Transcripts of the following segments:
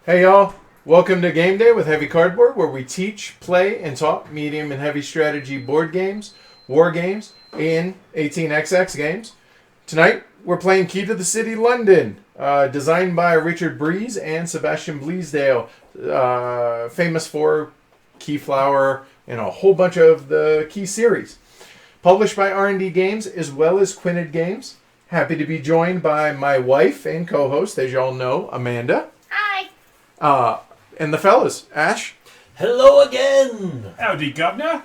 Hey y'all, welcome to Game Day with Heavy Cardboard, where we teach, play, and talk medium and heavy strategy board games, war games, and 18xx games. Tonight, we're playing Key to the City, London, designed by Richard Breeze and Sebastian Bleasdale, famous for Keyflower and a whole bunch of the Key series. Published by R&D Games as well as Quinted Games. Happy to be joined by my wife and co-host, as y'all know, Amanda. Hi. And the fellas, Ash. Hello again. Howdy, Governor.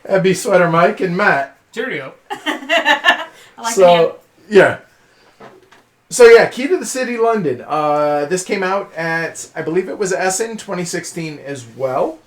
Abby, Sweater, Mike, and Matt. Cheerio. I like So, yeah. So, yeah, Key to the City, London. This came out at, I believe it was Essen 2016 as well.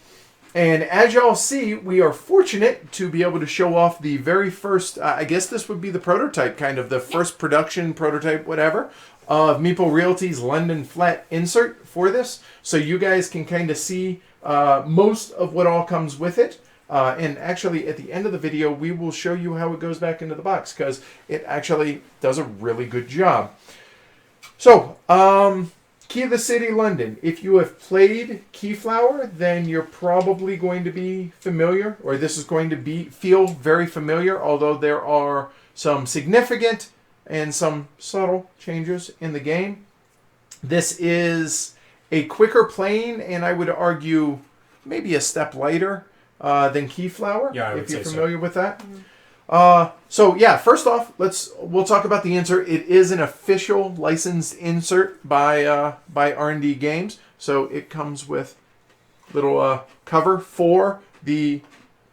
And as y'all see, we are fortunate to be able to show off the very first, I guess this would be the prototype, kind of the first production prototype, whatever, of Meeple Realty's London Flat insert for this. So you guys can kind of see most of what all comes with it. And actually, at the end of the video, we will show you how it goes back into the box, because it actually does a really good job. So, Key to the City, London. If you have played Keyflower, then you're probably going to be familiar, or this is going to feel very familiar, although there are some significant and some subtle changes in the game. This is a quicker playing, and I would argue maybe a step lighter than Keyflower, Yeah, I would if you're say familiar with that. So yeah, first off, we'll talk about the insert. It is an official licensed insert by R&D Games. So it comes with little cover for the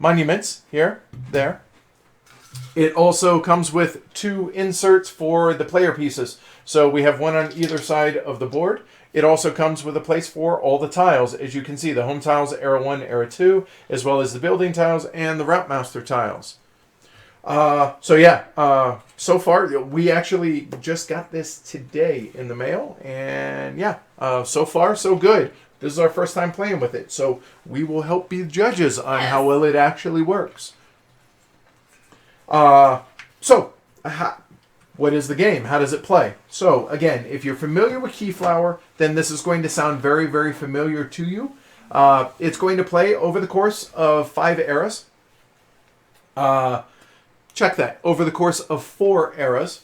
monuments here, there. It also comes with two inserts for the player pieces. So we have one on either side of the board. It also comes with a place for all the tiles. As you can see, the home tiles, Era 1, Era 2, as well as the building tiles and the Route Master tiles. So far, we actually just got this today in the mail. And yeah, so far, so good. This is our first time playing with it. So we will help be the judges on how well it actually works. What is the game? How does it play? So, again, if you're familiar with Keyflower, then this is going to sound very, very familiar to you. It's going to play over the course of 5 eras. Check that. Over the course of 4 eras.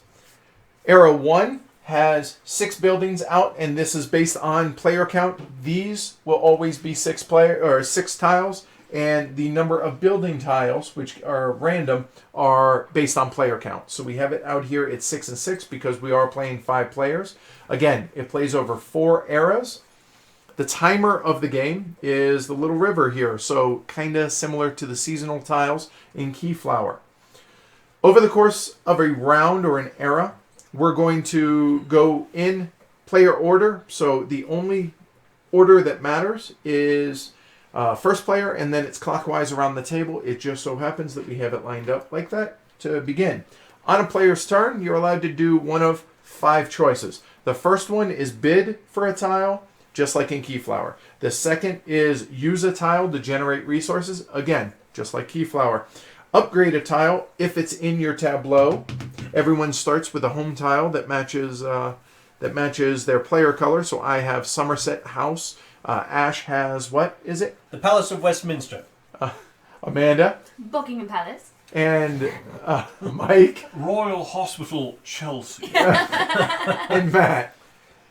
Era 1 has 6 buildings out, and this is based on player count. These will always be 6 tiles. And the number of building tiles, which are random, are based on player count. So we have it out here at 6 and 6 because we are playing 5 players. Again, it plays over 4 eras. The timer of the game is the little river here, so kind of similar to the seasonal tiles in Keyflower. Over the course of a round or an era, we're going to go in player order. So the only order that matters is first player, and then it's clockwise around the table. It just so happens that we have it lined up like that to begin. On a player's turn, you're allowed to do one of 5 choices. The first one is bid for a tile, just like in Keyflower. The second is use a tile to generate resources, again, just like Keyflower. Upgrade a tile if it's in your tableau. Everyone starts with a home tile that matches their player color. So I have Somerset House. Ash has, what is it? The Palace of Westminster. Amanda. Buckingham Palace. And Mike. Royal Hospital, Chelsea. And Matt.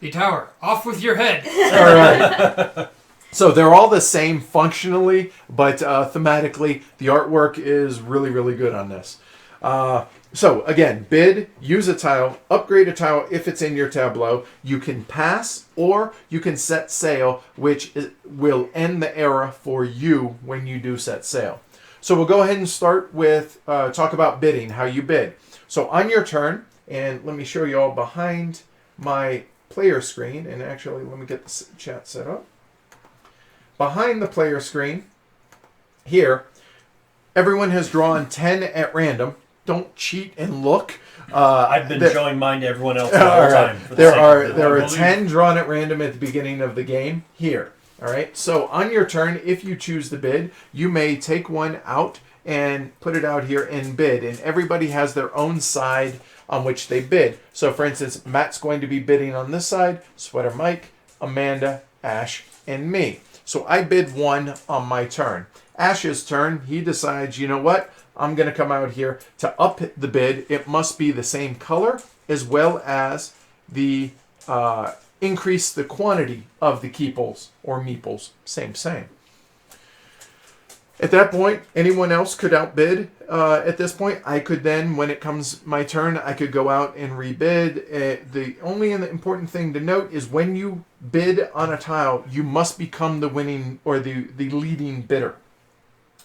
The tower. Off with your head. All right. So they're all the same functionally, but thematically, the artwork is really, really good on this. So again, bid, use a tile, upgrade a tile if it's in your tableau. You can pass or you can set sail, which will end the era for you when you do set sail. So we'll go ahead and start with talk about bidding, how you bid. So on your turn, and let me show you all behind my player screen, and actually let me get the chat set up. Behind the player screen, here, everyone has drawn 10 at random. Don't cheat and look. I've been showing mine to everyone else the whole time. There are 10 drawn at random at the beginning of the game here. All right. So on your turn, if you choose to bid, you may take one out and put it out here and bid. And everybody has their own side on which they bid. So for instance, Matt's going to be bidding on this side. Sweater Mike Amanda, Ash, and me. So I bid 1 on my turn. Ash's turn, he decides, you know what? I'm going to come out here to up the bid. It must be the same color as well as the increase the quantity of the keeples or meeples. Same. At that point, anyone else could outbid. At this point, I could then, when it comes my turn, I could go out and rebid. The only important thing to note is when you bid on a tile, you must become the winning or the leading bidder.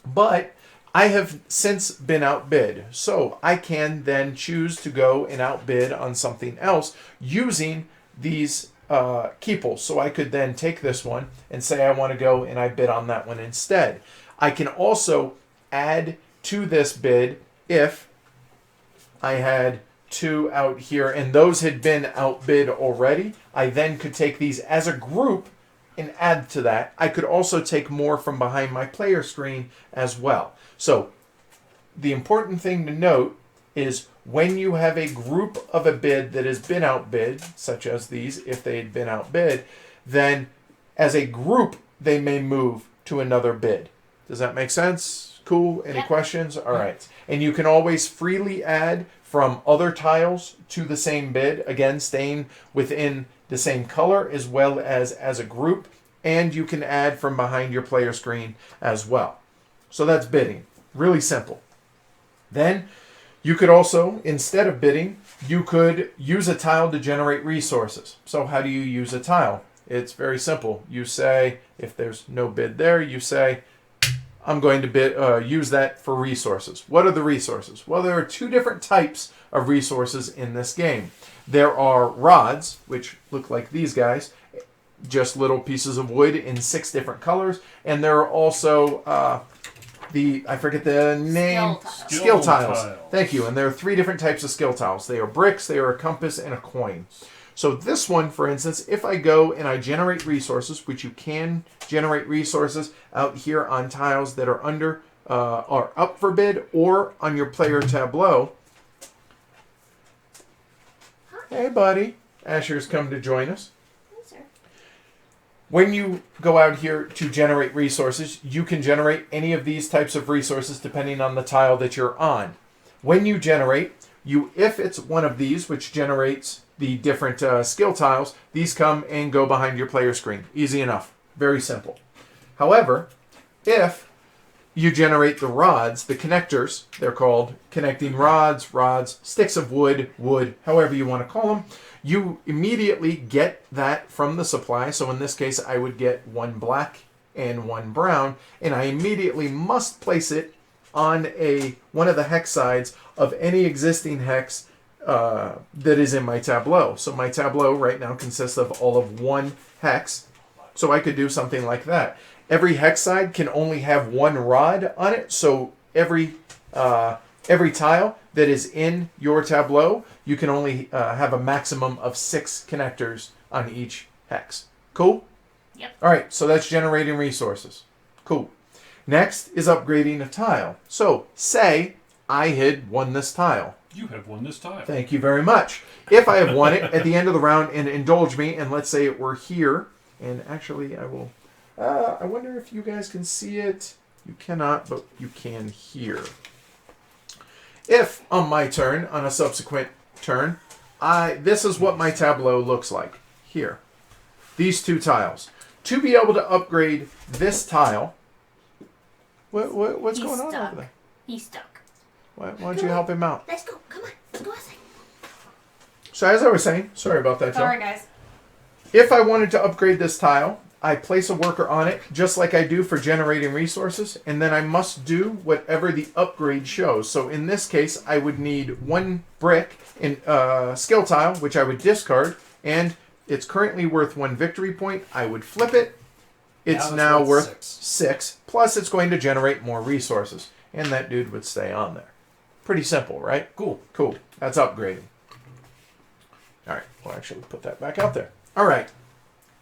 But I have since been outbid, so I can then choose to go and outbid on something else using these keeples. So I could then take this one and say I want to go and I bid on that one instead. I can also add to this bid if I had 2 out here and those had been outbid already. I then could take these as a group and add to that. I could also take more from behind my player screen as well. So the important thing to note is when you have a group of a bid that has been outbid, such as these, if they had been outbid, then as a group they may move to another bid. Does that make sense? Cool. Any questions? All right. And you can always freely add from other tiles to the same bid, again, staying within the same color as well as a group. And you can add from behind your player screen as well. So that's bidding. Really simple. Then you could also, instead of bidding, you could use a tile to generate resources. So how do you use a tile? It's very simple. You say, if there's no bid there, you say, I'm going to use that for resources. What are the resources? Well, there are 2 different types of resources in this game. There are rods, which look like these guys, just little pieces of wood in 6 different colors. And there are also I forget the name. Skill tiles. Thank you. And there are 3 different types of skill tiles. They are bricks, they are a compass, and a coin. So this one, for instance, if I go and I generate resources, which you can generate resources out here on tiles that are are up for bid or on your player tableau. Hey, buddy. Asher's come to join us. Hey, sir. When you go out here to generate resources, you can generate any of these types of resources depending on the tile that you're on. When you generate, if it's one of these, which generates the different skill tiles, these come and go behind your player screen. Easy enough. Very simple. However, if you generate the rods, the connectors, they're called connecting rods, sticks of wood, however you want to call them, you immediately get that from the supply. So in this case, I would get 1 black and 1 brown, and I immediately must place it on one of the hex sides of any existing hex that is in my tableau. So my tableau right now consists of all of 1 hex. So I could do something like that. Every hex side can only have 1 rod on it. So every tile that is in your tableau, you can only have a maximum of 6 connectors on each hex. Cool? Yep. All right, so that's generating resources. Cool. Next is upgrading a tile. So say I had won this tile. You have won this tile. Thank you very much. If I have won it at the end of the round, and indulge me, and let's say it were here, and actually I will, I wonder if you guys can see it. You cannot, but you can here. If on my turn, on a subsequent turn, this is what my tableau looks like here. These 2 tiles. To be able to upgrade this tile, what's going on over there? He's stuck. Why don't you help him out? Let's go. Come on. Let's go outside. So as I was saying, sorry about that, Joe. Sorry, guys. If I wanted to upgrade this tile, I place a worker on it, just like I do for generating resources, and then I must do whatever the upgrade shows. So in this case, I would need 1 brick in skill tile, which I would discard, and it's currently worth 1 victory point. I would flip it. It's now worth 6, plus it's going to generate more resources, and that dude would stay on there. Pretty simple, right? Cool. That's upgrading. All right, we'll actually put that back out there. All right.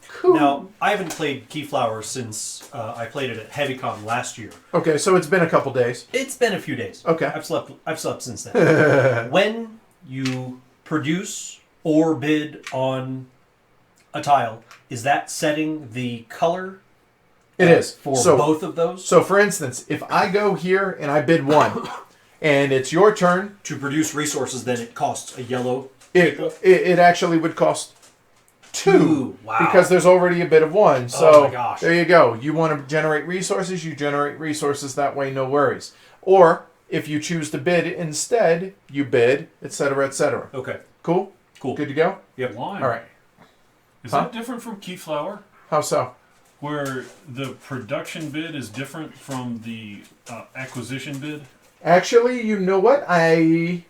Cool. Now, I haven't played Keyflower since I played it at HeavyCon last year. Okay, so it's been a couple days. It's been a few days. Okay. I've slept since then. When you produce or bid on a tile, is that setting the color? It is. For So- both of those? So, for instance, if I go here and I bid 1, and it's your turn, To produce resources, then it costs a yellow. it actually would cost 2. Ooh, wow. Because there's already a bid of 1. So, Oh my gosh. there you go. You want to generate resources, you generate resources that way, no worries. Or, if you choose to bid instead, you bid, etc., etc. Okay. Cool? Cool. Good to go? Yep. Line. All right. Is Huh? that different from Keyflower? How so? Where the production bid is different from the acquisition bid? Actually, you know what? I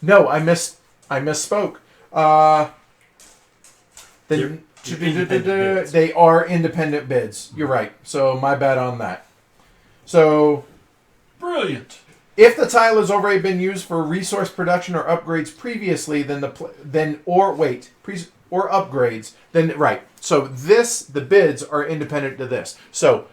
misspoke. They're independent bids. They are independent bids. You're right. So my bad on that. So Brilliant. if the tile has already been used for resource production or upgrades previously, or upgrades, then right. So the bids are independent to this. So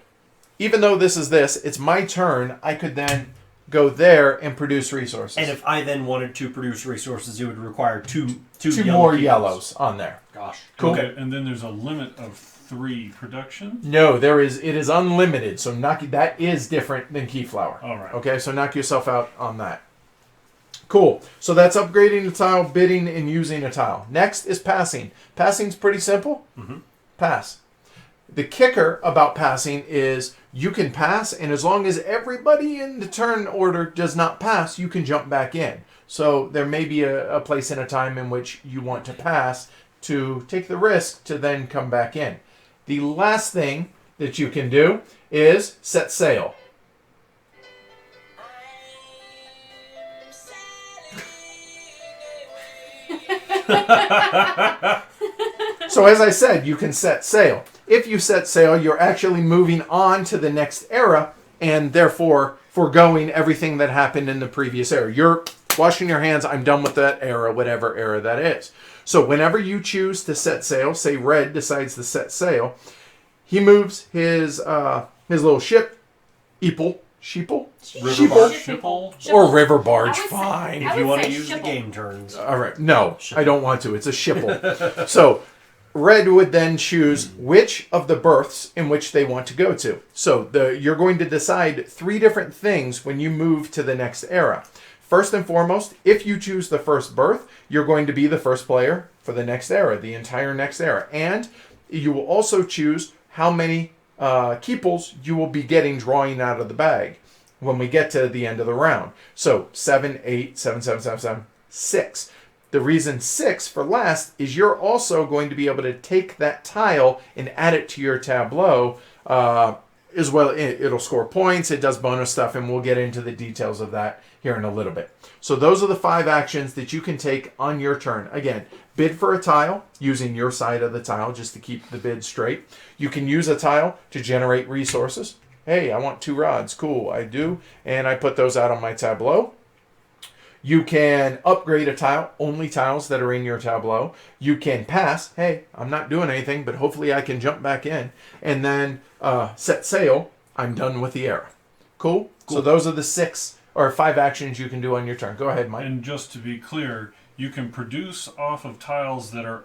even though this is this, it's my turn. I could then go there and produce resources. And if I then wanted to produce resources, it would require two more keepers. yellows on there. Gosh. Cool. Okay, and then there's a limit of 3 production. No, there is. It is unlimited. So that is different than Keyflower. All right. Okay, so knock yourself out on that. Cool. So that's upgrading a tile, bidding, and using a tile. Next is passing. Passing's pretty simple. Mm-hmm. Pass. The kicker about passing is you can pass, and as long as everybody in the turn order does not pass, you can jump back in. So there may be a place and a time in which you want to pass to take the risk to then come back in. The last thing that you can do is set sail. So as I said, you can set sail. If you set sail, you're actually moving on to the next era and therefore foregoing everything that happened in the previous era. You're washing your hands, I'm done with that era, whatever era that is. So whenever you choose to set sail, say Red decides to set sail, he moves his little ship, sheeple, River barge, shipple. or river barge, I would say- fine. I If you would want to say use the shipple. game turns. All right. No, I don't want to. It's a shipple. So Red would then choose which of the berths in which they want to go to. So you're going to decide 3 different things when you move to the next era. First and foremost, if you choose the first berth, you're going to be the first player for the next era, the entire next era. And you will also choose how many keeples you will be getting drawing out of the bag when we get to the end of the round. So 7, 8, 7, 7, 7, 7, 6. The reason 6 for last is you're also going to be able to take that tile and add it to your tableau as well. It'll score points, it does bonus stuff, and we'll get into the details of that here in a little bit. So those are the 5 actions that you can take on your turn. Again, bid for a tile using your side of the tile just to keep the bid straight. You can use a tile to generate resources. Hey, I want 2 rods. Cool, I do. And I put those out on my tableau. You can upgrade a tile, only tiles that are in your tableau. You can pass. Hey, I'm not doing anything, but hopefully I can jump back in. And then set sail. I'm done with the era. Cool? So those are the 6 or 5 actions you can do on your turn. Go ahead, Mike. And just to be clear, you can produce off of tiles that are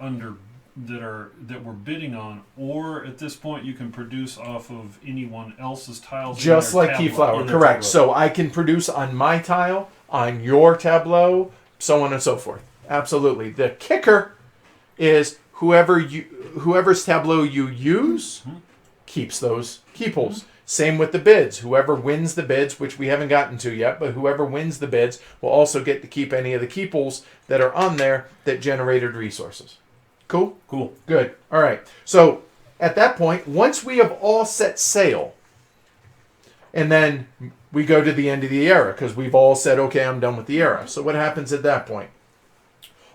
that we're bidding on, or at this point you can produce off of anyone else's tiles. Just in their like tableau. Keyflower, in their correct. tableau. So I can produce on my tile, on your tableau, so on and so forth. Absolutely. The kicker is whoever's tableau you use keeps those keeples. Same with the bids. Whoever wins the bids, which we haven't gotten to yet, but whoever wins the bids will also get to keep any of the keeples that are on there that generated resources. Cool? Cool. Good. All right. So at that point, once we have all set sail, and then we go to the end of the era because we've all said, okay, I'm done with the era. So what happens at that point?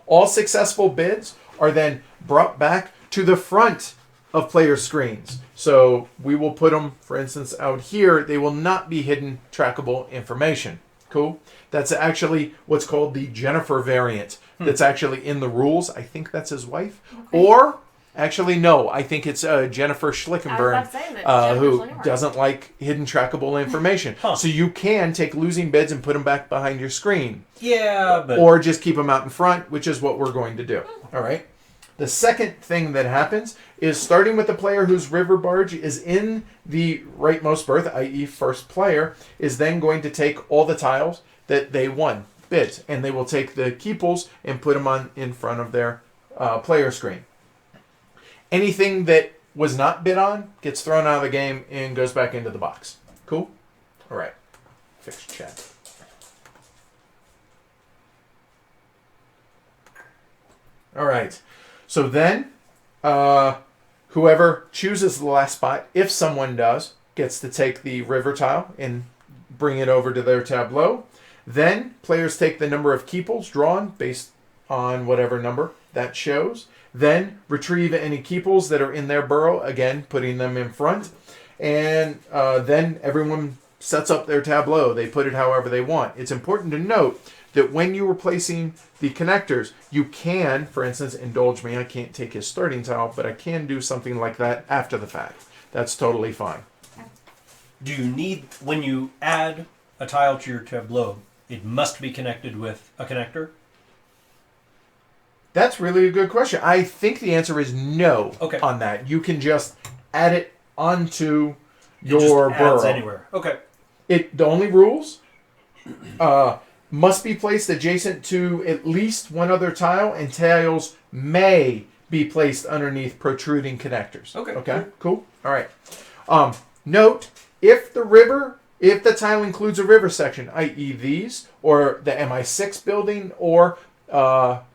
All successful bids are then brought back to the front of player screens. So we will put them, for instance, out here. They will not be hidden trackable information. Cool? That's actually what's called the Jennifer variant. That's actually in the rules. I think that's his wife. Okay. Or, actually, no. I think it's Jennifer I was Schlickenburg, about to say that who Jennifer Schlickenburg. doesn't like hidden trackable information. Huh. So you can take losing bids and put them back behind your screen. Yeah, but Or just keep them out in front, which is what we're going to do. All right? The second thing that happens is starting with the player whose river barge is in the rightmost berth, i.e. first player, is then going to take all the tiles that they won, bids, and they will take the keeples and put them on in front of their player screen. Anything that was not bid on gets thrown out of the game and goes back into the box. Cool? All right. Fix chat. All right. So then, whoever chooses the last spot, if someone does, gets to take the river tile and bring it over to their tableau. Then, players take the number of keeples drawn based on whatever number that shows. Then, retrieve any keeples that are in their burrow, again, putting them in front. And then everyone sets up their tableau. They put it however they want. It's important to note that when you are placing the connectors, you can, for instance, indulge me. I can't take his starting tile, but I can do something like that after the fact. That's totally fine. Do you need, when you add a tile to your tableau, it must be connected with a connector? That's really a good question. I think the answer is no on that. You can just add it onto your burrow. Adds anywhere. Okay. The only rules must be placed adjacent to at least one other tile, and tiles may be placed underneath protruding connectors. Okay. Cool. All right. Note, if the tile includes a river section, i.e. these, or the MI6 building, or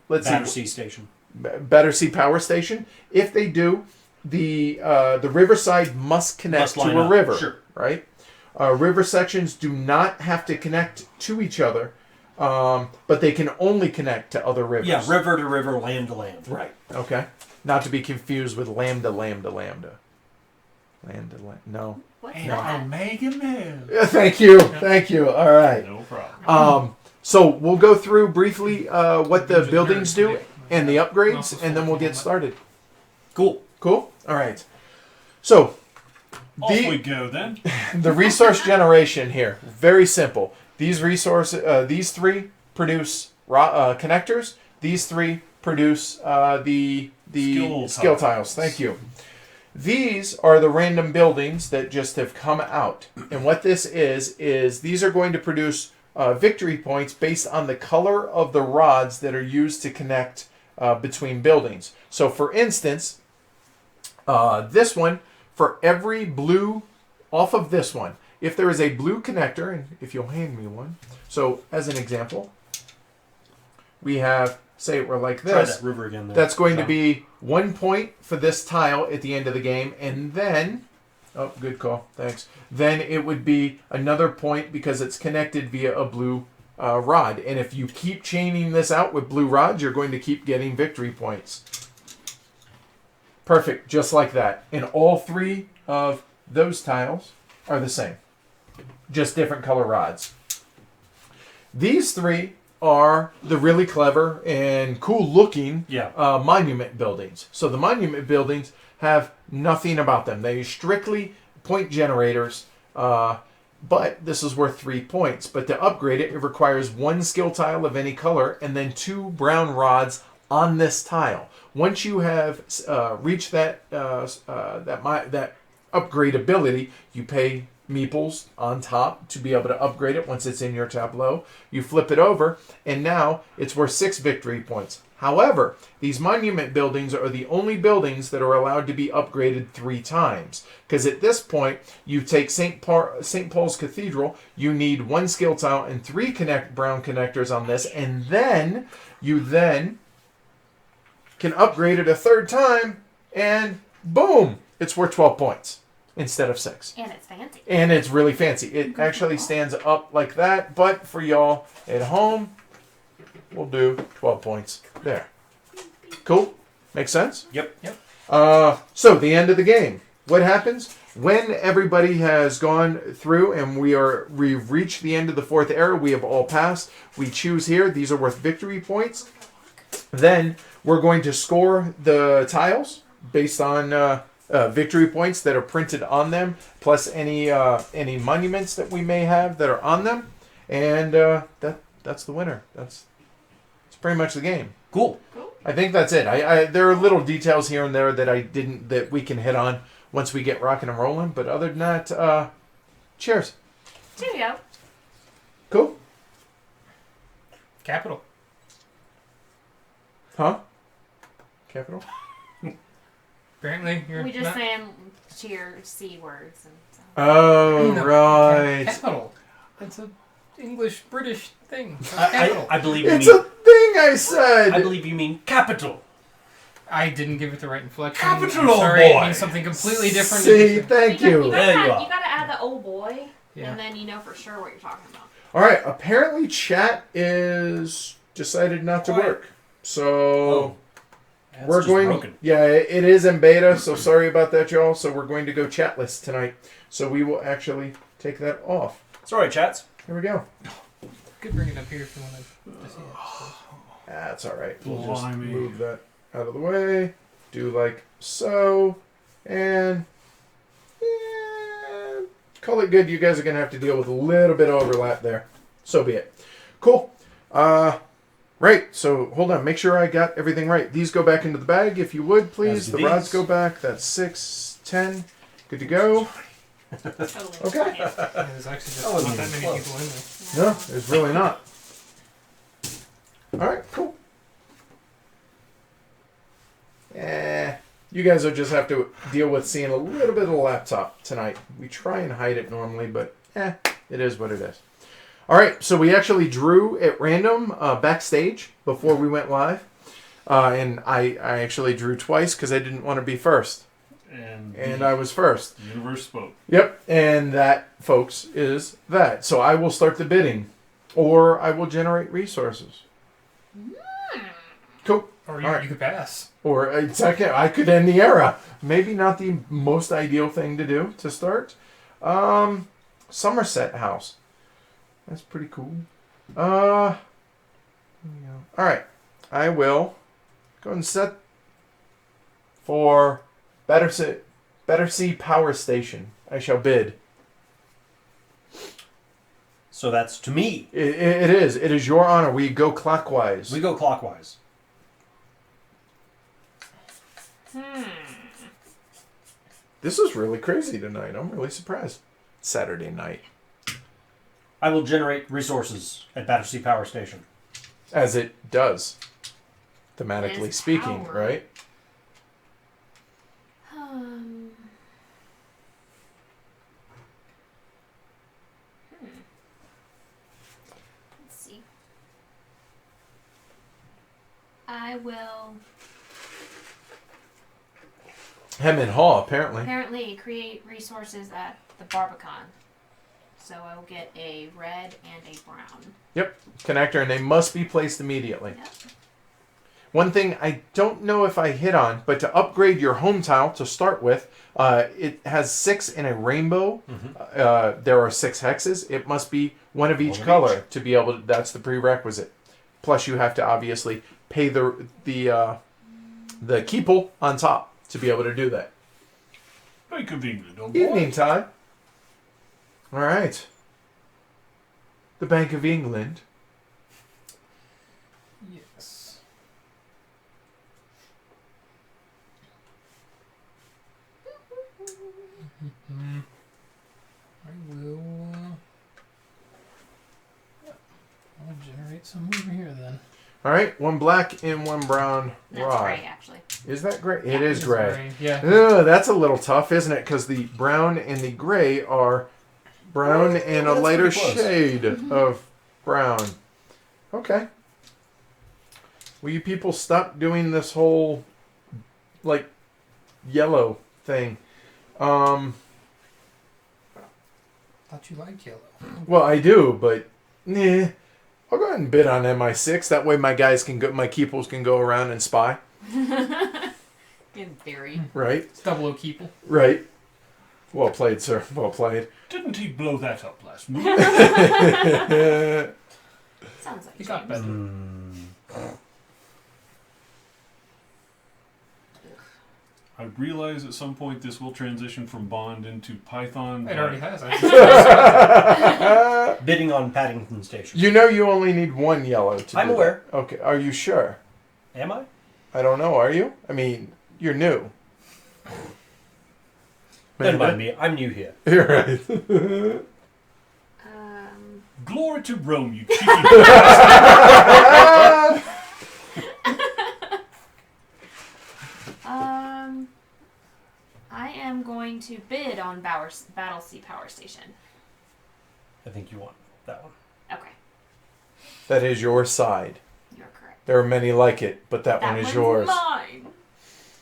Battersea Station. Battersea Power Station, if they do, the riverside must connect to a river. Sure. Right? River sections do not have to connect to each other, but they can only connect to other rivers. Yeah, river to river, land to land. Right. Okay. Not to be confused with lambda, lambda, lambda. Lambda, no. What's And that? Omega move. Thank you. Thank you. All right. No problem. So we'll go through briefly what the buildings do and the upgrades, and then we'll get started. Cool. Cool? All right. So Off we go then. the resource generation here, very simple. These three produce connectors. These three produce the skill tiles. Thank you. These are the random buildings that just have come out. And what this is these are going to produce victory points based on the color of the rods that are used to connect between buildings. So for instance, this one, for every blue off of this one, if there is a blue connector, and if you'll hand me one. So as an example, we have, say we're like this. Try that river again there. That's going to be 1 point for this tile at the end of the game, and then, oh, good call, thanks. Then it would be another point because it's connected via a blue rod. And if you keep chaining this out with blue rods, you're going to keep getting victory points. Perfect, just like that. And all three of those tiles are the same, just different color rods. These three are the really clever and cool looking monument buildings. So the monument buildings have nothing about them. They are strictly point generators, but this is worth 3 points. But to upgrade it, it requires 1 skill tile of any color and then 2 brown rods on this tile. Once you have reached that upgrade ability, you pay meeples on top to be able to upgrade it once it's in your tableau. You flip it over, and now it's worth 6 victory points. However, these monument buildings are the only buildings that are allowed to be upgraded 3 times. Because at this point, you take St. Paul's Cathedral, you need 1 skill tile and 3 brown connectors on this, and then you can upgrade it a 3rd time, and boom, it's worth 12 points. Instead of 6. And it's fancy. And it's really fancy. It actually stands up like that, but for y'all at home, we'll do 12 points there. Cool? Makes sense? Yep. So, the end of the game. What happens? When everybody has gone through and we've reached the end of the 4th era, we have all passed. We choose here. These are worth victory points. Then we're going to score the tiles based on victory points that are printed on them, plus any monuments that we may have that are on them, and that's the winner. That's pretty much the game. Cool. I think that's it. There are little details here and there that we can hit on once we get rocking and rolling. But other than that, cheers. Cheerio. Cool. Capital. Huh? Capital? Apparently, you're We just not... saying cheer C words and so. Oh, No, right. Capital. It's a English-British thing. Capital. I believe you It's mean. a thing I said. I believe you mean capital. I didn't give it the right inflection. Capital, I'm old sorry, boy. it means something completely different. See, thank You you. There you gotta, are. you gotta add the old boy, Yeah. and then you know for sure what you're talking about. All right. Apparently, chat is decided not to Quiet. work. So Oh, that's we're just going. broken. Yeah, it is in beta. So sorry about that, y'all. So we're going to go chatless tonight. So we will actually take that off. It's alright, chats. Here we go. Could bring it up here if you wanted to see it. That's all right. We'll just Blimey. move that out of the way. Do like so, and call it good. You guys are gonna have to deal with a little bit of overlap there. So be it. Cool. Right. So hold on. Make sure I got everything right. These go back into the bag, if you would, please. As The do rods these. go back. That's 6, 10. Good to go. Totally. Okay. Yeah. Yeah, there's actually just That wasn't not that even many close. people in there. No, there's really not. All right. Cool. You guys will just have to deal with seeing a little bit of the laptop tonight. We try and hide it normally, but it is what it is. All right, so we actually drew at random backstage before we went live. And I actually drew twice because I didn't want to be first. And I was first. The universe spoke. Yep, and that, folks, is that. So I will start the bidding, or I will generate resources. Cool. Or you, All right. you could pass. Or second, I could end the era. Maybe not the most ideal thing to do to start. Somerset House. That's pretty cool. All right. I will go and set for Battersea Power Station. I shall bid. So that's to me. It is. It is your honor. We go clockwise. We go clockwise. This is really crazy tonight. I'm really surprised. Saturday night. I will generate resources at Battersea Power Station. As it does. Thematically As speaking, power. right? Let's see. I will Hammond Hall, apparently. apparently create resources at the Barbican. So I will get a red and a brown. Yep. Connector, and they must be placed immediately. Yep. One thing I don't know if I hit on, but to upgrade your home tile to start with, it has 6 in a rainbow. There are 6 hexes. It must be one of each One of color to be able to. That's the prerequisite. Plus, you have to obviously pay the keeple on top to be able to do that. Bank of England, oh boy. Evening time. All right. The Bank of England. Yes. I will. I'll generate some over here then. All right, 1 black and 1 brown That's rod. gray, actually. Is that gray? It Yeah. is gray. Yeah. Ugh, that's a little tough, isn't it? Because the brown and the gray are brown and a that's lighter pretty close. shade of brown. Okay. Will you people stop doing this whole, like, yellow thing? Thought you liked yellow. Well, I do, but I'll go ahead and bid on MI6. That way my guys can go, my keeples can go around and spy. In theory. Right? It's double O keeple. Right. Well played, sir. Well played. Didn't he blow that up last move? Sounds like He got James. better. I realize at some point this will transition from Bond into Python. It but already has. Bidding on Paddington Station. You know you only need 1 yellow to I'm do aware. that. Okay. Are you sure? Am I? I don't know. Are you? I mean, you're new. Don't mind me. I'm new here. You're right. Glory to Rome, you cheeky bastard. I am going to bid on Battlesea Power Station. I think you want that one. Okay, That is your side. you're correct. There are many like it, but that one is one's yours. mine.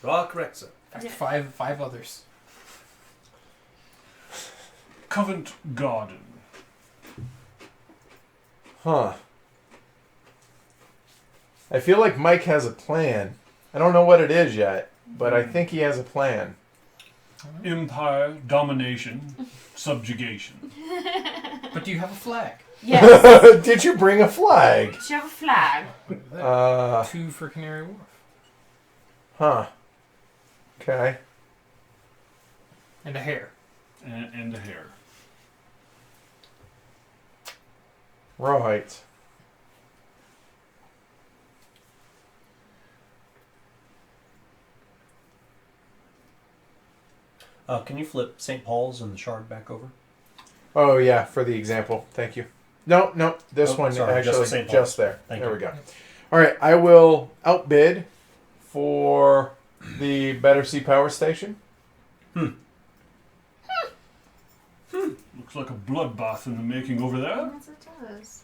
You are correct, sir. In fact, five others. Covent Garden. Huh. I feel like Mike has a plan. I don't know what it is yet, but I think he has a plan. Empire, domination, subjugation. But do you have a flag? Yes. Did you bring a flag? Do you have a flag? Two for Canary Wharf. Huh. Okay. And a hair. And the hair. Right. Can you flip St. Paul's and the Shard back over? Oh, yeah, for the example. Thank you. No, this Oh, one sorry, just actually St. just Paul's. there. Thank there you. we go. All right, I will outbid for the Battersea Power Station. Looks like a bloodbath in the making over there. Yes, it does.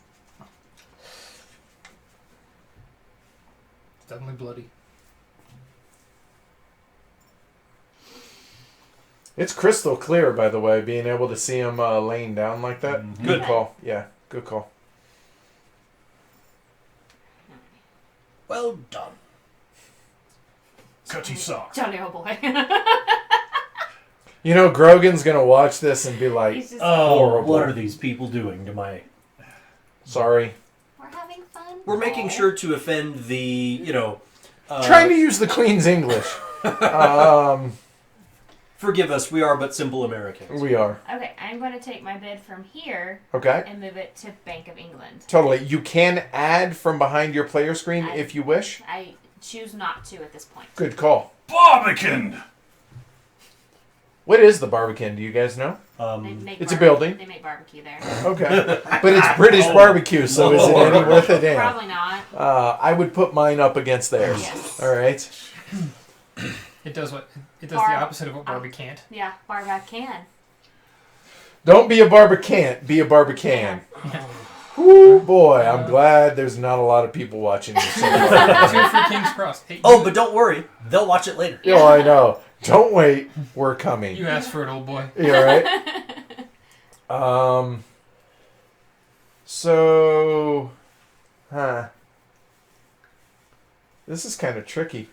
It's definitely bloody. It's crystal clear, by the way, being able to see him laying down like that. Mhm. Good call. Yeah, good call. Well done. Cutty sock. Johnny, oh boy. You know, Grogan's going to watch this and be like, He's just, Oh, Horrible. what are these people doing to my... sorry. we're having fun. We're making sure to offend the, Trying to use the Queen's English. Forgive us, we are but simple Americans. We are. Okay, I'm going to take my bid from here Okay. and move it to Bank of England. Totally. You can add from behind your player screen I- if you wish. I choose not to at this point. Good call. Barbican! What is the Barbican? Do you guys know? They make It's a building. They make barbecue there. Okay. But it's British barbecue, so is it any worth a damn? Probably not. I would put mine up against theirs. Yes. All right. It does what? It does Bar- the opposite of what Barbie can't. Yeah, barback can. Don't be a barbicant. Be a barbican. Woo, boy, I'm glad there's not a lot of people watching this. So far. Two for King's Cross. Hey, Oh, but don't worry, they'll watch it later. Oh, I know. Don't wait. We're coming. you asked for it, old boy. You all right? So, this is kind of tricky.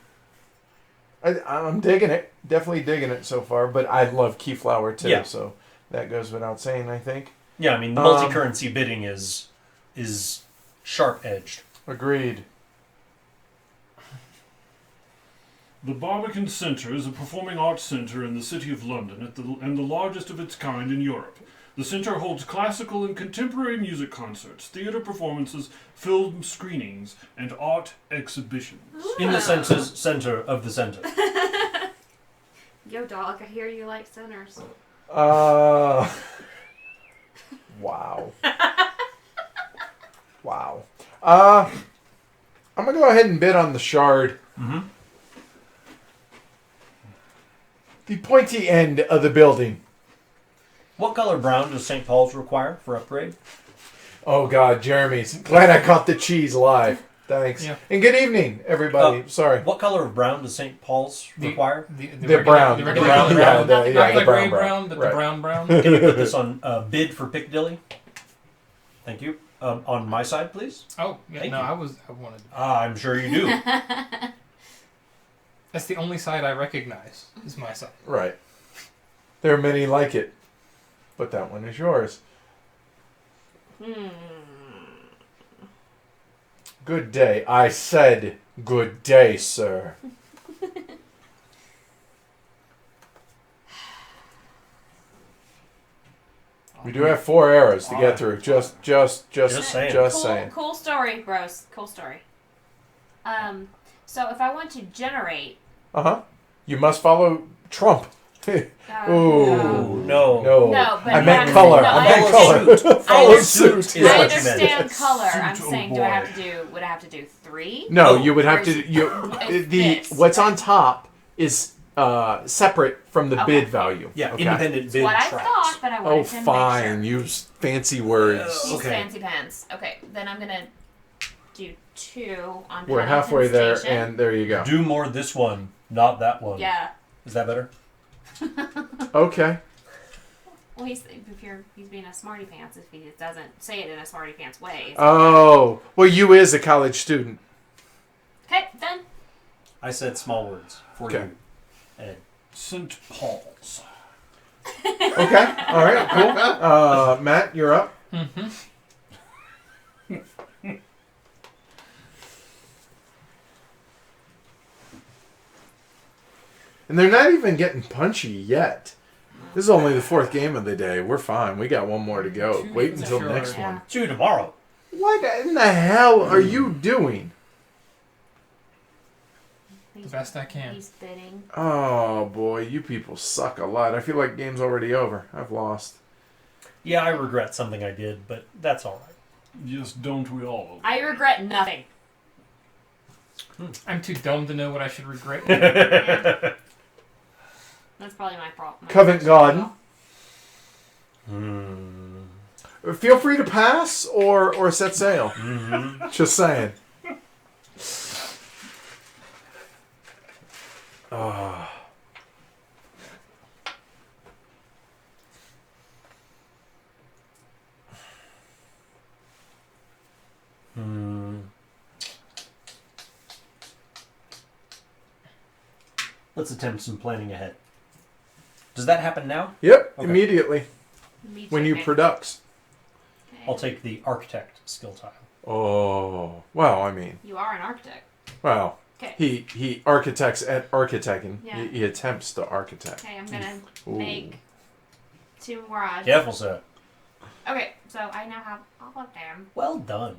I'm digging it. Definitely digging it so far. But I love Keyflower too. Yeah. So that goes without saying, I think. Yeah, I mean, the multi-currency bidding is sharp-edged. Agreed. The Barbican Centre is a performing arts centre in the City of London and the largest of its kind in Europe. The centre holds classical and contemporary music concerts, theatre performances, film screenings, and art exhibitions. In the center of the center. Yo, dog, I hear you like centers. Wow. Wow. I'm going to go ahead and bid on the Shard. Mm-hmm. The pointy end of the building. What color brown does St. Paul's require for upgrade? Oh, God, Jeremy's. Glad I caught the cheese live. Thanks. Yeah. And good evening, everybody. Sorry. What color of brown does St. Paul's require? The brown. The The regular brown, brown. yeah, the- Not yeah, the the gray brown, brown, but right. the brown brown. Can you put this on bid for Piccadilly? Thank you. On my side, please. Oh, yeah, Thank no, you. I wanted. I'm sure you do. That's the only side I recognize. Is my side. Right. There are many like it, but that one is yours. Good day. I said good day, sir. We do have 4 arrows to get through. Just saying. saying. Just Cool, saying. cool story, bros. Cool story. So if I want to generate... You must follow Trump. Ooh. No. No, but I meant yeah, color. no, I I meant understand. color. I Follow understand, suit. is I what you meant. understand color. I'm Suit, oh saying, boy. would I have to do 3? No, Oh, you would have or to. is- The this, what's right? on top is separate from the Okay. bid value. Yeah, Okay? independent bid What I tracks. thought, but I wanted Oh, to fine. make sure. Use fancy words. Use Okay. fancy pants. Okay, then I'm gonna do 2 on We're Pendleton halfway there, Station. and there you go. Do more this one, not that one. Yeah. Is that better? Okay. Well, he's being a smarty pants if he doesn't say it in a smarty pants way. Oh, well, you is a college student. Okay, done. I said small words for Okay. you, Ed. St. Paul's. Okay. All right. Cool. Matt, you're up. And they're not even getting punchy yet. This is only the 4th game of the day. We're fine. We got one more to go. Wait until Sure. next Yeah. one. See you tomorrow. What in the hell are you doing? The best I can. He's bidding. Oh boy, you people suck a lot. I feel like game's already over. I've lost. Yeah, I regret something I did, but that's all right. Yes, don't we all? I regret nothing. I'm too dumb to know what I should regret. Yeah. That's probably my problem. Covent Garden. Hmm. Feel free to pass or set sail. Mm-hmm. Just saying. Ah. Let's attempt some planning ahead. Does that happen now? Yep, Okay. immediately Me when you too. produce. Okay. I'll take the architect skill tile. Oh, well, I mean, You are an architect. well, Okay. he architects at architecting. Yeah. He attempts to architect. Okay, I'm gonna Ooh. make 2 more odds. Careful, sir. Okay, so I now have all of them. Well done.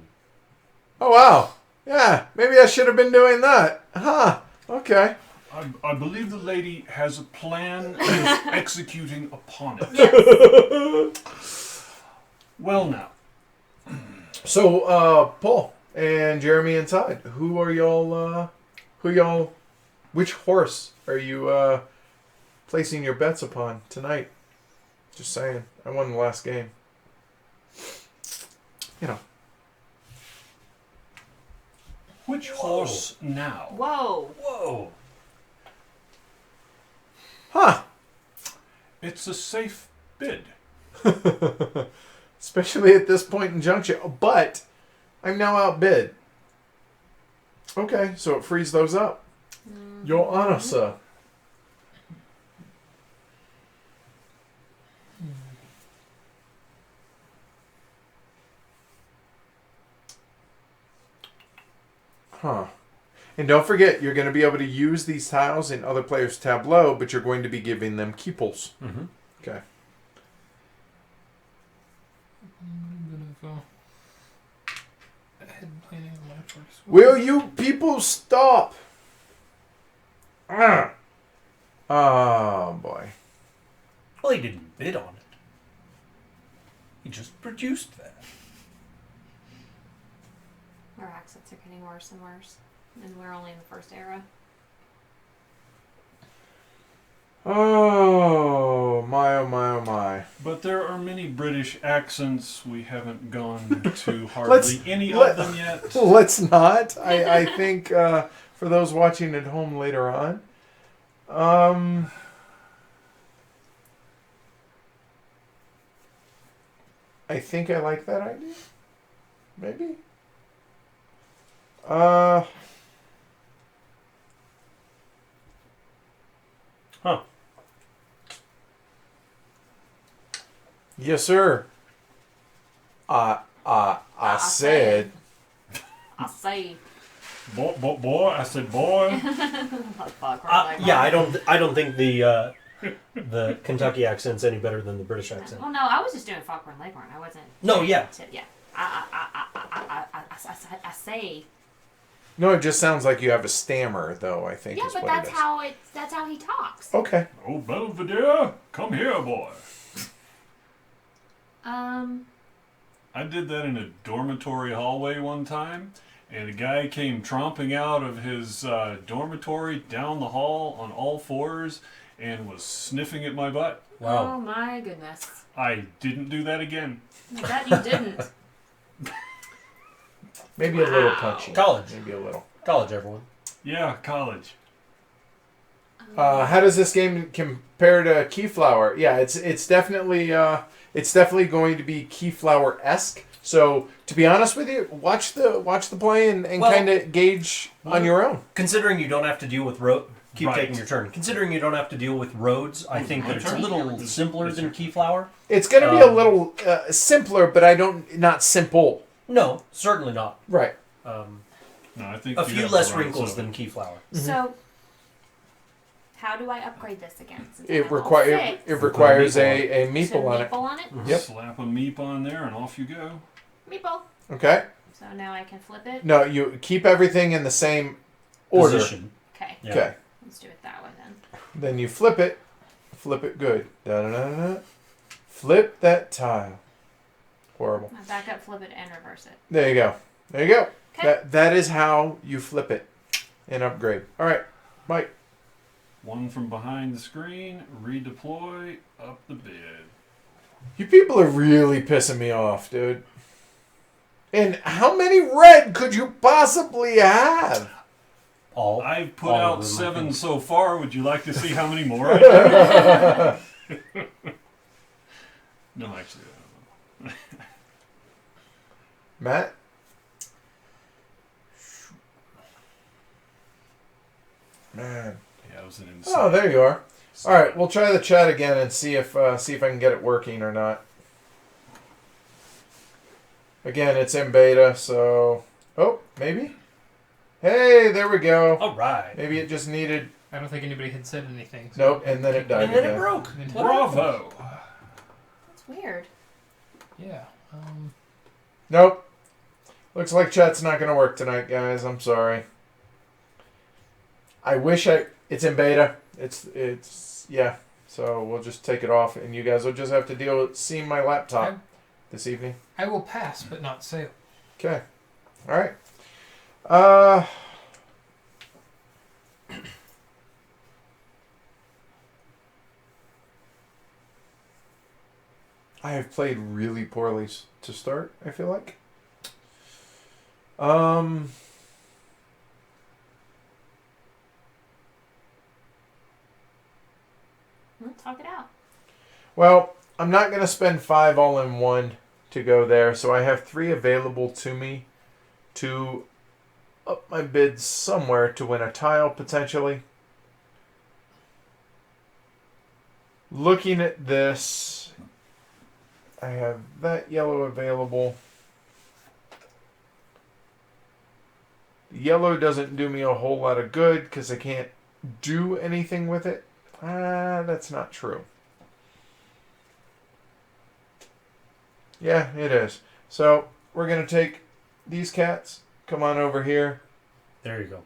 Oh wow, yeah, maybe I should have been doing that. Huh? Okay. I believe the lady has a plan and is executing upon it. Well now, So, Paul and Jeremy and Todd, who are y'all? Which horse are you placing your bets upon tonight? Just saying. I won the last game. You know. which horse now? Whoa! Whoa. Huh. It's a safe bid. Especially at this point in juncture. But I'm now outbid. Okay, so it frees those up. Your Honor, sir. Huh. And don't forget, you're going to be able to use these tiles in other players' tableau, but you're going to be giving them keeples. Mm-hmm. Okay. I'm gonna go ahead planning on my first one. Will you people stop? Ah. Oh, boy. Well, he didn't bid on it. He just produced that. Our accents are getting worse and worse. And we're only in the first era. Oh, my, oh, my, oh, my. But there are many British accents. We haven't gone to hardly Let's- any let- of them yet. Let's not. I think for those watching at home later on. I think I like that idea. Maybe. Huh. Yes, sir. I said. I'll say. Boy, I said boy. Yeah, I don't think the Kentucky accent's any better than the British accent. Well, no, I was just doing Foghorn Leghorn. I wasn't. No, yeah. Yeah. I say. No, it just sounds like you have a stammer, though. I think. Yeah, is but what that's it is. that's how he talks. Okay. Oh, Belvedere, come here, boy. I did that in a dormitory hallway one time, and a guy came tromping out of his dormitory down the hall on all fours and was sniffing at my butt. Wow. Oh my goodness. I didn't do that again. I bet you didn't. Maybe a little punchy. College. Maybe a little. College, everyone. Yeah, college. How does this game compare to Keyflower? Yeah, it's definitely going to be Keyflower-esque. So to be honest with you, watch the play and Well, kind of gauge on your own. Considering you don't have to deal with keep Right. taking your turn. Considering you don't have to deal with roads, I think my that it's a turn. little simpler than Keyflower. It's going to be a little simpler, but not simple. No, certainly not. Right. No, I think A you few have less the right wrinkles side. than Keyflower. So, how do I upgrade this again? Since I It have all requires six? it requires Put a a So meeple on it. meeple on it? Yep. Slap a meep on there and off you go. Meeple. Okay. So now I can flip it. No, you keep everything in the same order. Position. Okay. Yeah. Okay. Let's do it that way then. Then you flip it good. Da da da da. Flip that tile. Horrible. Now back up, flip it, and reverse it. There you go. There you go. Okay. That is how you flip it and upgrade. All right, Mike. One from behind the screen, redeploy, up the bed. You people are really pissing me off, dude. And how many red could you possibly have? All. I've put All of out them, I 7 think. so far. Would you like to see how many more I have? No, actually, I don't know. Matt? Man. Yeah, it was an insane. Oh, there you are. All right, we'll try the chat again and see if I can get it working or not. Again, it's in beta, so maybe. Hey, there we go. All right. Maybe it just needed. I don't think anybody had said anything. Nope, and then it died And then again. it broke. Bravo! That's weird. Yeah. Nope. Looks like chat's not going to work tonight, guys. I'm sorry. I wish it's in beta. It's yeah. So we'll just take it off, and you guys will just have to deal with seeing my laptop this evening. I will pass, but not sail. Okay. All right. I have played really poorly to start, I feel like. Talk it out. Well, I'm not going to spend 5 all in one to go there, so I have 3 available to me to up my bids somewhere to win a tile, potentially. Looking at this, I have that yellow available. Yellow doesn't do me a whole lot of good because I can't do anything with it. That's not true. Yeah, it is. So we're going to take these cats. Come on over here. There you go.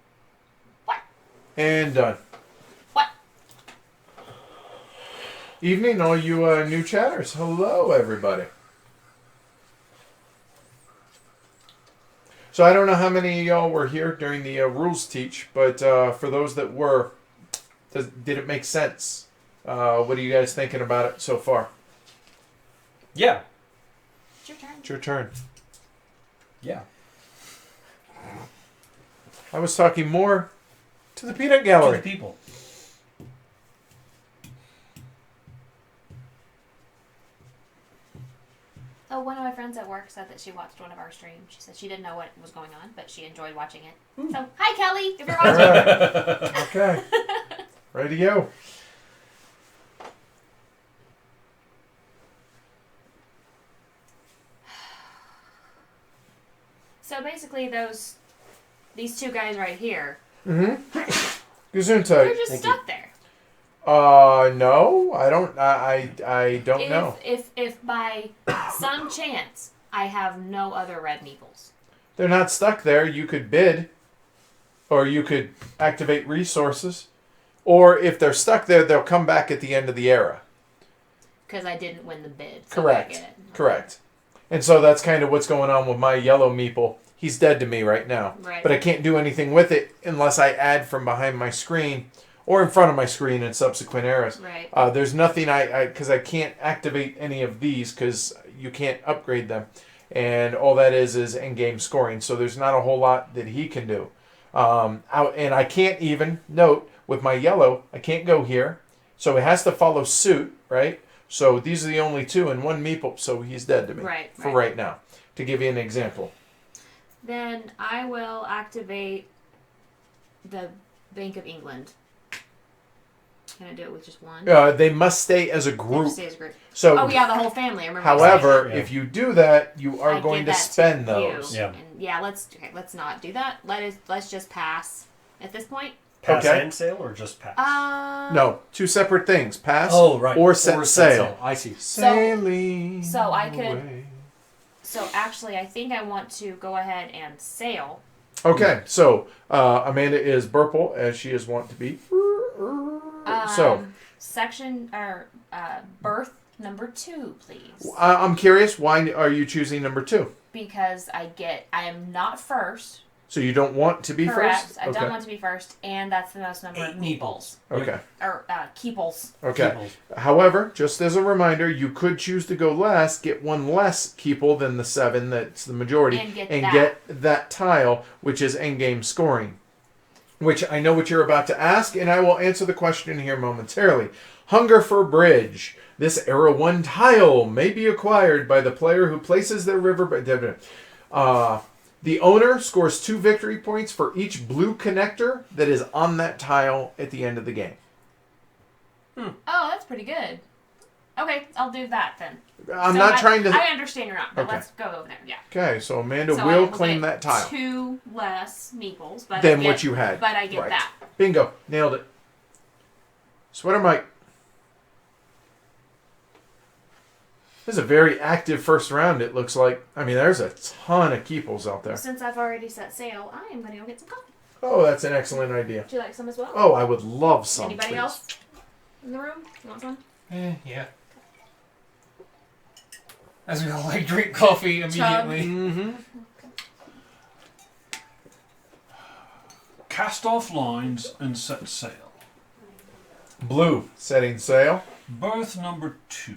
And done. What? Evening, all you new chatters. Hello, everybody. So I don't know how many of y'all were here during the rules teach, but for those that were, did it make sense? What are you guys thinking about it so far? Yeah. It's your turn. It's your turn. Yeah. I was talking more to the peanut To gallery. the people. Oh, one of my friends at work said that she watched one of our streams. She said she didn't know what was going on, but she enjoyed watching it. So, hi Kelly, if you're All watching. right. Okay. Ready to go. So basically, these 2 guys right here, Mm-hmm. they're Gesundheit. just Thank stuck there. No, I don't. I don't know. If by some chance I have no other red meeples. They're not stuck there. You could bid. or you could activate resources. Or if they're stuck there, they'll come back at the end of the era. Because I didn't win the bid. So Correct. I get it. Correct. And so that's kind of what's going on with my yellow meeple. He's dead to me right now. Right. But I can't do anything with it unless I add from behind my screen or in front of my screen in subsequent eras. Right. There's nothing because I can't activate any of these because you can't upgrade them. And all that is in-game scoring. So there's not a whole lot that he can do. And I can't even, note, with my yellow, I can't go here. So it has to follow suit, right? So these are the only two and one meeple, so he's dead to me for right now, to give you an example. Then I will activate the Bank of England. Can I do it with just one? They must stay as a They group. just stay as a group. So, Oh yeah, the whole family. I remember. however, Yeah. if you do that, you are I going give to that spend you. those. Yeah. And yeah, let's not do that. Let's just pass at this point. Pass Okay. and sail or just pass? No, two separate things: pass Oh, right. or set sail. I see. Sailing. So I could- away. So actually, I think I want to go ahead and sail. Okay, so Amanda is Burple as she is wont to be. So Section or berth number 2, please. I'm curious, why are you choosing number 2? Because I am not first. So you don't want to be Correct. first? I don't want to be first, and that's the most number of 8 meeples. Okay. Or keeples. Okay. Keeples. However, just as a reminder, you could choose to go last, get one less keeple than the 7 that's the majority, And get get that tile, which is endgame scoring. Which I know what you're about to ask, and I will answer the question here momentarily. Hunger for Bridge. This Era 1 tile may be acquired by the player who places their river... the owner scores 2 victory points for each blue connector that is on that tile at the end of the game. Oh, that's pretty good. Okay, I'll do that then. I'm not trying to... I understand you're not, but Okay. let's go over there. Yeah. Okay, so Amanda So will I claim get that tile. 2 less meeples, but Than what you had. But I get Right. that. Bingo. Nailed it. Sweater Mike. This is a very active first round, it looks like. I mean, there's a ton of keeples out there. Since I've already set sail, I am going to go get some coffee. Oh, that's an excellent idea. Would you like some as well? Oh, I would love some, Anybody please. else in the room? You want some? Yeah. As we all like drink coffee immediately. Mm-hmm. Cast off lines and set sail. Blue. Setting sail. Berth number 2.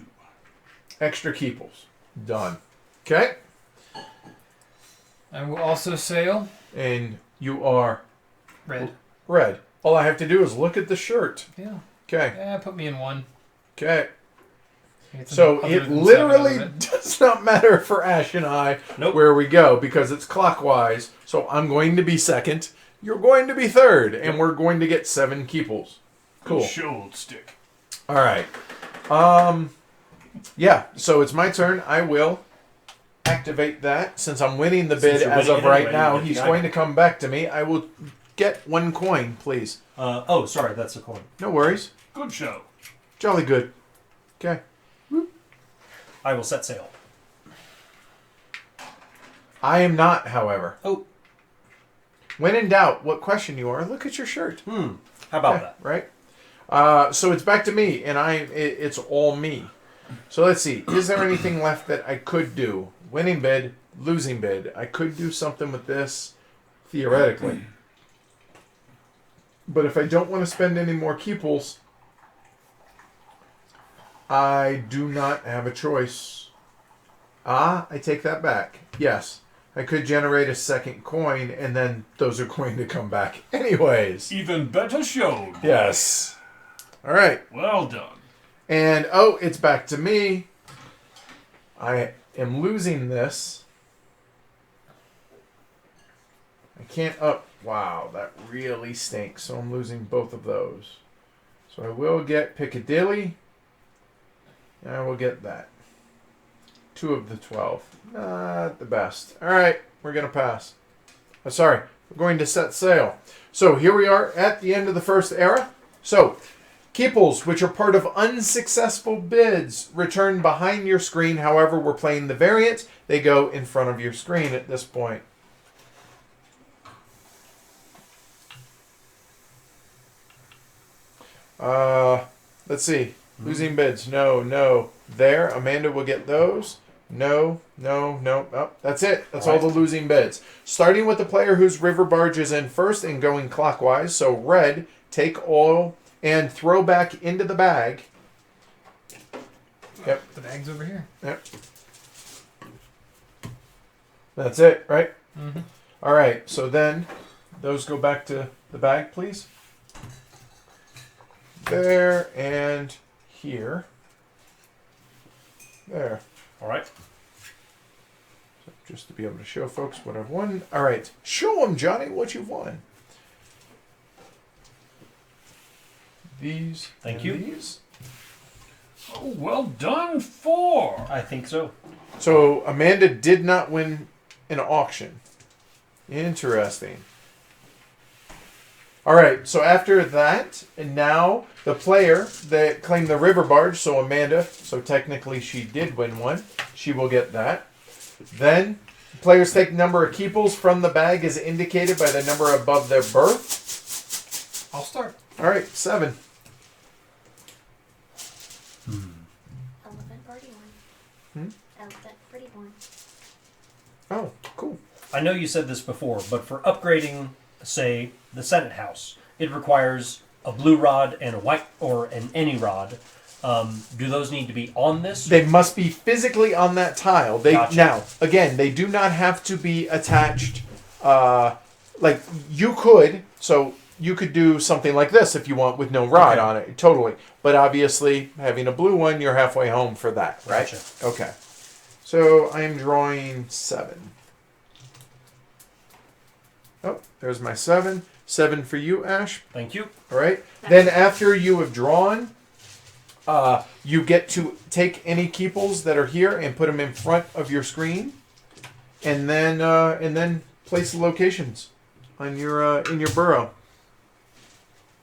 Extra keeples. Done. Okay. I will also sail. And you are Red. red. All I have to do is look at the shirt. Yeah. Okay. Yeah, put me in 1. Okay. It's So other it than literally 7 of it. does not matter for Ash and I Nope. where we go because it's clockwise. So I'm going to be second. You're going to be third. And we're going to get 7 keeples. Cool. Good show, old stick. All right. Yeah, so it's my turn. I will activate that. Since I'm winning the Since bid you're as winning of it right anyway, now, you get he's the going item. to come back to me. I will get 1 coin, please. Oh, sorry, that's a coin. No worries. Good show. Jolly good. Okay. I will set sail. I am not, however. Oh. When in doubt, what question you are, look at your shirt. How about Yeah, that? right? So it's back to me, and it's all me. So let's see. Is there anything left that I could do? Winning bid, losing bid. I could do something with this, theoretically. But if I don't want to spend any more keeples, I do not have a choice. I take that back. Yes, I could generate a second coin, and then those are going to come back anyways. Even better show. boy. Yes. All right. Well done. And, it's back to me. I am losing this. I can't up. Wow, that really stinks. So I'm losing both of those. So I will get Piccadilly. And I will get that. 2 of the 12. Not the best. All right, we're going to pass. Sorry, we're going to set sail. So here we are at the end of the first era. So, keeples, which are part of unsuccessful bids, return behind your screen. However, we're playing the variant. They go in front of your screen at this point. Let's see. Losing bids. No, no. There. Amanda will get those. No, no, no. Oh, that's it. That's all the losing bids. Starting with the player whose river barge is in first and going clockwise. So red, take all and throw back into the bag. Yep. The bag's over here. Yep. That's it, right? Mm-hmm. All right. So then those go back to the bag, please. There and here. There. All right. So just to be able to show folks what I've won. All right. Show them, Johnny, what you've won. These. Thank and you. These. Oh, well done, 4. I think so. So Amanda did not win an auction. Interesting. All right. So after that, and now the player that claimed the river barge, so Amanda, so technically she did win one. She will get that. Then players take number of keeples from the bag as indicated by the number above their berth. I'll start. All right, 7. Elephant party one. Elephant pretty one. Oh, cool. I know you said this before, but for upgrading, say, the Senate House, it requires a blue rod and a white or an any rod. Do those need to be on this? They must be physically on that tile. They Gotcha. Now, again, they do not have to be attached. Like you could, so you could do something like this if you want with no rod on it, totally. But obviously, having a blue one, you're halfway home for that, right? Gotcha. Okay. So I am drawing 7. Oh, there's my 7. 7 for you, Ash. Thank you. All right. Then after you have drawn, you get to take any keeples that are here and put them in front of your screen, and then place the locations on your in your burrow.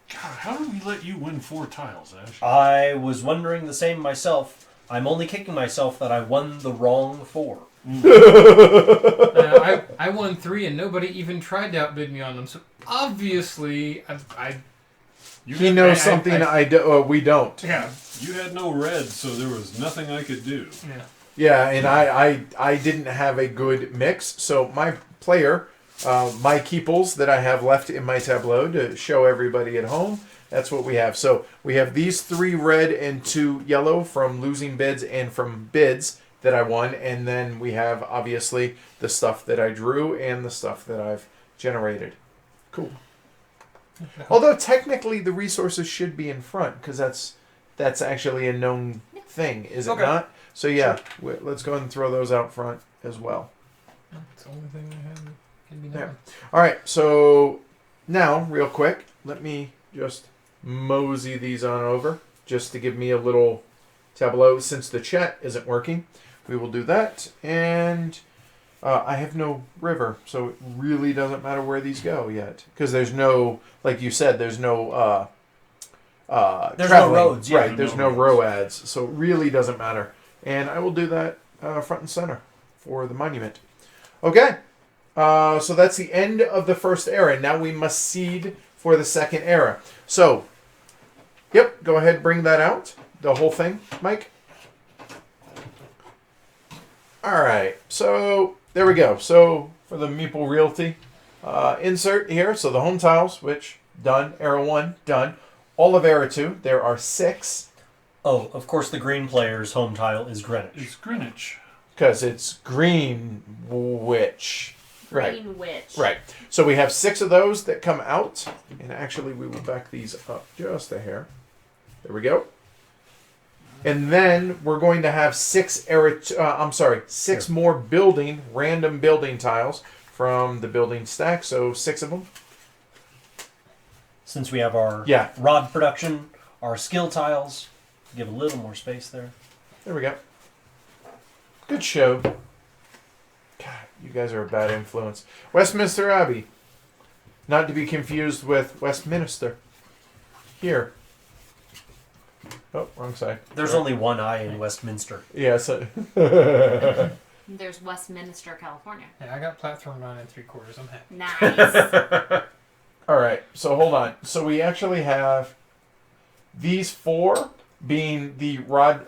God, how did we let you win 4 tiles, Ash? I was wondering the same myself. I'm only kicking myself that I won the wrong 4. I won 3 and nobody even tried to outbid me on them. So obviously, He knows something we don't. Yeah. You had no red, so there was nothing I could do. Yeah. Yeah, and I didn't have a good mix, so my player, my keeples that I have left in my tableau to show everybody at home, that's what we have. So we have these 3 red and 2 yellow from losing bids and from bids that I won, and then we have obviously the stuff that I drew and the stuff that I've generated. Cool. Although technically the resources should be in front because that's actually a known thing, is it Okay. not? So yeah, let's go ahead and throw those out front as well. That's the only thing I have that can be Yeah. done. All right, so now real quick, let me just mosey these on over just to give me a little tableau since the chat isn't working. We will do that, and I have no river, so it really doesn't matter where these go yet because there's no, like you said, there's no There's traveling. no roads, yeah. Right, there's no roads, so it really doesn't matter. And I will do that front and center for the monument. Okay, so that's the end of the first era. Now we must seed for the second era. So, yep, go ahead, bring that out, the whole thing, Mike. All right, so there we go. So for the Meeple Realty, insert here. So the home tiles, which done, era 1 done. All of era 2, there are 6 Oh, of course, the green player's home tile is Greenwich. It's Greenwich. because it's Greenwich. Right. Green witch. Right. So we have 6 of those that come out, and actually we will back these up just a hair. There we go. And then we're going to have 6 more random building tiles from the building stack. So 6 of them. Since we have our rod production, our skill tiles, give a little more space there. There we go. Good show. God, you guys are a bad influence. Westminster Abbey. Not to be confused with Westminster. Here. Oh, wrong side. There's only one I in Westminster. Yeah, so There's Westminster, California. Yeah, I got platform 9 3/4. I'm happy. Nice. all right. So hold on. So we actually have These 4 being the rod,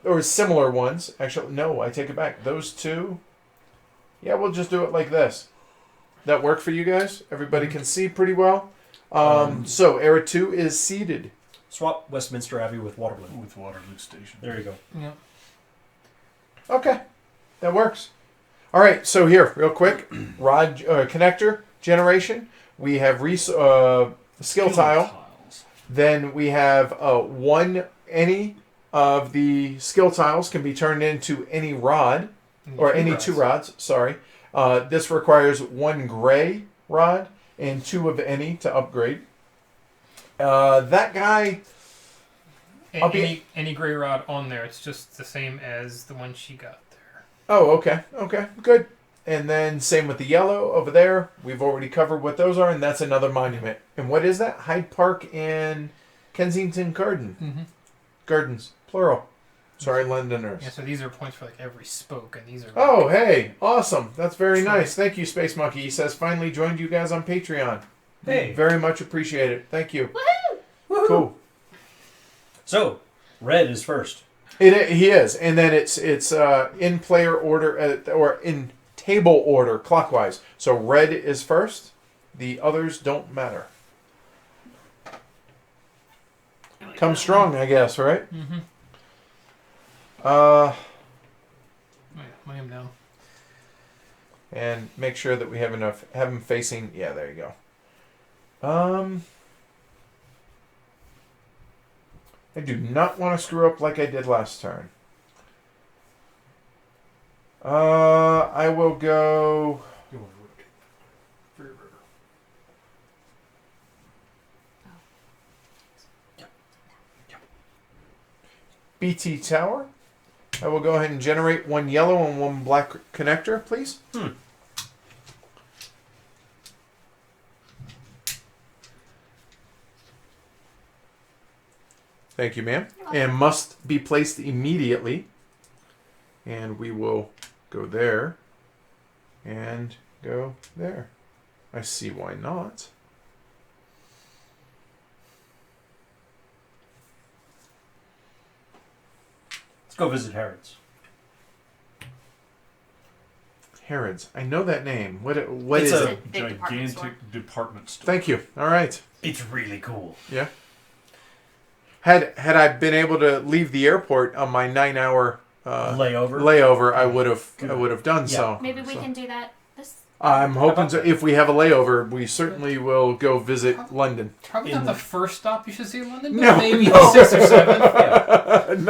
or similar ones. Actually, no, I take it back. Those 2, yeah, we'll just do it like this. That work for you guys? Everybody can see pretty well? So, Era 2 is seated. Swap Westminster Abbey with Waterloo. With Waterloo Station. There you go. Yeah. Okay, that works. All right, so here, real quick, rod connector generation. We have skill tile. Tiles. Then we have any of the skill tiles can be turned into any rod, or any 2 rods. Sorry, this requires 1 gray rod and 2 of any to upgrade. That guy. Any gray rod on there. It's just the same as the one she got there. Oh, okay, good. And then same with the yellow over there. We've already covered what those are, and that's another monument. And what is that? Hyde Park and Kensington Garden. Mm-hmm. Gardens, plural. Sorry, Londoners. Yeah, so these are points for like every spoke, and these are. Oh, hey, awesome. That's very nice. Thank you, Space Monkey. He says, finally joined you guys on Patreon. Hey. Very much appreciate it. Thank you. Woohoo! Cool. So, red is first. He is, and then it's in player order or in table order clockwise. So red is first. The others don't matter. Come strong, I guess, right? Mm-hmm. Uh, I am now. and make sure that we have enough. Have them facing. Yeah, there you go. I do not want to screw up like I did last turn. I will go. You want to rotate for your river. BT Tower. I will go ahead and generate 1 yellow and 1 black connector, please. Thank you, ma'am. And must be placed immediately. And we will go there and go there. I see why not. Let's go visit Harrods. Harrods. I know that name. What It's is a it? Big department store. Gigantic department store. Thank you. All right. It's really cool. Yeah. Had I been able to leave the airport on my 9-hour Layover. I would have done so. Maybe we So. can do that. I'm hoping to. If we have a layover, we certainly will go visit London. Probably not the first stop you should see in London, but No, maybe no. 6 or 7.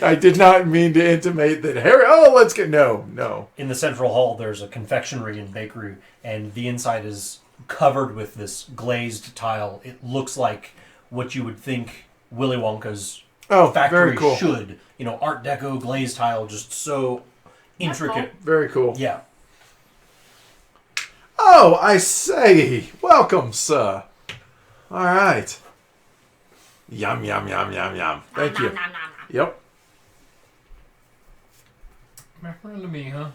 I did not mean to intimate that Harry. Oh, let's get no. In the central hall, there's a confectionery and bakery, and the inside is covered with this glazed tile. It looks like what you would think Willy Wonka's Oh, factory very cool. should. You know, Art Deco glazed tile, just so intricate. Very cool. Yeah. Oh, I say, welcome, sir. All right. Yum yum yum yum yum. Thank you. Nom, nom, nom, nom. Yep. Back around to me, huh?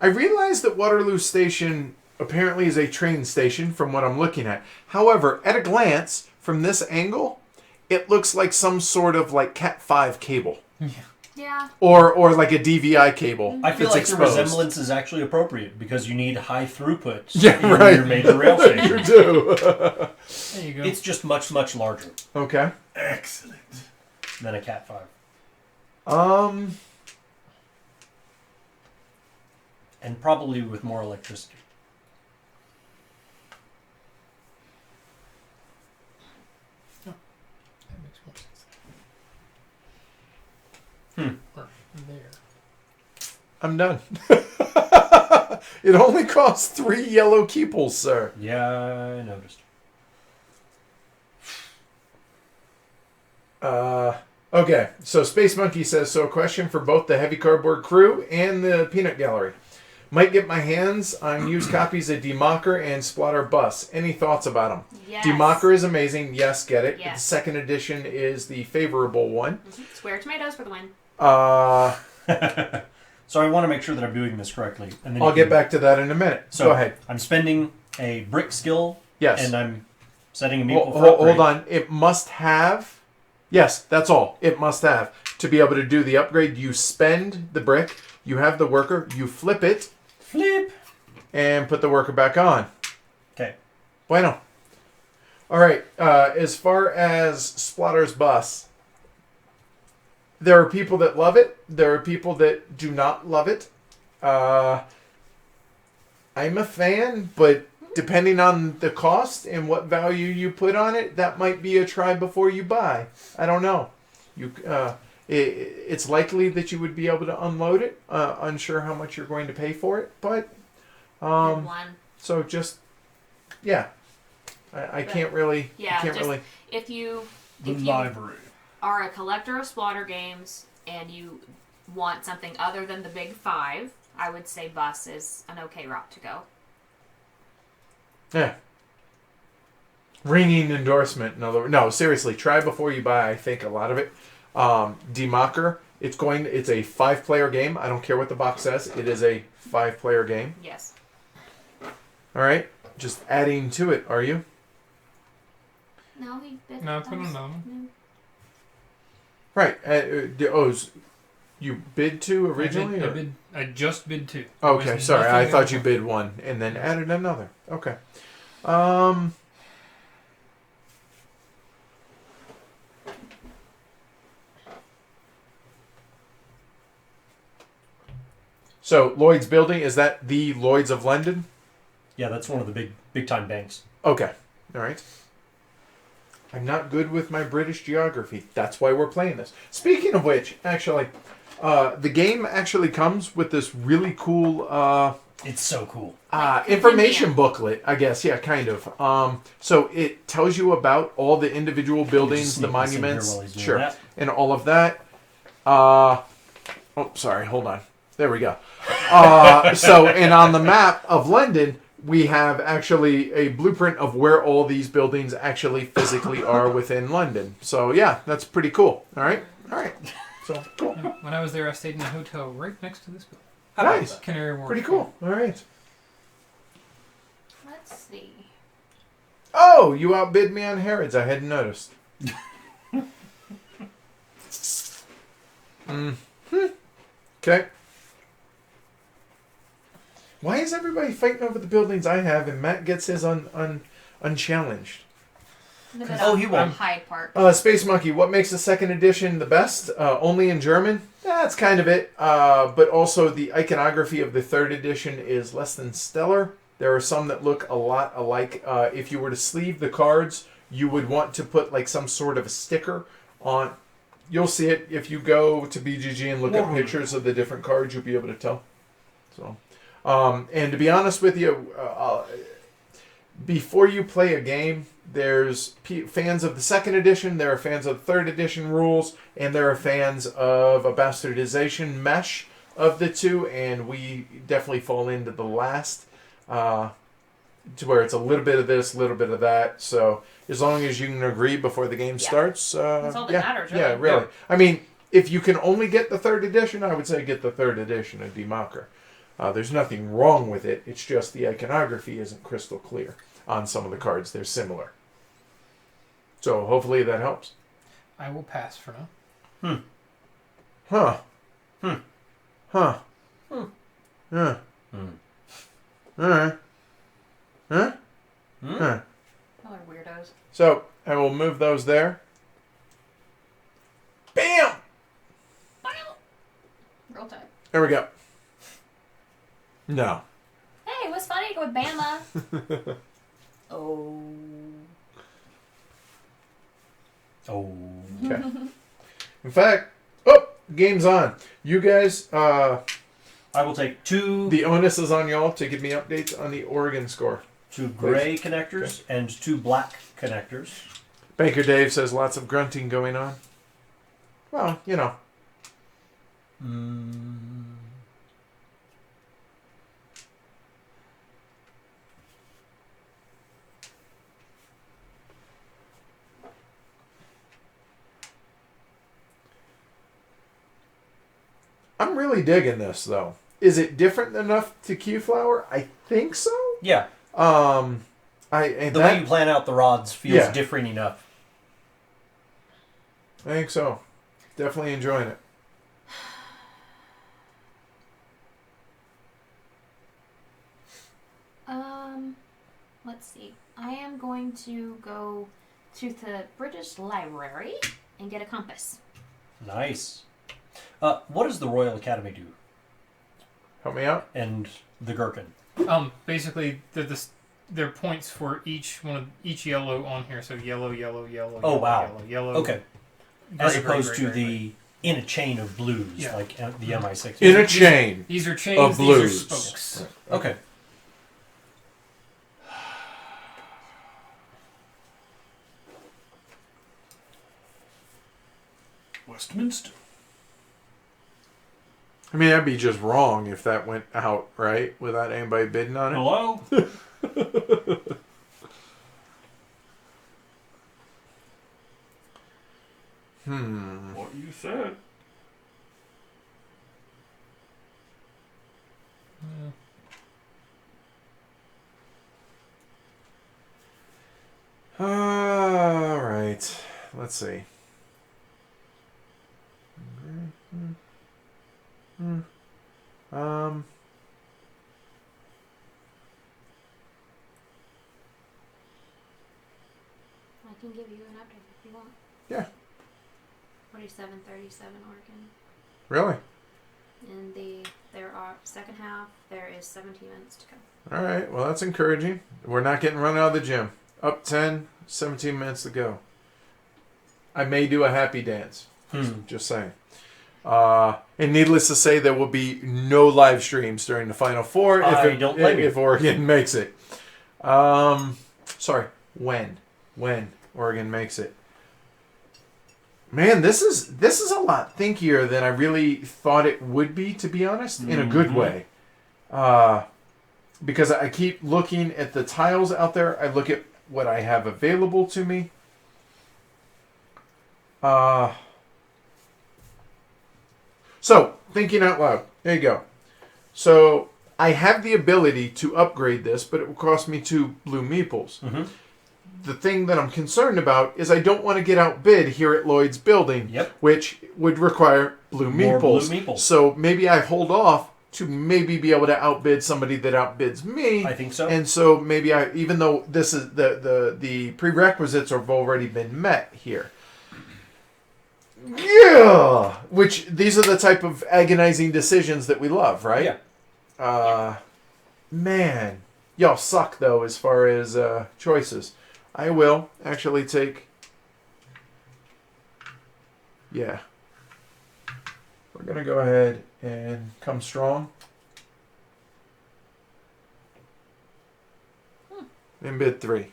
I realize that Waterloo Station apparently is a train station from what I'm looking at. However, at a glance, from this angle, it looks like some sort of like Cat 5 cable. Yeah. Or like a DVI cable. I feel that's like exposed. the resemblance is actually appropriate because you need high throughput Yeah, in right. your major rail station. You do. There you go. It's just much, much larger Okay. Excellent. than a Cat 5. And probably with more electricity. That makes more sense. Or there. I'm done. It only costs 3 yellow keeples, sir. Yeah, I noticed. Okay, so Space Monkey says, so a question for both the Heavy Cardboard crew and the Peanut Gallery. Might get my hands on used copies of Democker and Splatter Bus. Any thoughts about them? Yes. Democker is amazing. Yes, get it. Yes. The second edition is the favorable one. Mhm. Square tomatoes for the win. So I want to make sure that I'm doing this correctly. And then I'll you get can- back to that in a minute. So Go ahead. I'm spending a brick skill, Yes. and I'm Setting a meeple for Hold upgrade. on. It must have. Yes, that's all. It must have. To be able to do the upgrade, you spend the brick, you have the worker, you flip it, Flip. and put the worker back on. Okay. Bueno. All right. As far as Splatter's Bus, there are people that love it. There are people that do not love it. I'm a fan, but depending on the cost and what value you put on it, that might be a try before you buy. I don't know. It's likely that you would be able to unload it. Unsure how much you're going to pay for it, but One. so just yeah. I can't really. Yeah, I can't just- really. If you The library. are a collector of Splatter games and you want something other than the big five, I would say Bus is an okay route to go. Yeah. Ringing endorsement. No, seriously. Try before you buy. I think a lot of it. Democker. It's a 5-player game. I don't care what the box says. It is a 5-player game. Yes. All right. Just adding to it. Are you? No, he bid. No, I put another one. Right. You bid 2 originally? or? I just bid 2. Okay. There was Sorry. I nothing thought over. you bid 1 and then added another. Okay. So Lloyd's Building, is that the Lloyd's of London? Yeah, that's one of the big time banks. Okay. All right. I'm not good with my British geography. That's why we're playing this. Speaking of which, actually, the game actually comes with this really cool It's so cool. information booklet, I guess. Yeah, kind of. So it tells you about all the individual buildings, the sneak this in here monuments, while he's doing sure, that. and all of that. Sorry, hold on. There we go. And on the map of London, we have actually a blueprint of where all these buildings actually physically are within London. So yeah, that's pretty cool. All right. So cool. When I was there, I stayed in a hotel right next to this building. Nice. Canary Wharf. Pretty cool. All right. Let's see. Oh, you outbid me on Harrods. I hadn't noticed. Okay. Why is everybody fighting over the buildings I have and Matt gets his unchallenged? Oh, he won't. Hyde Park. Space Monkey, what makes the second edition the best? Only in German? That's kind of it. But also the iconography of the third edition is less than stellar. There are some that look a lot alike. If you were to sleeve the cards, you would want to put like some sort of a sticker on. You'll see it if you go to BGG and look at pictures of the different cards. You'll be able to tell. So, and to be honest with you, before you play a game, there's fans of the second edition, there are fans of the third edition rules, and there are fans of a bastardization mesh of the two, and we definitely fall into the last, to where it's a little bit of this, a little bit of that. So as long as you can agree before the game starts, That's all that matters, really. Yeah, really. I mean, if you can only get the third edition, I would say get the third edition of Democker. There's nothing wrong with it. It's just the iconography isn't crystal clear on some of the cards. They're similar. So hopefully that helps. I will pass for now. Huh. Hmm. Huh. Yeah. All right. Huh? Huh. Y'all are weirdos. So I will move those there. Bam! Roll Tide. There we go. No. Hey, it was funny to go with Bama. Oh. Oh. Okay. In fact, game's on. You guys, I will take two the onus is on y'all to give me updates on the Oregon score. gray connectors and two black connectors. Banker Dave says lots of grunting going on. Well, you know. I'm really digging this, though. Is it different enough to Q Flower? I think so. Yeah. The way you plan out the rods feels different enough. I think so. Definitely enjoying it. Let's see. I am going to go to the British Library and get a compass. Nice. What does the Royal Academy do? Help me out. And the Gherkin? Basically, they're points for each yellow on here. So yellow, yellow, yellow. Oh, yellow, wow. Yellow. Okay. Gray, As opposed gray, to gray, the gray. in a chain of blues, like the MI6. In a chain. These are chains. Of blues. These are spokes. Okay. Westminster. I mean, that'd be just wrong if that went out, right? Without anybody bidding on it. Hello? What you said. All right. Let's see. I can give you an update if you want. Yeah. 4737 Oregon. Really? In there are second half, there is 17 minutes to go. All right. Well, that's encouraging. We're not getting run out of the gym. Up 10, 17 minutes to go. I may do a happy dance. Just saying. And needless to say, there will be no live streams during the Final Four if Oregon makes it. Sorry, when Oregon makes it. Man, this is a lot thinkier than I really thought it would be, to be honest, in a good way. Because I keep looking at the tiles out there. I look at what I have available to me. So, thinking out loud. There you go. So, I have the ability to upgrade this, but it will cost me 2 blue meeples. Mm-hmm. The thing that I'm concerned about is I don't want to get outbid here at Lloyd's building, which would require blue More meeples. blue meeples. So, maybe I hold off to maybe be able to outbid somebody that outbids me. I think so. And so, maybe even though this is the prerequisites have already been met here. Yeah, which these are the type of agonizing decisions that we love, right? Yeah. Man, y'all suck though as far as choices. I will actually take. Yeah, we're gonna go ahead and come strong. In bid 3.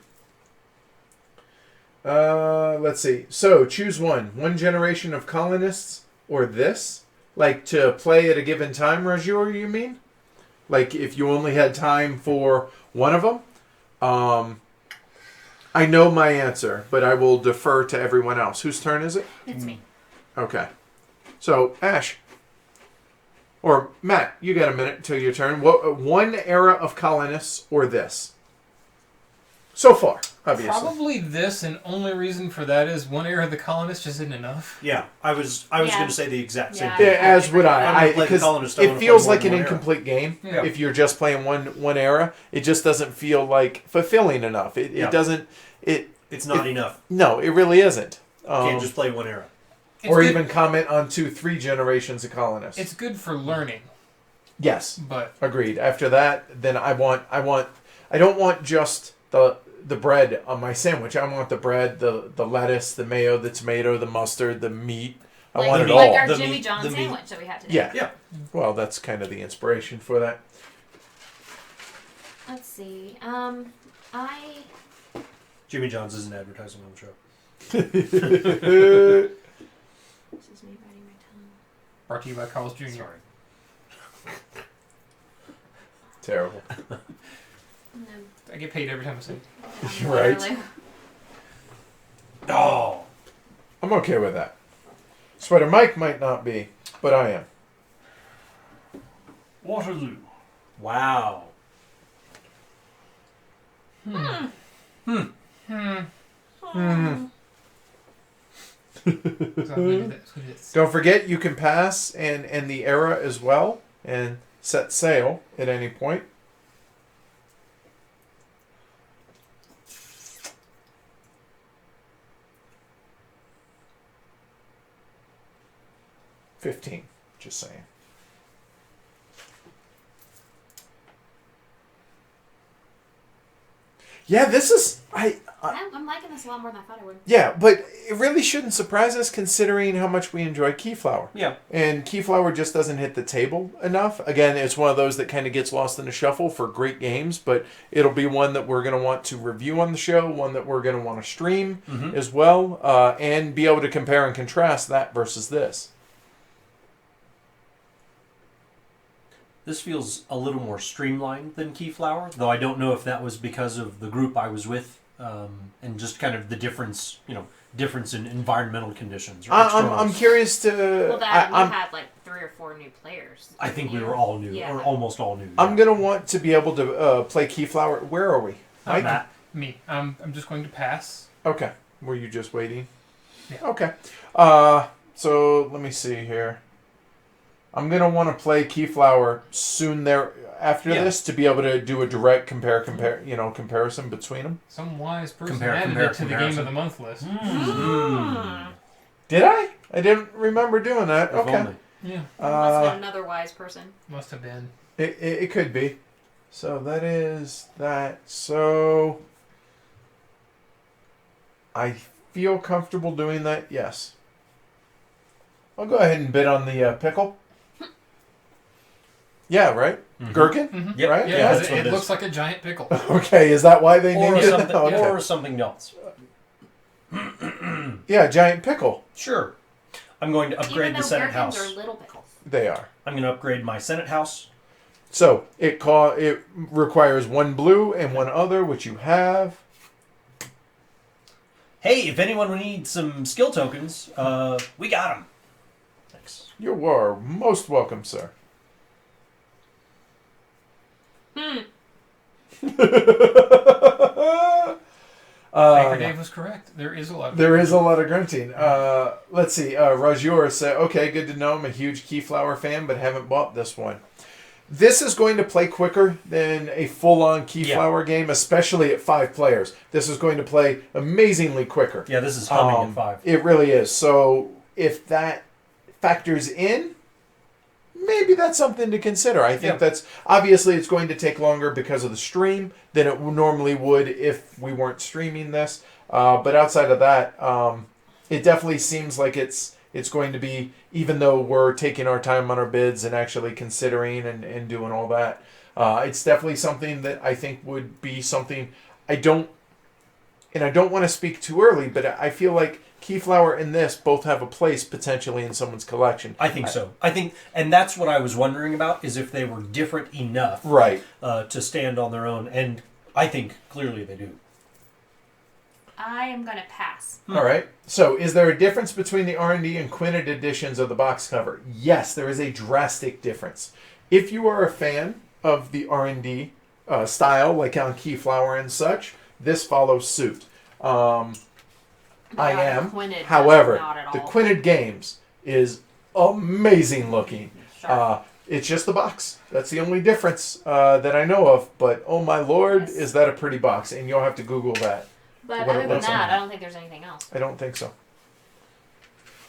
Let's see. So, choose one. One generation of colonists or this? Like, to play at a given time, Rajur, you mean? Like, if you only had time for one of them? I know my answer, but I will defer to everyone else. Whose turn is it? It's me. Okay. So, Ash. Or, Matt, you got a minute until your turn. One era of colonists or this? So far, obviously. Probably this, and only reason for that is one era of the colonists just isn't enough. Yeah, I was going to say the exact same Yeah. thing. Yeah, as would I. Because it feels like an incomplete game Yeah. if you're just playing one era. It just doesn't feel like fulfilling enough. It doesn't. It's not enough. No, it really isn't. You can't just play one era. Or even comment on 2-3 generations of colonists. It's good for learning. Yes, But agreed. After that, then I don't want just the bread on my sandwich. I want the bread, the lettuce, the mayo, the tomato, the mustard, the meat. I want it all. Like our The Jimmy meat- John the meat. sandwich that we had today. Yeah. Yeah. Well, that's kind of the inspiration for that. Let's see. Jimmy John's is an advertising on the show. This is me biting my tongue. brought to you by Carl's Jr. Sorry. Terrible. No, I get paid every time I say it. Right. literally. Oh. I'm okay with that. Sweater Mike might not be, but I am. Waterloo. Wow. So I'm gonna do this. Don't forget, you can pass and end the era as well, and set sail at any point. $15, just saying. Yeah, this is I'm liking this a lot more than I thought I would. yeah, but it really shouldn't surprise us considering how much we enjoy Keyflower. Yeah. And Keyflower just doesn't hit the table enough. Again, it's one of those that kind of gets lost in the shuffle for great games, but it'll be one that we're going to want to review on the show, one that we're going to want to stream as well, and be able to compare and contrast that versus this. This feels a little more streamlined than Keyflower, though I don't know if that was because of the group I was with, and just kind of the difference in environmental conditions. Or I'm curious to... Well, that we had like 3 or 4 new players. I think we were all new, Yeah. or almost all new. I'm going to want to be able to play Keyflower. Where are we? Mike? Matt. Me. I'm just going to pass. Okay. Were you just waiting? Yeah. Okay. So let me see here. I'm going to want to play Keyflower soon there after this to be able to do a direct comparison between them. Some wise person added it to the Game of the Month list. Did I? I didn't remember doing that. If Okay. only. Yeah. Must have been another wise person. Must have been. It could be. So that is that. So I feel comfortable doing that. Yes. I'll go ahead and bid on the pickle. Yeah, right? Mhm. Gherkin? Mm-hmm. Yep. Right? Yeah, Yeah, 'cause that's what it it looks is. like a giant pickle. Okay, is that why they Or named it? something, Okay. or something else. Yeah, giant pickle. Sure. I'm going to upgrade Even the though Senate gherkins House. are little pickles. They are. I'm going to upgrade my Senate House. So it requires 1 blue and 1 other, which you have. Hey, if anyone needs some skill tokens, we got them. Thanks. You are most welcome, sir. Baker Dave was correct. There is a lot of There is a lot of grunting. Let's see. Rajur said, okay, good to know. I'm a huge Keyflower fan, but haven't bought this one. This is going to play quicker than a full-on Keyflower game, especially at 5 players. This is going to play amazingly quicker. Yeah, this is humming at 5. It really is. So if that factors in, maybe that's something to consider. I think that's obviously it's going to take longer because of the stream than it normally would if we weren't streaming this. But outside of that, it definitely seems like it's going to be, even though we're taking our time on our bids and actually considering and doing all that, it's definitely something that I think would be something I don't want to speak too early, but I feel like Keyflower and this both have a place potentially in someone's collection. I think so. And that's what I was wondering about, is if they were different enough Right. To stand on their own, and I think clearly they do. I am going to pass. All right. So, is there a difference between the R&D and Quinted editions of the box cover? Yes, there is a drastic difference. If you are a fan of the R&D style, like on Keyflower and such, this follows suit. I am. Quinted, However, not at the all. Quinted games is amazing looking. Sure. It's just the box. That's the only difference that I know of. But oh my lord, Yes. is that a pretty box? And you'll have to Google that. But what it other than looks that, like. I don't think there's anything else. I don't think so.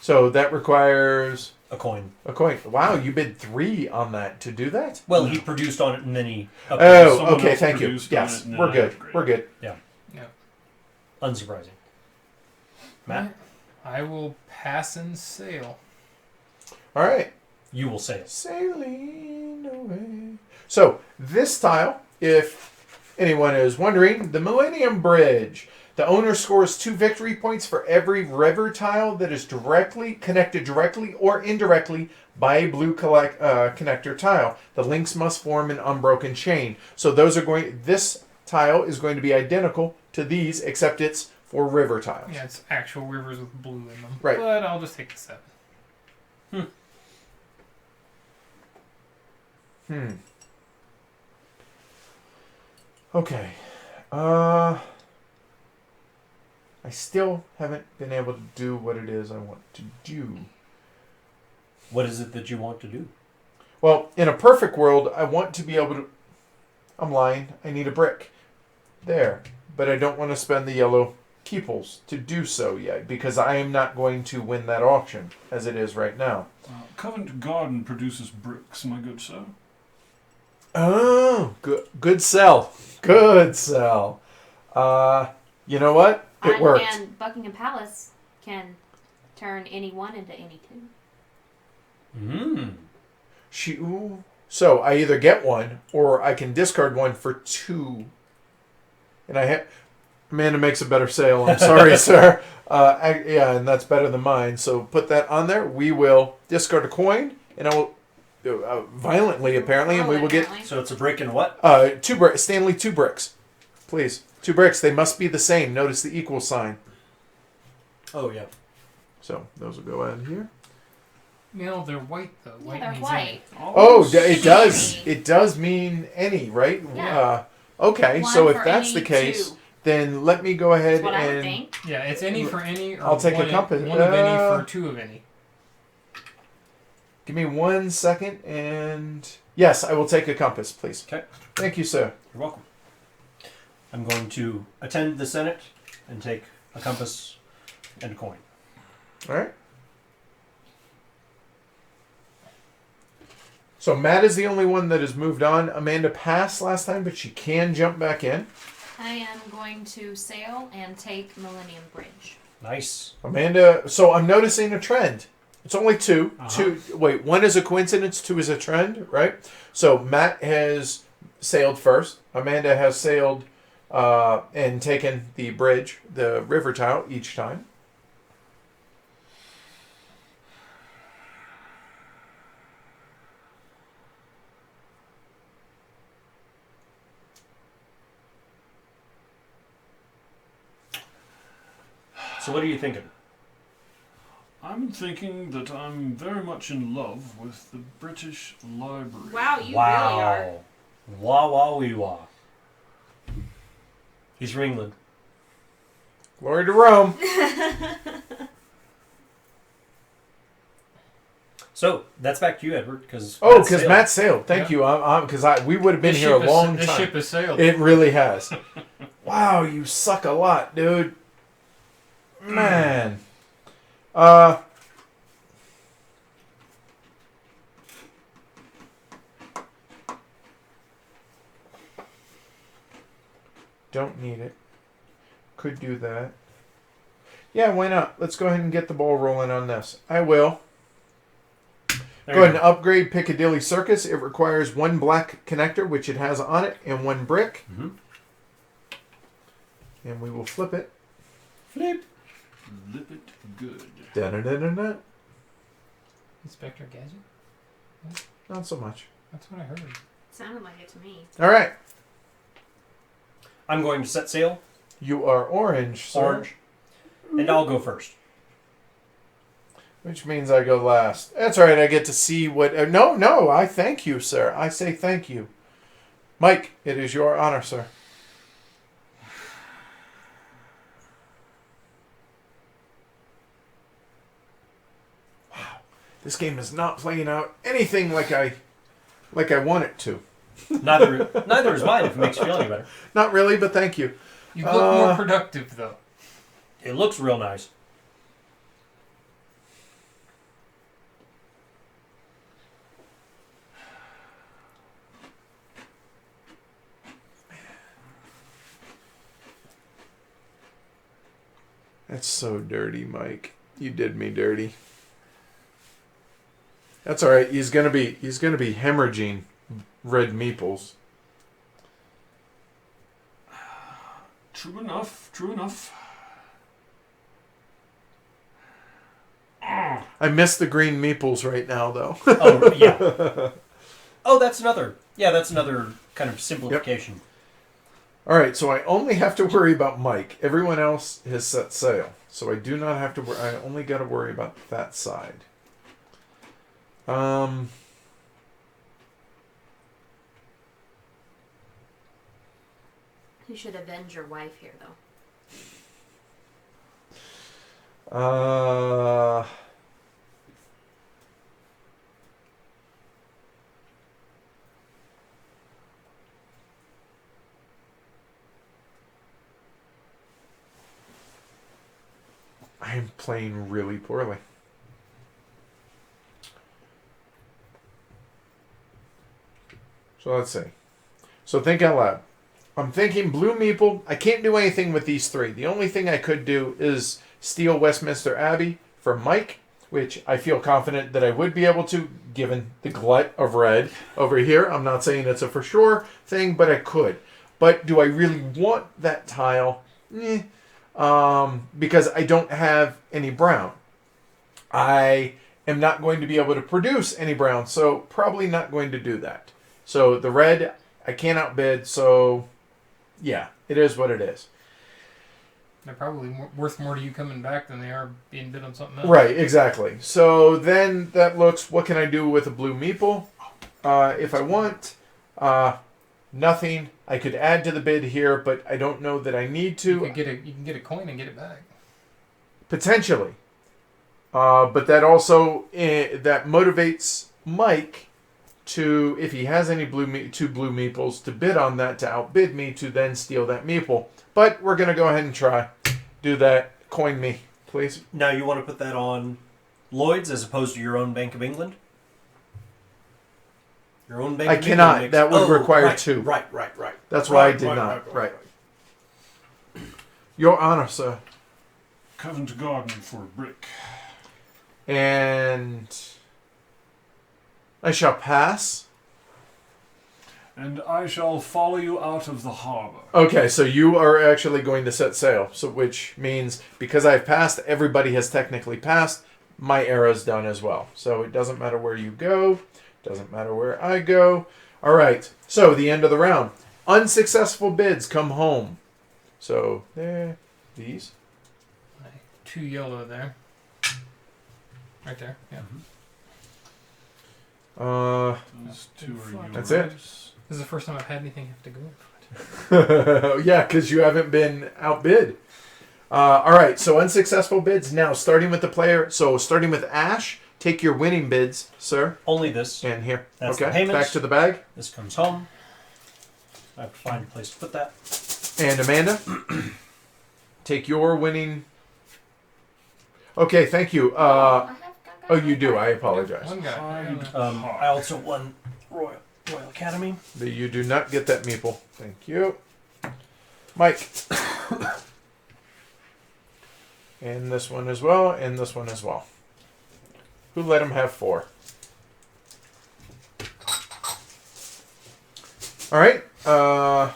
So that requires A coin. a coin. Wow, you bid 3 on that to do that? Well, he produced on it, and then he upgraded. Oh, Someone okay, else thank you. produced on Yes, it and we're then good. I upgraded. We're good. Yeah. Unsurprising. Matt, I will pass and sail. All right. you will say it. Sailing away. So, this tile, if anyone is wondering, the Millennium Bridge. The owner scores 2 victory points for every river tile that is connected directly or indirectly by a blue connector tile. The links must form an unbroken chain. So this tile is going to be identical to these, except it's for river tiles. Yeah, it's actual rivers with blue in them. Right. But I'll just take the 7. Okay. I still haven't been able to do what it is I want to do. What is it that you want to do? Well, in a perfect world, I want to be able to... I'm lying. I need a brick. There. But I don't want to spend the yellow keeples to do so yet, because I am not going to win that auction as it is right now. Covent Garden produces bricks, my good sir. Oh, good sell. Good sell. You know what? It worked. And Buckingham Palace can turn any one into any two. So I either get one or I can discard one for 2. And Amanda makes a better sale. I'm sorry, sir. Yeah, and that's better than mine. So put that on there. We will discard a coin, and I will violently apparently, and we will get So it's a brick and what? 2 bricks. Stanley, 2 bricks, please. 2 bricks. They must be the same. Notice the equal sign. Oh yeah. So those will go out here. No, they're white though. Yeah, White they're means white. Oh, it does. Any. It does mean any, right? Yeah. Okay, One so if for that's any the case, two. then let me go ahead That's what I would and think. Yeah, it's any for any. Or I'll take a one compass. One of any for 2 of any. give me 1 second. And yes, I will take a compass, please. Okay. Thank you, sir. You're welcome. I'm going to attend the Senate and take a compass and a coin. All right. So Matt is the only one that has moved on. Amanda passed last time, but she can jump back in. I am going to sail and take Millennium Bridge. Nice. Amanda, so I'm noticing a trend. It's only 2. Uh-huh. 2. Wait, 1 is a coincidence, 2 is a trend, right? So Matt has sailed first. Amanda has sailed and taken the bridge, the river tile each time. So what are you thinking? I'm thinking that I'm very much in love with the British Library. Wow, you wow. really are. Wah wah wee wah. He's from England. Glory to Rome. So that's back to you, Edward, because Because Matt sailed. Thank Yeah. you. Because we would have been here a long This time. ship has sailed. It really has. Wow, you suck a lot, dude. Man. Don't need it. Could do that. Yeah, why not? Let's go ahead and get the ball rolling on this. I will. There Go you ahead and upgrade Piccadilly Circus. It requires 1 black connector, which it has on it, and 1 brick. Mm-hmm. And we will flip it. Flip. Lip it good. Da-da-da-da-da. Inspector Gadget? Not so much. That's what I heard. Sounded like it to me. All right. I'm going to set sail. You are orange, sir. Orange. And I'll go first. Which means I go last. That's all right. I get to see what... no. I thank you, sir. I say thank you. Mike, it is your honor, sir. Wow. This game is not playing out anything like I want it to. Neither is mine, if it makes you feel any better. Not really, but thank you. You look more productive, though. It looks real nice. That's so dirty, Mike. You did me dirty. That's all right. He's gonna be hemorrhaging red meeples. True enough. True enough. I miss the green meeples right now, though. Oh, yeah. Oh, that's another. Yeah, that's another kind of simplification. All right, so I only have to worry about Mike. Everyone else has set sail, so I do not have to. I only got to worry about that side. You should avenge your wife here, though. I am playing really poorly. So let's see. So think out loud. I'm thinking blue meeple. I can't do anything with these three. The only thing I could do is steal Westminster Abbey from Mike, which I feel confident that I would be able to, given the glut of red over here. I'm not saying it's a for sure thing, but I could. But do I really want that tile? Because I don't have any brown. I am not going to be able to produce any brown, so probably not going to do that. So the red, I can't outbid, so yeah, it is what it is. They're probably worth more to you coming back than they are being bid on something else. Right, exactly. So then that looks, what can I do with a blue meeple? If I want, nothing. I could add to the bid here, but I don't know that I need to. You can get a coin and get it back. Potentially. But that also, that motivates Mike to, if he has any two blue meeples, to bid on that, to outbid me, to then steal that meeple. But we're going to go ahead and try. Do that. Coin me, please. Now you want to put that on Lloyd's as opposed to your own Bank of England? Your own Bank I of cannot. England That would require right, two. Right. That's why I did not. Right. Your Honor, sir. Covent Garden for a brick. And I shall pass. And I shall follow you out of the harbor. Okay, so you are actually going to set sail. So, which means because I've passed, everybody has technically passed. My era's done as well. So it doesn't matter where you go. Doesn't matter where I go. All right. So the end of the round. Unsuccessful bids come home. So there, these. 2 yellow there. Right there. Yeah. Those two are yours. That's it. This is the first time I've had anything have to go in front. Yeah, because you haven't been outbid. All right, so unsuccessful bids. Now, starting with the player. So, starting with Ash, take your winning bids, sir. Only this. And here. That's okay, the payments. back to the bag. This comes home. I have to find a place to put that. And Amanda, take your winning. Okay, thank you. Oh, you do. I apologize. One guy. I also won Royal Academy. You do not get that meeple. Thank you. Mike. And this one as well, and this one as well. Who let him have 4? All right. Yeah,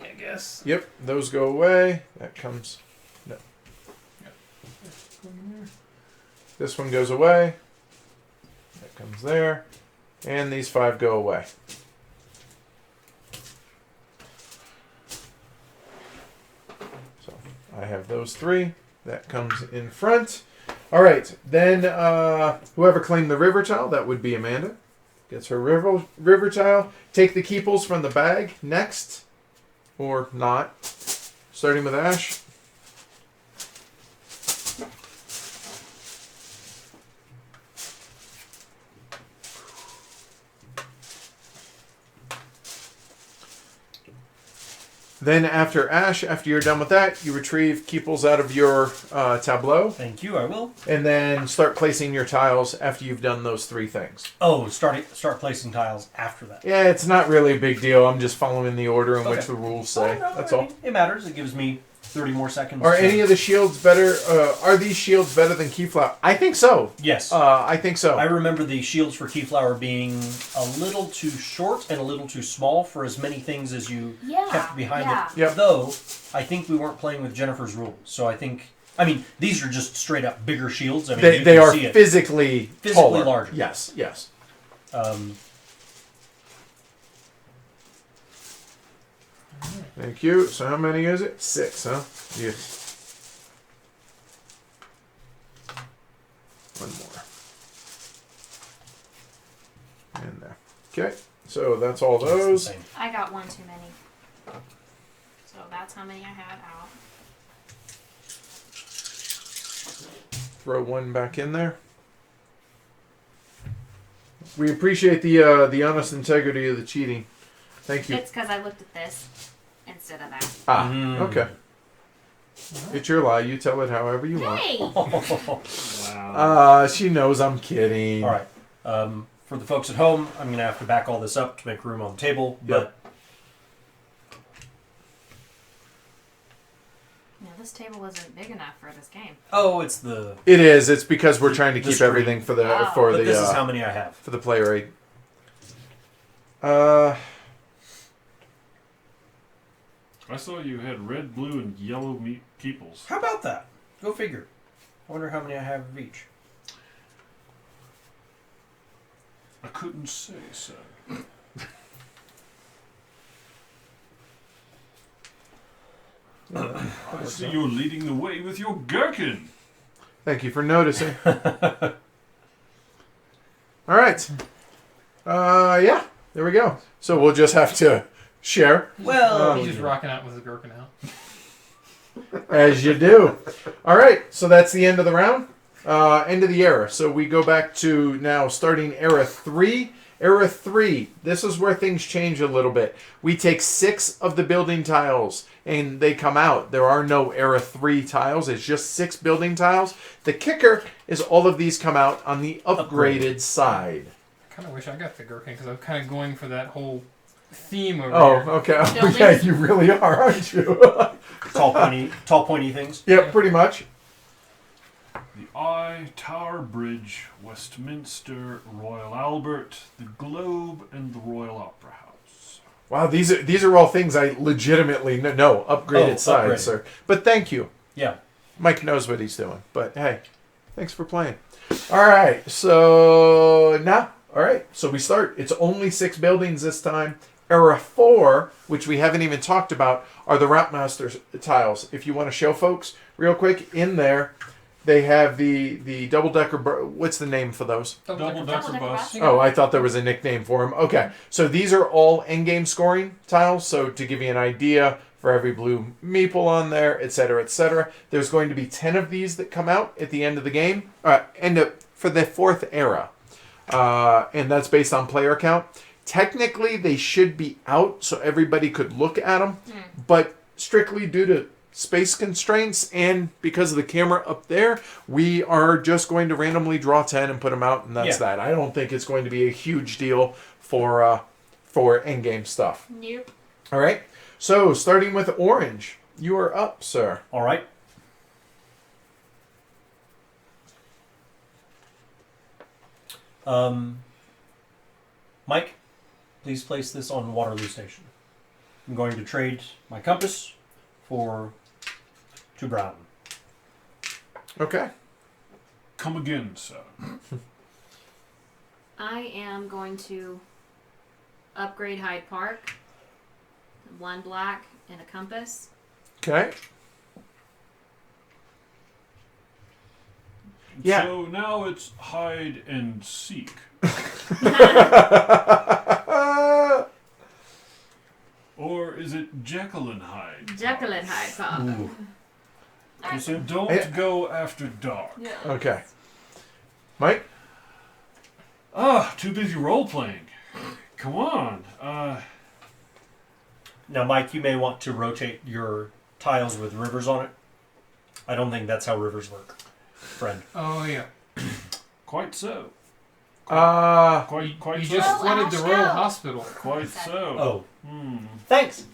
I guess. Yep, those go away. That comes... No. This one goes away. That comes there. And these 5 go away. So I have those 3. That comes in front. All right. Then whoever claimed the river tile, that would be Amanda. Gets her river tile. Take the keeples from the bag next. Or not. Starting with Ash. Then after Ash, after you're done with that, you retrieve keeples out of your tableau. Thank you, I will. And then start placing your tiles after you've done those 3 things. Oh, start placing tiles after that. Yeah, it's not really a big deal. I'm just following the order in which Okay. the rules say. Oh, no, That's I all. mean, it matters. It gives me 30 more seconds. Are to- any of the shields better? Are these shields better than Keyflower? I think so. Yes. I think so. I remember the shields for Keyflower being a little too short and a little too small for as many things as you kept behind it. Yep. Though, I think we weren't playing with Jennifer's rules. So I think... I mean, these are just straight up bigger shields. I mean, you they can are see it. physically taller. larger. Yes, yes. Thank you. So how many is it? 6, huh? Yes. One more. And there. Okay. So that's all It's the those. same. I got one too many. So that's how many I had out. Throw one back in there. We appreciate the honest integrity of the cheating. Thank you. It's because I looked at this instead of that. Ah, Mm. okay. It's your lie. You tell it however you want. Hey! Wow. She knows I'm kidding. All right. For the folks at home, I'm going to have to back all this up to make room on the table. But No, this table wasn't big enough for this game. it's the. It is. It's because we're trying to The keep screen. everything for the Oh. for But the this is how many I have. for the player aid. I saw you had red, blue, and yellow meat peoples. How about that? Go figure. I wonder how many I have of each. I couldn't say, sir. I see you're leading the way with your gherkin. Thank you for noticing. All right. Yeah. There we go. So we'll just have to share Well, He's just rocking out with his gherkin out. as you do. All right. So that's the end of the round. End of the era. So we go back to now starting era 3. Era 3, this is where things change a little bit. We take 6 of the building tiles and they come out. There are no era 3 tiles. It's just 6 building tiles. The kicker is all of these come out on the upgraded side. I kind of wish I got the gherkin because I'm kind of going for that whole theme over Oh, here. okay. Oh, Buildings? yeah, you really are, aren't you? tall, pointy things. Yep, pretty much. The Eye, Tower Bridge, Westminster, Royal Albert, the Globe, and the Royal Opera House. Wow, these are all things I legitimately know. Upgraded Oh, side, upgraded. sir. But thank you. Yeah. Mike knows what he's doing. But hey, thanks for playing. All right, so now, all right, so we start. It's only 6 buildings this time. Era 4, which we haven't even talked about, are the Route Master tiles. If you want to show folks real quick, in there, they have the double-decker, what's the name for those? Double-decker Double-decker bus. bus. Oh, I thought there was a nickname for them. Okay, so these are all end-game scoring tiles. So to give you an idea, for every blue meeple on there, etc., there's going to be 10 of these that come out at the end of the game, for the 4th era. And that's based on player count. Technically, they should be out so everybody could look at them, but strictly due to space constraints and because of the camera up there, we are just going to randomly draw 10 and put them out, and that's that. I don't think it's going to be a huge deal for endgame stuff. Nope. All right. So starting with orange, you are up, sir. All right. Mike, please place this on Waterloo Station. I'm going to trade my compass for 2 brown. Okay. Come again, sir. I am going to upgrade Hyde Park. 1 black and a compass. Okay. Yeah. So now it's hide and seek. Or is it Jekyll and Hyde? Jekyll and Hyde Park. Ooh. Alright. Too soon? Don't go after dark. Yeah. Okay. Mike? Too busy role-playing. Come on. Now, Mike, you may want to rotate your tiles with rivers on it. I don't think that's how rivers work, friend. Oh, yeah. Quite so. Quite Quite You so. just Oh, flooded the Ash, Royal no. Hospital. Quite so. Oh, Hmm. thanks.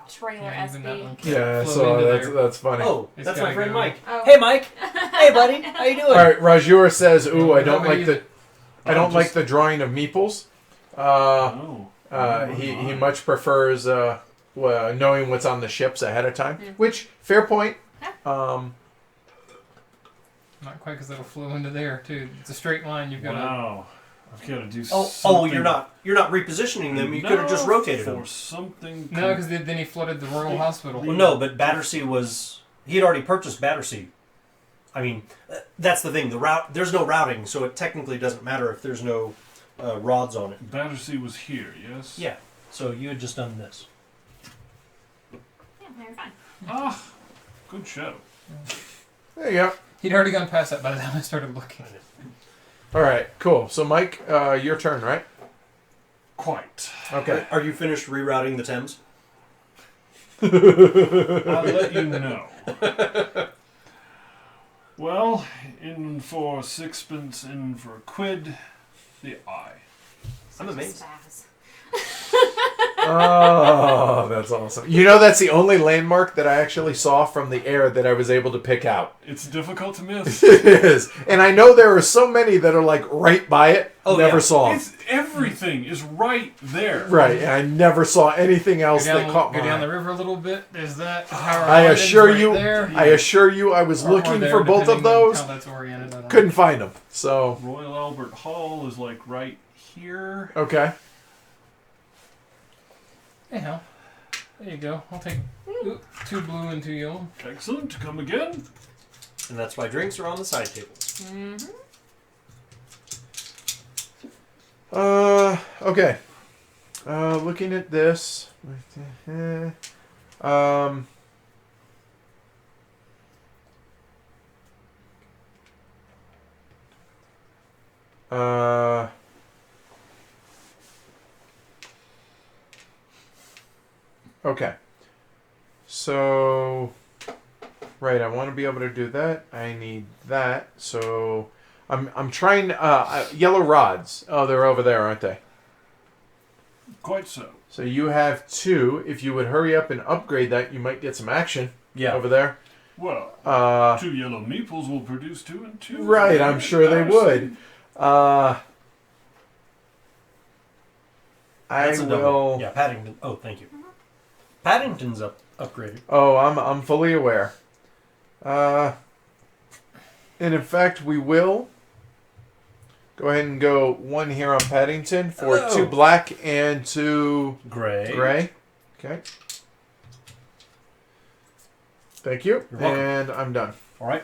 Trailer Yeah, even that SB. one can't Yeah, flow so into that's there. that's funny. Oh, It's that's my gotta friend go. Mike. Oh. Hey, Mike. Hey, buddy. How you doing? All right, Rajur says, "Ooh, I don't Nobody- like the I don't like the drawing of meeples. Oh. He much prefers knowing what's on the ships ahead of time, Mm. which fair point. Not quite, because that'll flow into there, too. It's a straight line. You've got to... Wow. I've got to do Oh, something. you're not repositioning them. You could have just rotated them. For something. No, because then he flooded the Royal Hospital. Well, no, but Battersea was... He had already purchased Battersea. I mean, that's the thing. The route, there's no routing, so it technically doesn't matter if there's no rods on it. Battersea was here, yes? Yeah. So you had just done this. Yeah, you're fine. Ah, Good show. There you go. He'd already gone past that by the time I started looking. All right, cool. So, Mike, your turn, right? Quite. Okay. Are you finished rerouting the Thames? I'll let you know. Well, in for sixpence, in for a quid, the eye. I'm amazed. Spaz. Oh, that's awesome. You know, that's the only landmark that I actually saw from the air that I was able to pick out. It's difficult to miss. It is. And I know there are so many that are like right by it. Oh, Never yeah. saw them. Everything is right there. Right, and I never saw anything else that caught my Go down eye. the river a little bit. There's that. Tower of I London's assure right you, there. I assure you, I was Or looking there, for both of depending on those. How that's oriented. I don't Couldn't find them. So, Royal Albert Hall is like right here. okay. Anyhow, there you go. I'll take 2 blue and 2 yellow. Excellent. Come again. And that's why drinks are on the side tables. Mm-hmm. Okay. Looking at this. Okay. So, right, I want to be able to do that. I need that. So, I'm trying yellow rods. Oh, they're over there, aren't they? Quite so. So you have 2. If you would hurry up and upgrade that, you might get some action over there. Well, 2 yellow meeples will produce 2 and 2. Right, I'm sure they would. I That's a double. will. Yeah, Paddington. Oh, thank you. Paddington's upgraded. Oh, I'm fully aware. And in fact, we will go ahead and go 1 here on Paddington for Hello. 2 black and 2 Gray. gray. Okay. Thank you. You're welcome. And I'm done. All right.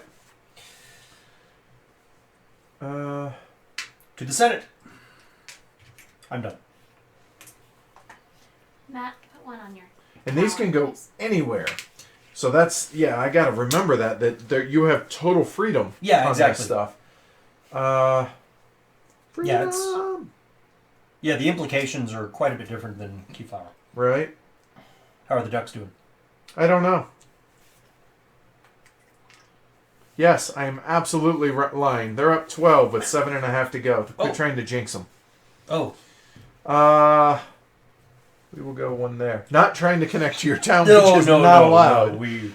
Uh, To the Senate. I'm done. Matt, put one on your. and these can go anywhere. So that's, yeah, I got to remember that there, you have total freedom Yeah, on exactly. that stuff. Freedom. Yeah, Yeah, the implications are quite a bit different than Keyflower. Right? How are the Ducks doing? I don't know. Yes, I am absolutely lying. They're up 12 with 7.5 to go. Quit trying to jinx them. Oh. We will go 1 there. Not trying to connect to your town, No, which is no, not no, allowed. no, we...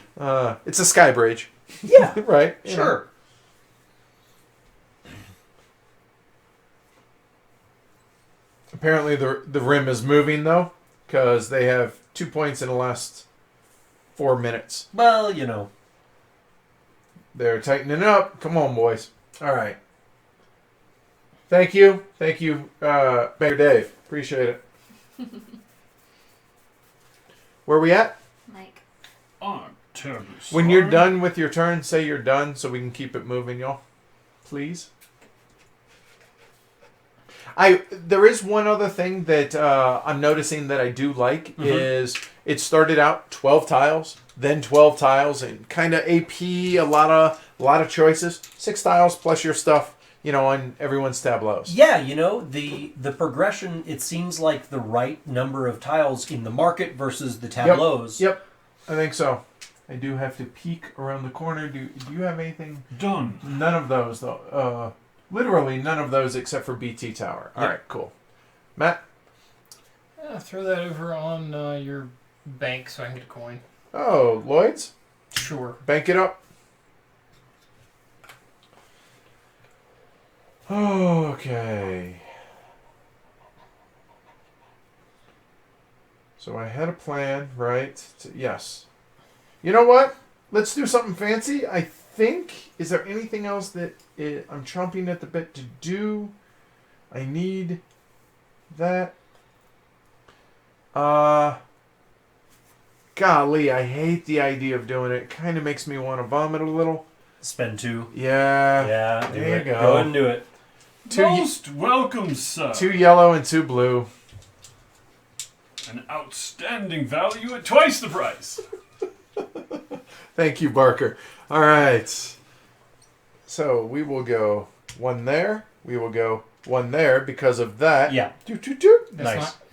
It's a sky bridge. Yeah, right? You know. sure. Apparently the rim is moving, though, because they have 2 points in the last 4 minutes. Well, you know. They're tightening up. Come on, boys. All right. Thank you. Thank you, Banker Dave. Appreciate it. Where are we at? Like. I'm terribly sorry. When you're done with your turn, say you're done so we can keep it moving, y'all. Please. There is one other thing that I'm noticing that I do like is it started out 12 tiles, then 12 tiles, and kind of AP, a lot of choices. 6 tiles plus your stuff, on everyone's tableaus. Yeah, the progression, it seems like the right number of tiles in the market versus the tableaus. Yep, I think so. I do have to peek around the corner. Do you have anything? Done. None of those, though. Literally none of those except for BT Tower. All right, cool. Matt? Throw that over on your bank so I can get a coin. Oh, Lloyd's? Sure. Bank it up. Okay. So I had a plan, right? Yes. You know what? Let's do something fancy. I think. Is there anything else that I'm chomping at the bit to do? I need that. Golly, I hate the idea of doing it. It kind of makes me want to vomit a little. Spend 2. Yeah. Yeah, do there it. you go. Go ahead and do it. Most welcome, sir. 2 yellow and 2 blue. An outstanding value at twice the price. Thank you, Barker. All right. So we will go one there. We will go one there because of that. Yeah.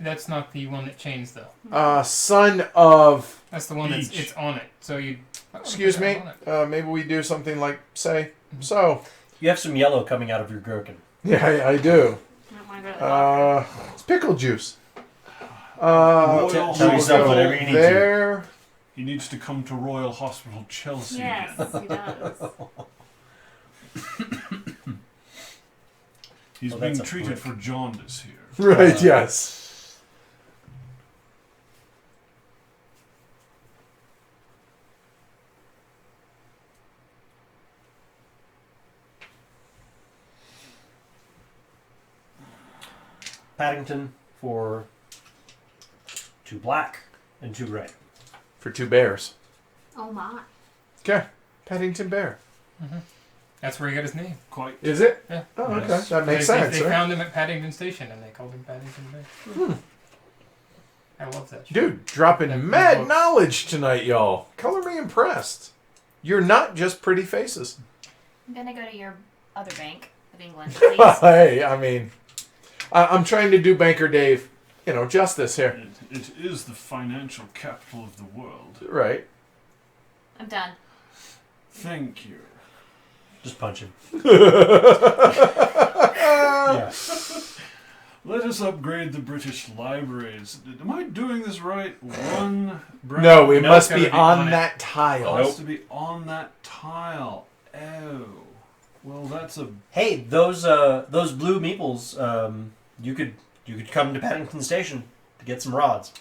That's not the one that changed though. Son of. That's the one Beach. it's on it. So you. Excuse me. Maybe we do something like say so. You have some yellow coming out of your gherkin. Yeah, I do. I don't want to go to the doctor. It's pickle juice. Royal tell we'll yourself go whatever you need to. there. He needs to come to Royal Hospital Chelsea. Yes, he does. He's Well, being that's a treated brick. for jaundice here. Right. Yes. Paddington for 2 black and 2 gray. For 2 bears. Oh my. Okay. Paddington Bear. That's where he got his name. Quite. Is it? Yeah. Oh, okay. Yes. That makes they, sense. They right? found him at Paddington Station and they called him Paddington Bear. I love that. Show. Dude, dropping Yeah, mad books. knowledge tonight, y'all. Color me impressed. You're not just pretty faces. I'm gonna go to your other bank of England, please. Hey, I mean, I'm trying to do Banker Dave, justice here. It is the financial capital of the world. Right. I'm done. Thank you. Just punch him. Yeah. Let us upgrade the British libraries. Am I doing this right? One brown. No, it No, must it's be gotta be on on it. that It tile. has to be on that tile. Oh. Well, that's a. Hey, those blue meeples, you could come to Paddington Station to get some rods.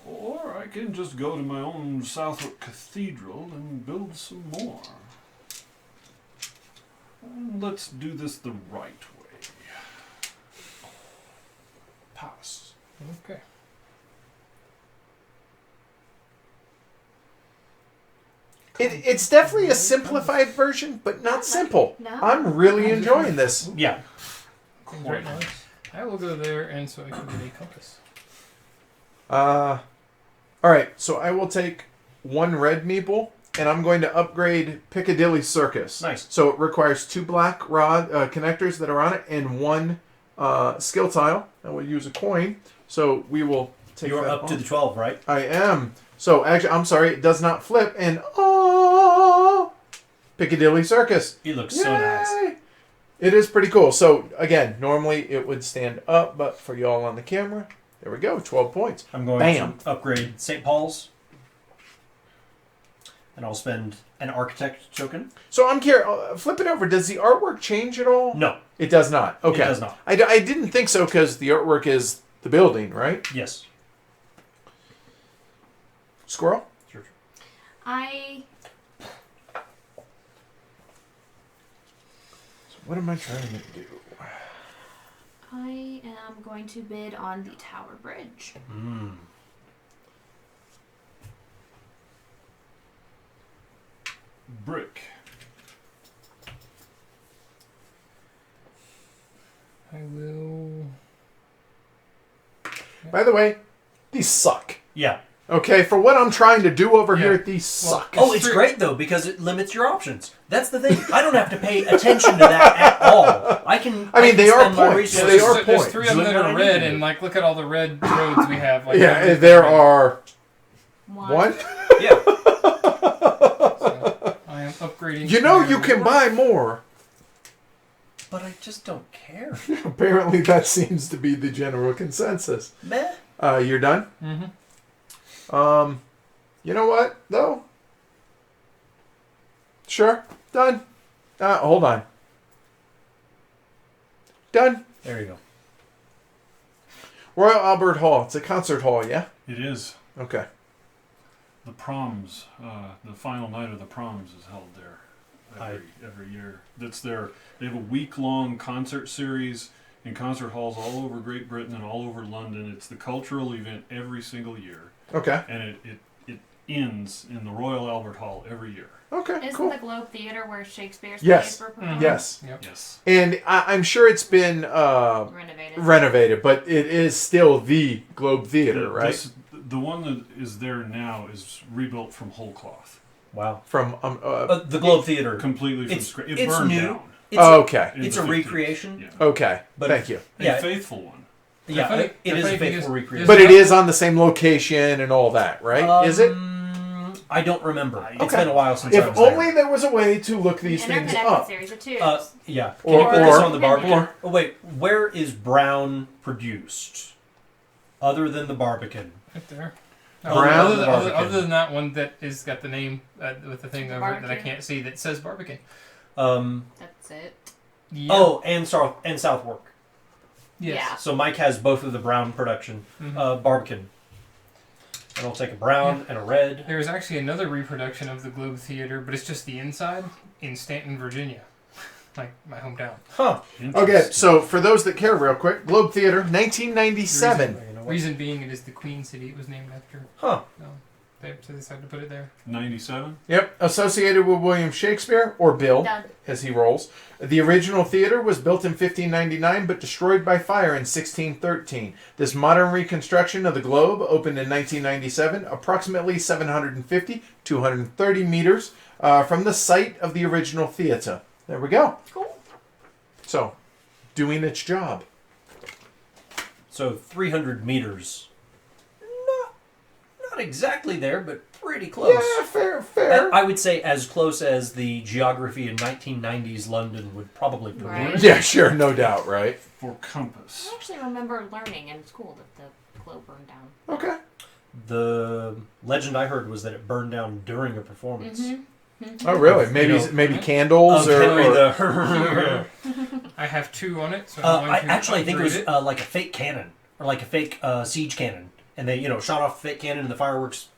Or I can just go to my own Southwark Cathedral and build some more. Let's do this the right way. Pass. Okay. It's definitely a simplified version, but not simple. No. I'm really enjoying this. Yeah. Seems right nice. I will go there and so I can get a compass. All right, so I will take 1 red meeple, and I'm going to upgrade Piccadilly Circus. Nice. So it requires 2 black rod connectors that are on it and 1 skill tile. I will use a coin. So we will take You're that up to off. the 12, right? I am. So actually, I'm sorry, it does not flip. And Piccadilly Circus. He looks so nice. Yay! It is pretty cool. So again, normally it would stand up, but for y'all on the camera, there we go, 12 points. I'm going Bam. to upgrade St. Paul's. And I'll spend an architect token. So I'm curious, flip it over. Does the artwork change at all? No, It does not. Okay. it does not. I didn't think so because the artwork is the building, right? Yes. Squirrel? Sure. I So what am I trying to do? am going to bid on the Tower Bridge. Mm. Brick. I will. By the way, these suck. Yeah. Okay, for what I'm trying to do over Yeah. here, these suck. Oh, it's great though because it limits your options. That's the thing. I don't have to pay attention to that at all. I can. I mean, can they are spend my points. resources. They are There's points. 3 of them Doing that what I are need to red, do. and look at all the red roads we have. Like, Yeah, everything's there red. are One. 1. Yeah. So I am upgrading. You know my- you can buy more. But I just don't care. Apparently that seems to be the general consensus. Meh. You're done? Mhm. You know what, though? Sure. Done. Hold on. Done. There you go. Royal Albert Hall. It's a concert hall, yeah? It is. Okay. The proms, the final night of the proms is held there every year. That's their. They have a week-long concert series in concert halls all over Great Britain and all over London. It's the cultural event every single year, Okay. and it ends in the Royal Albert Hall every year. Okay, Isn't cool. the Globe Theater where Shakespeare's Yes. plays were performed? Yes. Yep. Yes. And I'm sure it's been Renovated. renovated, but it is still the Globe Theater, right? The one that is there now is rebuilt from whole cloth. Wow. from The Globe Theater. Completely from It's- scratch. It it's burned new. down. It's okay. in It's the a 50s. recreation. Yeah. Okay. But- Thank you. Yeah. A faithful one. Yeah, funny- it the is a funny thing faithful is- recreation. But it is on the same location and all that, right? Is it? I don't remember. It's Okay. been a while since I If was only there was a way to look these The things interconnected up. series of tubes. there. Yeah. Can Or- you put this or- on the Barbican? or- Oh wait, where is Brown produced? Other than the Barbican. Right there. Brown Other than that one that is got the name with the thing The over it that I Barbican? can't see that says Barbican. That's it. Yeah. Oh, and Southwark. Yes. Yeah. So Mike has both of the Brown production. Mhm. Barbican. And I'll take a brown and a red. There was actually another reproduction of the Globe Theater, but it's just the inside in Stanton, Virginia, like my hometown. Huh. Okay, so for those that care, real quick, Globe Theater, 1997. You know what? Reason being, it is the Queen City it was named after. Huh. So they decided to put it there. 97. Yep, associated with William Shakespeare, or Bill, Done. as he rolls. The original theater was built in 1599 but destroyed by fire in 1613. This modern reconstruction of the Globe opened in 1997, approximately 750, 230 meters from the site of the original theater. There we go. Cool. So, doing its job. So 300 meters. Not exactly there, but pretty close. Yeah, fair. I would say as close as the geography in 1990s London would probably permit. Right. Yeah, sure, no doubt, right? For compass. I actually remember learning in school that the globe burned down. Okay. The legend I heard was that it burned down during a performance. Oh, really? Maybe You know, maybe candles Of Henry or the. I have 2 on it, so I'm going to I think it was upgrade like a fake cannon or like a fake siege cannon, and they shot off the fake cannon, and the fireworks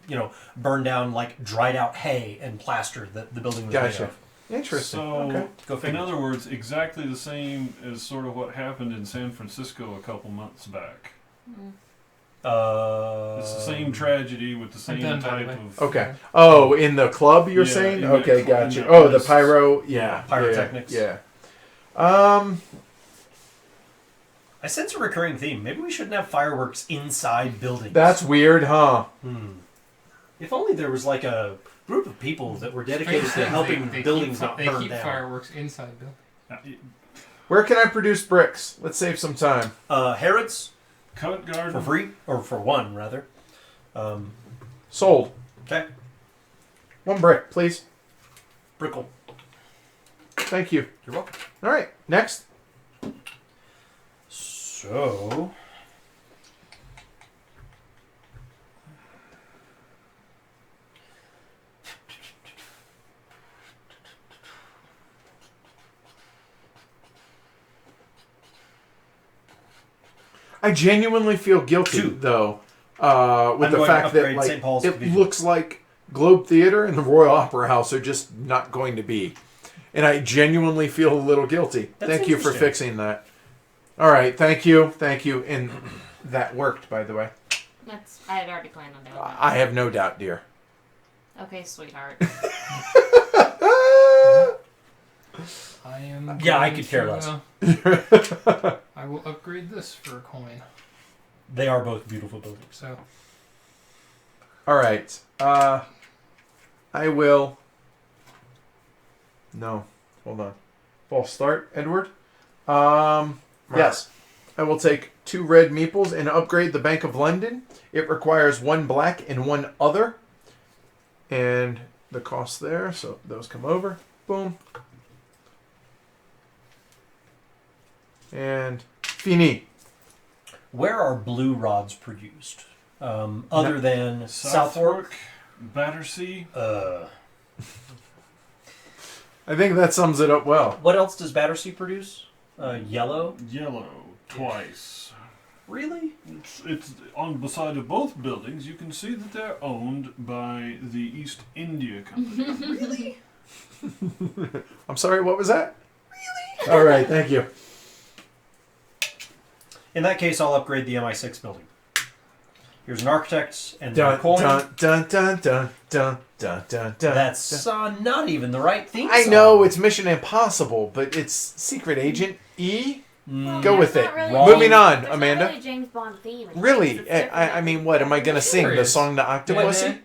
burned down like dried out hay and plaster that the building was made Gotcha. of. Interesting. So, Okay. Go in figure. other words, exactly the same as sort of what happened in San Francisco a couple months back. It's the same tragedy with the same done, by the type way. of. Okay. Oh, in the club, you're Yeah, saying? in the Okay, club, gotcha. in Oh, the the pyro. Yeah. Pyrotechnics. Yeah. I sense a recurring theme. Maybe we shouldn't have fireworks inside buildings. That's weird, huh? If only there was like a group of people that were dedicated to They- helping they buildings keep, not They burn keep down. fireworks inside buildings. Where can I produce bricks? Let's save some time. Harrods Covent Garden. for free, or for one rather. Sold. Okay, 1 brick, please. Brickle. Thank you. You're welcome. All right. Next. So, I genuinely feel guilty, 2. though, with I'm the going fact to that upgrade like St. Paul's it Cathedral. looks like Globe Theater and the Royal Opera House are just not going to be, and I genuinely feel a little guilty. That's Thank you for interesting. fixing that. All right, thank you, and that worked, by the way. I had already planned on doing that. I have no doubt, dear. Okay, sweetheart. I am. Yeah, I going could care to, less. I will upgrade this for a coin. They are both beautiful buildings. So All right. I will. No, hold on. False start, Edward. Yes, I will take 2 red meeples and upgrade the Bank of London. It requires 1 black and 1 other, and the cost there. So those come over. Boom. And fini. Where are blue rods produced? Other than Southwark? Battersea. I think that sums it up well. What else does Battersea produce? Yellow? Yellow. Twice. Really? It's on the side of both buildings. You can see that they're owned by the East India Company. Really? I'm sorry, what was that? Really? All right, thank you. In that case, I'll upgrade the MI6 building. Here's an architect and their Dun, coin. dun, dun, dun, dun, dun, dun, dun, dun. That's not even the right theme I song. know it's Mission Impossible, but it's Secret Agent E. Mm, Go with There's it. not really- Wrong. Moving on, there's Amanda. Not really a James Bond theme. It's Really? different. I mean, what am I gonna sing? Sure The is. song "The Octopussy"?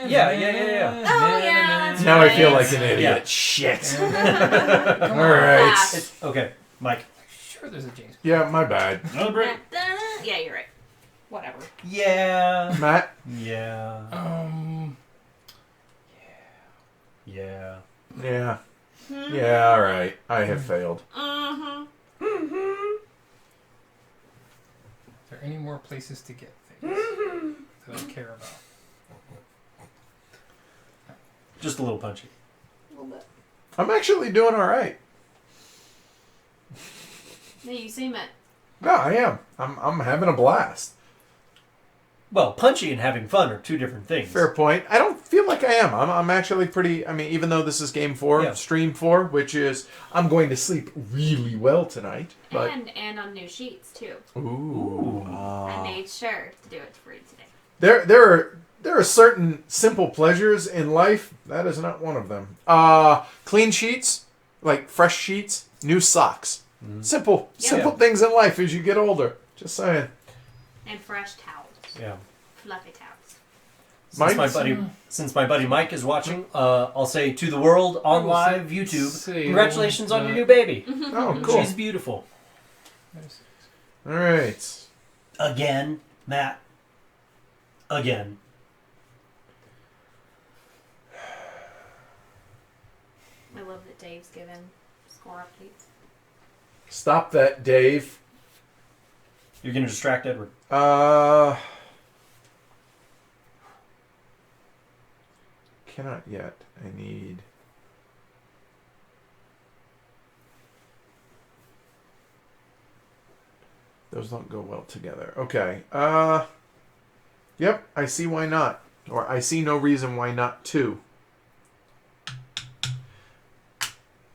Yeah. Oh, yeah, that's Now I feel right. like an idiot. Yeah. Shit. Come All on. right. Pass. Okay, Mike. Sure, there's a James. Yeah, my bad. Another break. Yeah, you're right. Whatever. Yeah. Matt? Yeah. Yeah. Yeah. Yeah, all right. I have failed. Mm-hmm. Is there any more places to get things that I care about? Just a little punchy. A little bit. I'm actually doing all right. No, you seem it. No, I am. I'm having a blast. Well, punchy and having fun are two different things. Fair point. I don't feel like I am. I'm actually pretty. I mean, even though this is game 4, Yeah. stream 4, which is I'm going to sleep really well tonight. But And on new sheets too. ooh, I made sure to do it for you today. there are certain simple pleasures in life. That is not one of them. Clean sheets, like fresh sheets, new socks. Simple things in life as you get older. Just saying. And fresh towels. Yeah. Fluffy towels. Since my buddy Mike is watching, I'll say to the world on live YouTube, congratulations on your new baby. Oh, cool. She's beautiful. All right. Again, Matt. Again. I love that Dave's given score updates. Stop that, Dave. You're going to distract Edward. Cannot yet. I need. Those don't go well together. Okay. Yep. I see why not. Or I see no reason why not to.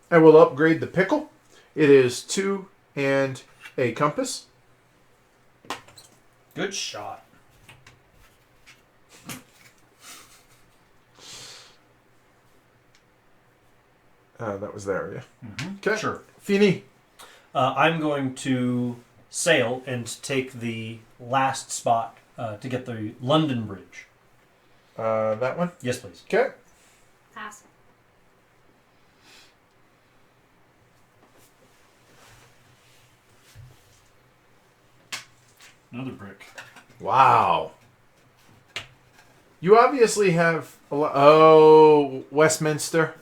I will upgrade the pickle. It is 2 and a compass. Good shot. That was there, yeah. Mm-hmm. Okay. Sure. Fini. I'm going to sail and take the last spot to get the London Bridge. That one. Yes, please. Okay. Pass. Another brick. Wow. You obviously have a lot. Oh, Westminster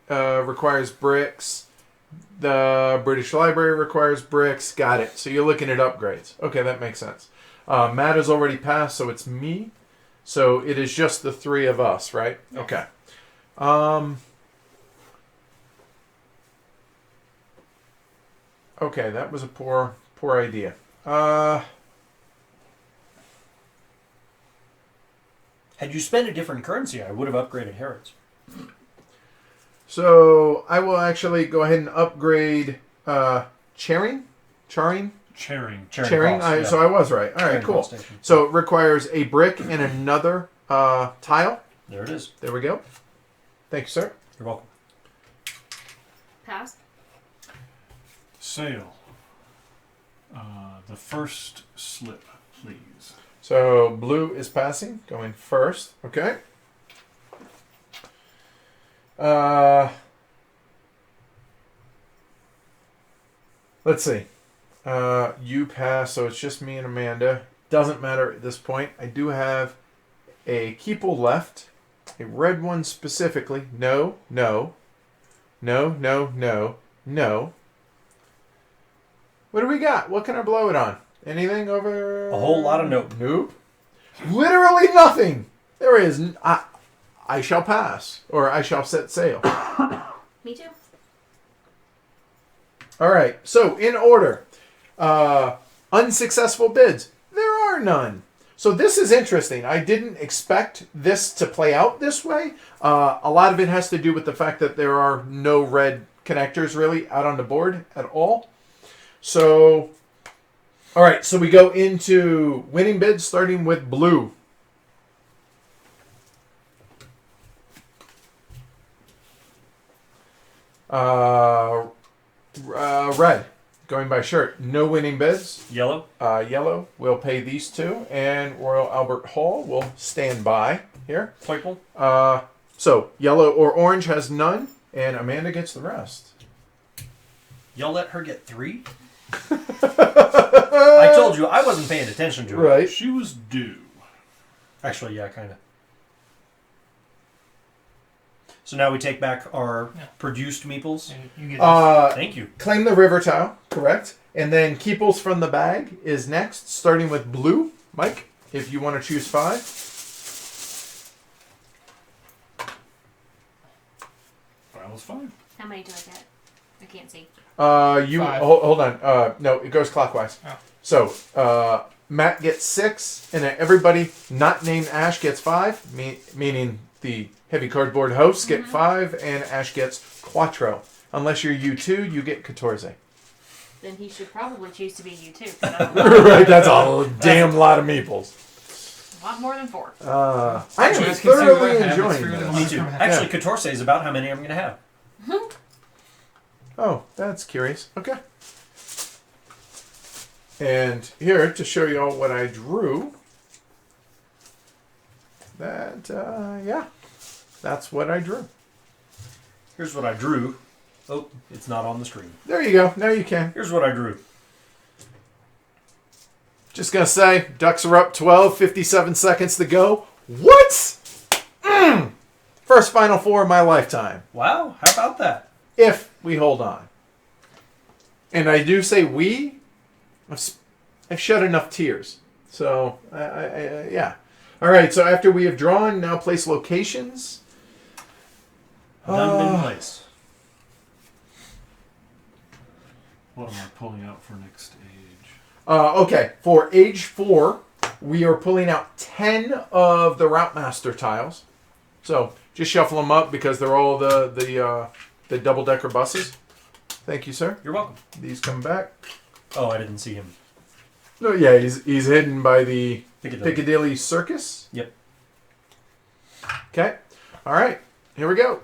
requires bricks. The British Library requires bricks. Got it. So you're looking at upgrades. Okay, that makes sense. Matt has already passed, so it's me. So it is just the 3 of us, right? Yes. Okay. Okay, that was a poor idea. Had you spent a different currency, I would have upgraded Harrods. So I will actually go ahead and upgrade Charing. Charing Cross, yeah. So I was right. All right, Charing cool. Cross Station. So it requires a brick and another tile. There it is. There we go. Thank you, sir. You're welcome. Pass. Sail. The first slip, please. So blue is passing, going first. Okay. Let's see. You pass, so it's just me and Amanda. Doesn't matter at this point. I do have a keeple left. A red one specifically. No. What do we got? What can I blow it on? Anything over? A whole lot of nope. Nope. Literally nothing. There is. I shall pass, or I shall set sail. Me too. All right. So in order, unsuccessful bids. There are none. So this is interesting. I didn't expect this to play out this way. A lot of it has to do with the fact that there are no red connectors really out on the board at all. So, all right. So we go into winning bids, starting with blue. Red, going by shirt. No winning bids. Yellow. Yellow will pay these 2, and Royal Albert Hall will stand by here. Purple. So yellow or orange has none, and Amanda gets the rest. Y'all let her get 3? I told you I wasn't paying attention to it. Right. She was due. Actually, yeah, kind of. So now we take back our produced meeples. And you get Thank you. Claim the river tile, correct. And then keeples from the bag is next, starting with blue. Mike, if you want to choose 5. File is 5. How many do I get? I can't see. You 5. hold on. No, it goes clockwise. Oh. So Matt gets 6, and then everybody not named Ash gets 5, meaning the heavy cardboard hosts get 5, and Ash gets quattro. Unless you're U2, you get 14. Then he should probably choose to be you too. Right, that's a damn lot of meeples. A lot more than 4. I am You guys can see what I thoroughly have. It's enjoying really this. Me nice. too. Actually, 14 is about how many I'm going to have. Oh, that's curious. Okay. And here, to show you all what I drew, that's what I drew. Here's what I drew. Oh, it's not on the screen. There you go. Now you can. Here's what I drew. Just going to say, Ducks are up 12, 57 seconds to go. What? First Final Four of my lifetime. Wow, how about that? If we hold on. And I do say we. I've shed enough tears. So, yeah. All right, so after we have drawn, now place locations. Done in place. What am I pulling out for next age? Okay, for age 4, we are pulling out 10 of the Route Master tiles. So, just shuffle them up because they're all the double-decker buses. Thank you, sir. You're welcome. These come back. Oh, I didn't see him. No, yeah, he's hidden by the Piccadilly. Piccadilly Circus. Yep. Okay. All right. Here we go.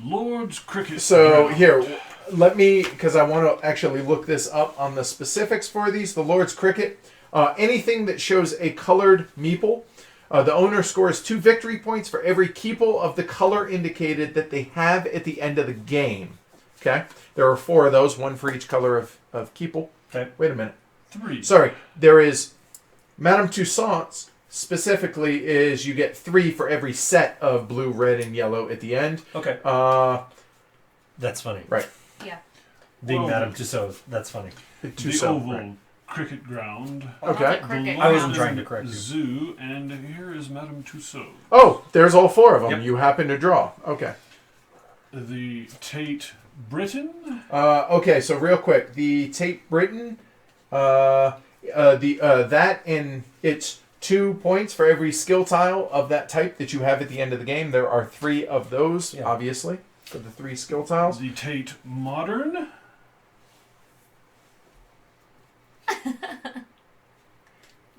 Lord's Cricket. So Ground. here, let me, because I want to actually look this up on the specifics for these. The Lord's Cricket, anything that shows a colored meeple, the owner scores 2 victory points for every keeple of the color indicated that they have at the end of the game. Okay? There are 4 of those, 1 for each color of keeple. Okay. Wait a minute. 3. Sorry, there is Madame Toussaint's specifically is you get 3 for every set of blue, red, and yellow at the end. Okay. That's funny. Right. Yeah. Being Well, Madame Tussauds, that's funny. The Toussaint, oval right. cricket ground. Okay. Cricket. I wasn't London trying to correct you. Zoo, and here is Madame Tussauds. Oh, there's all 4 of them. Yep. You happen to draw. Okay. The Tate Britain. Okay, so real quick, the Tate Britain, that and it's 2 points for every skill tile of that type that you have at the end of the game. There are 3 of those, Yeah. obviously, for the 3 skill tiles. The Tate Modern.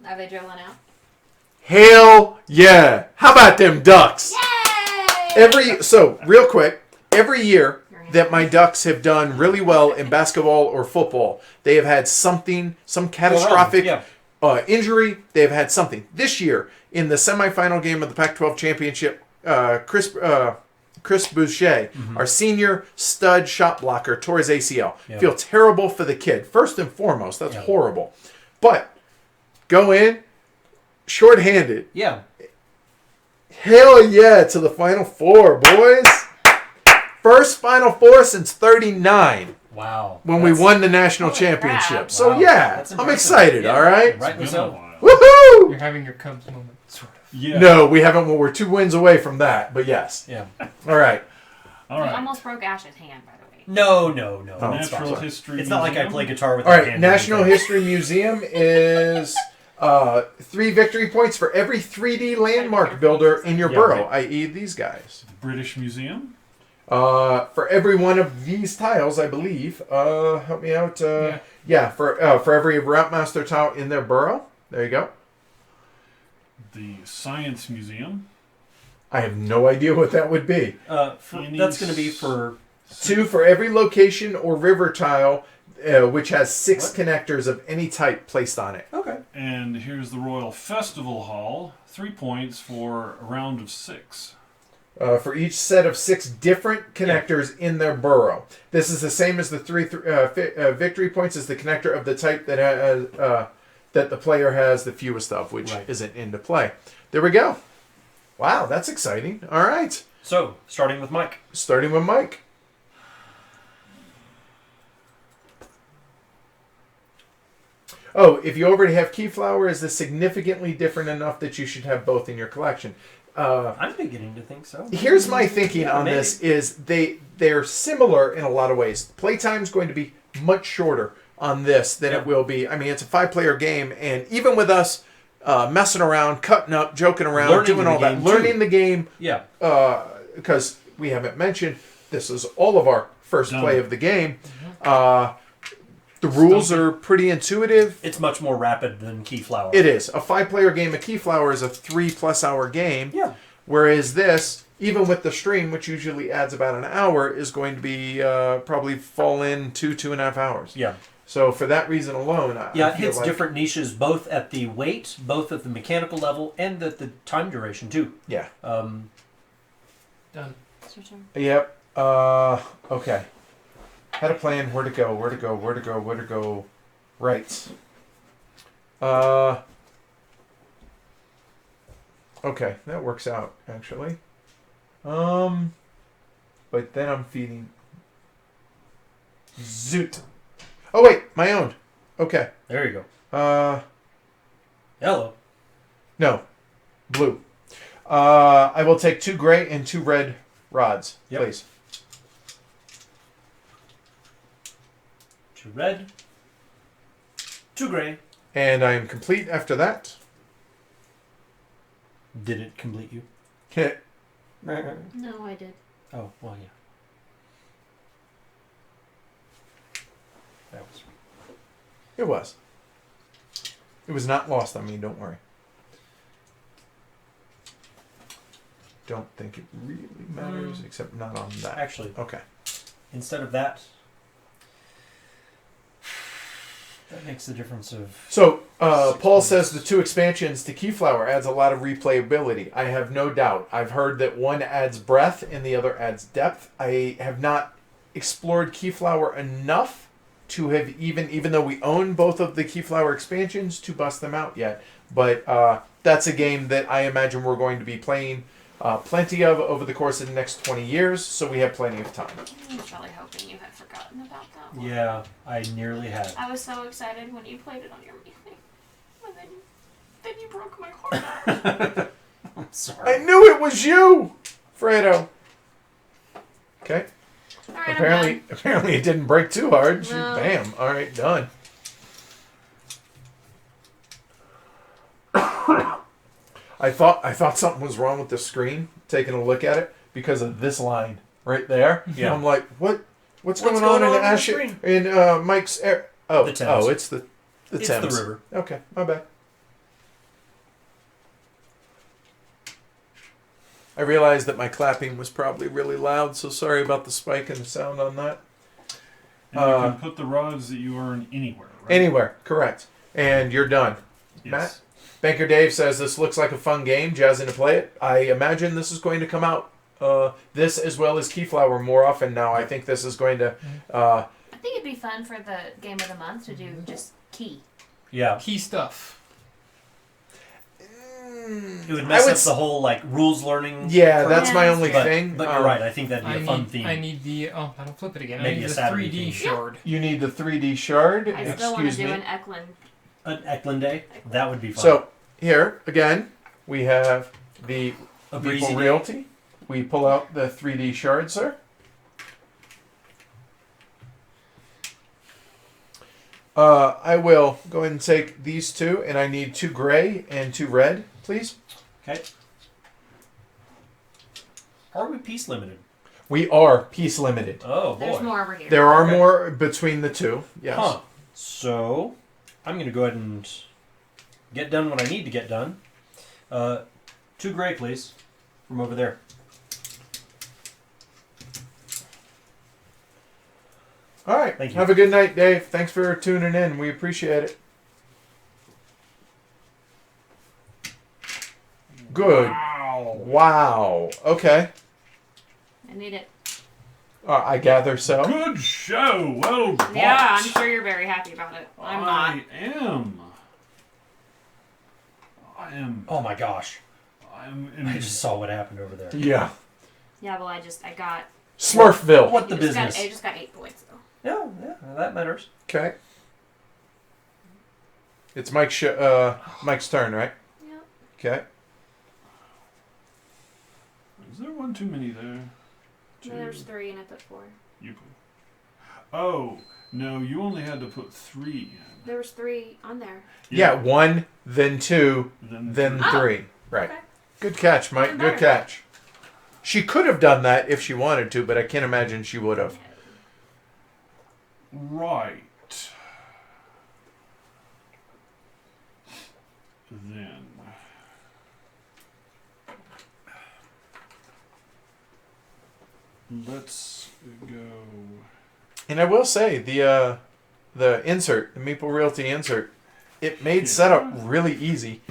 Are they drilling out? Hell yeah! How about them Ducks? Yay! So real quick, every year that my Ducks have done really well in basketball or football, they have had some catastrophic Yeah. injury. They have had something. This year, in the semifinal game of the Pac-12 championship, Chris Boucher, our senior stud shot blocker, tore his ACL. Yeah. Feel terrible for the kid. First and foremost, that's Yeah. horrible. But go in shorthanded. Yeah. Hell yeah to the Final Four, boys. First Final Four since 39 Wow. when we won the national Holy championship. crap. So Wow. yeah, That's I'm impressive. excited, Yeah. all right? Rightly It's been a so. while. Woohoo! You're having your Cubs moment, sort of. Yeah. No, we haven't. Well, we're 2 wins away from that, but yes. Yeah. All right. All You right. almost broke Ash's hand, by the way. No. Oh, It's Natural fine. History. It's not like I Museum. play guitar with All my right. hand. National History Museum is 3 victory points for every 3D landmark builder in your Yeah, borough, right. i.e. these guys. British Museum. For every one of these tiles, I believe. Help me out. For every Route Master tile in their borough. There you go. The Science Museum. I have no idea what that would be. That's going to be for 2 for every location or river tile which has 6 connectors of any type placed on it. okay. And here's the Royal Festival Hall. 3 points for a round of 6. For each set of 6 different connectors in their burrow. This is the same as the 3 victory points is the connector of the type that that the player has the fewest of, which isn't into play. There we go. Wow, that's exciting. All right. So, starting with Mike. Starting with Mike. Oh, if you already have Keyflower, is this significantly different enough that you should have both in your collection? I'm beginning to think so. Here's my thinking on maybe. this: is they're similar in a lot of ways. Playtime's going to be much shorter on this than it will be. I mean, it's a 5-player game, and even with us messing around, cutting up, joking around, doing all that, learning the game. Yeah. Because we haven't mentioned this is all of our first play of the game. The rules are pretty intuitive. It's much more rapid than Keyflower. It is. A 5-player game of Keyflower is a 3+ hour game. Yeah. Whereas this, even with the stream, which usually adds about an hour, is going to be probably fall in 2.5 hours. Yeah. So for that reason alone, it feel hits like, different niches, both at the weight, both at the mechanical level, and at the time duration, too. Yeah. Done. It's your turn. Yep. Okay. Had a plan. Where to go? Where to go? Where to go? Where to go? Right. Okay, that works out actually. But then I'm feeding. Zoot. Oh wait, my own. Okay. There you go. Yellow. No, blue. I will take 2 gray and 2 red rods, please. 2 red. 2 gray. And I am complete after that. Did it complete you? No, I did. Oh, well, yeah. That was... It was. It was not lost on me, don't worry. Don't think it really matters, except not on that. Actually, Okay. instead of that, that makes the difference of... So, 6 Paul points. says the 2 expansions to Keyflower adds a lot of replayability. I have no doubt. I've heard that one adds breadth and the other adds depth. I have not explored Keyflower enough to have even though we own both of the Keyflower expansions, to bust them out yet. But that's a game that I imagine we're going to be playing plenty of over the course of the next 20 years, so we have plenty of time. I was probably hoping you had forgotten about that one. Yeah, I nearly had. I was so excited when you played it on your meeting. And then you broke my heart. I'm sorry. I knew it was you, Fredo. Okay. All right, I'm Apparently it didn't break too hard. No. Bam. All right, done. I thought something was wrong with the screen, taking a look at it, because of this line right there. Yeah. I'm like, what's going on in on the Ash screen? in Mike's air? Oh, The Thames. it's the It's Thames. the river. Okay, my bad. I realized that my clapping was probably really loud, so sorry about the spike in the sound on that. And you can put the rods that you earn anywhere, right? Anywhere, correct. And you're done. Yes. Matt? Banker Dave says this looks like a fun game. Jazzing to play it. I imagine this is going to come out, this as well as Keyflower, more often now. I think this is going to... I think it'd be fun for the game of the month to do just key. Yeah. Key stuff. It would mess up the whole, like, rules learning. Yeah, that's my only but, thing. But you're right. I think that'd be a fun theme. I need the... Oh, I don't flip it again. Maybe I need a the Saturday 3D theme. shard. You need the 3D shard. I still want to Excuse do me. an Eklund. An Eklund Day? That would be fun. So, here, again, we have the A breezy Maple day. Realty. We pull out the 3D shard, sir. I will go ahead and take these 2, and I need 2 gray and 2 red, please. Okay. Are we piece limited? We are piece limited. Oh, boy. There's more over here. There are Okay. more between the 2, yes. Huh. So, I'm going to go ahead and get done what I need to get done. 2 gray, please, from over there. All right. Thank you. Have a good night, Dave. Thanks for tuning in. We appreciate it. Good. Wow. Wow. Okay. I need it. I gather so. Good show. Well bought. Yeah, I'm sure you're very happy about it. I'm not. I am. Oh my gosh. I'm. I just saw what happened over there. Yeah. Yeah, well, I got. Smurfville. What the I just business? I just got 8 points though. Yeah, that matters. Okay. It's Mike's turn, right? Yep. Okay. Is there one too many there? No, there's 3 and I put 4. You put. Oh no! You only had to put 3. There was 3 on there. Yeah, 1, then 2, then Oh. 3. Right. Okay. Good catch, Mike. Even Good better. catch. She could have done that if she wanted to, but I can't imagine she would have. Right. Then. Let's go. And I will say the insert, the Maple Realty insert, it made Yeah. setup really easy,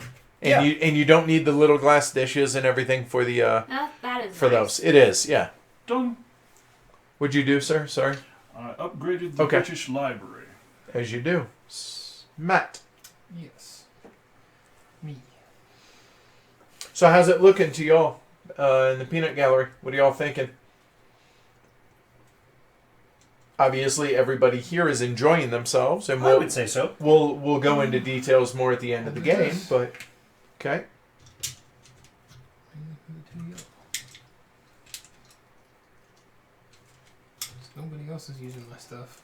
and Yeah. you don't need the little glass dishes and everything for the That is for nice. those. It is, yeah. Done. What'd you do, sir? Sorry. I upgraded the Okay. British Library. As you do, Matt. Yes. Me. So how's it looking to y'all in the peanut gallery? What are y'all thinking? Obviously, everybody here is enjoying themselves, and I would say so. we'll go into details more at the end of the game. But okay, Nobody else is using my stuff.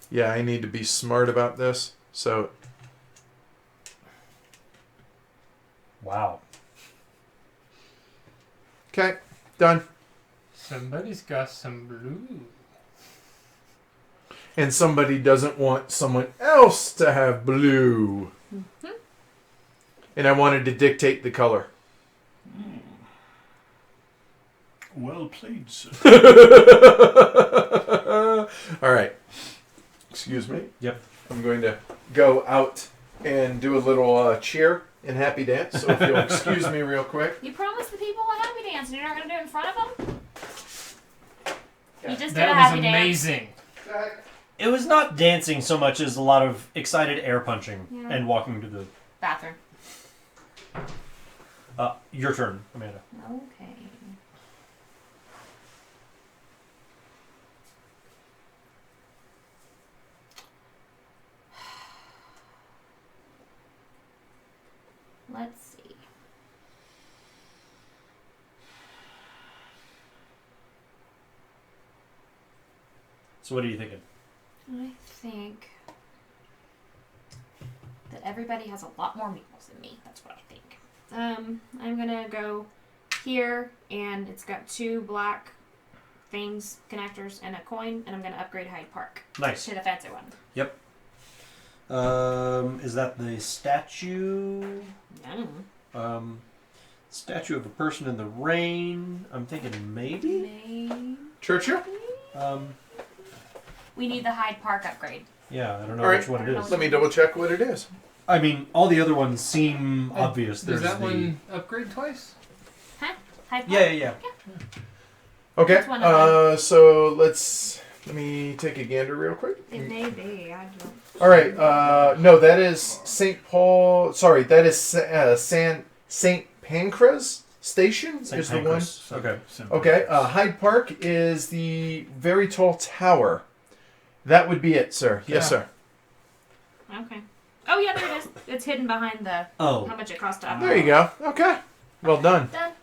yeah, I need to be smart about this. So Wow. okay, done. Somebody's got some blue. And somebody doesn't want someone else to have blue. Mm-hmm. And I wanted to dictate the color. Well played, sir. All right. Excuse me. Yep. I'm going to go out and do a little cheer and happy dance. So if you'll excuse me real quick. You promised the people a happy dance, and you're not going to do it in front of them? Yeah. You just did a That happy was dance. amazing. It was not dancing so much as a lot of excited air punching Yeah. and walking to the. Bathroom. Your turn, Amanda. Okay. Let's see. So what are you thinking? I think that everybody has a lot more meeples than me. That's what I think. I'm gonna go here, and it's got 2 black things, connectors, and a coin, and I'm gonna upgrade Hyde Park Nice. to the fancy one. Is that the statue? Yeah. Statue of a person in the rain. I'm thinking maybe. Maybe. Churchill? We need the Hyde Park upgrade. Yeah, I don't know All right. which one it is. Let me double check what it is. I mean, all the other ones seem obvious. Does There's that the one upgrade twice? Hyde Park? yeah. Okay. That's one of So let me take a gander real quick. It may be. I don't. All right. No, that is St. Paul. Sorry, that is St. Pancras Station. St. Is the one. Pancras. Okay. Simple. Okay. Hyde Park is the very tall tower. That would be it, sir. Yes, Yeah. sir. Okay. Oh yeah, there it is. It's hidden behind the how Oh, much it costs to upgrade. There you go. Okay. Well done. Done.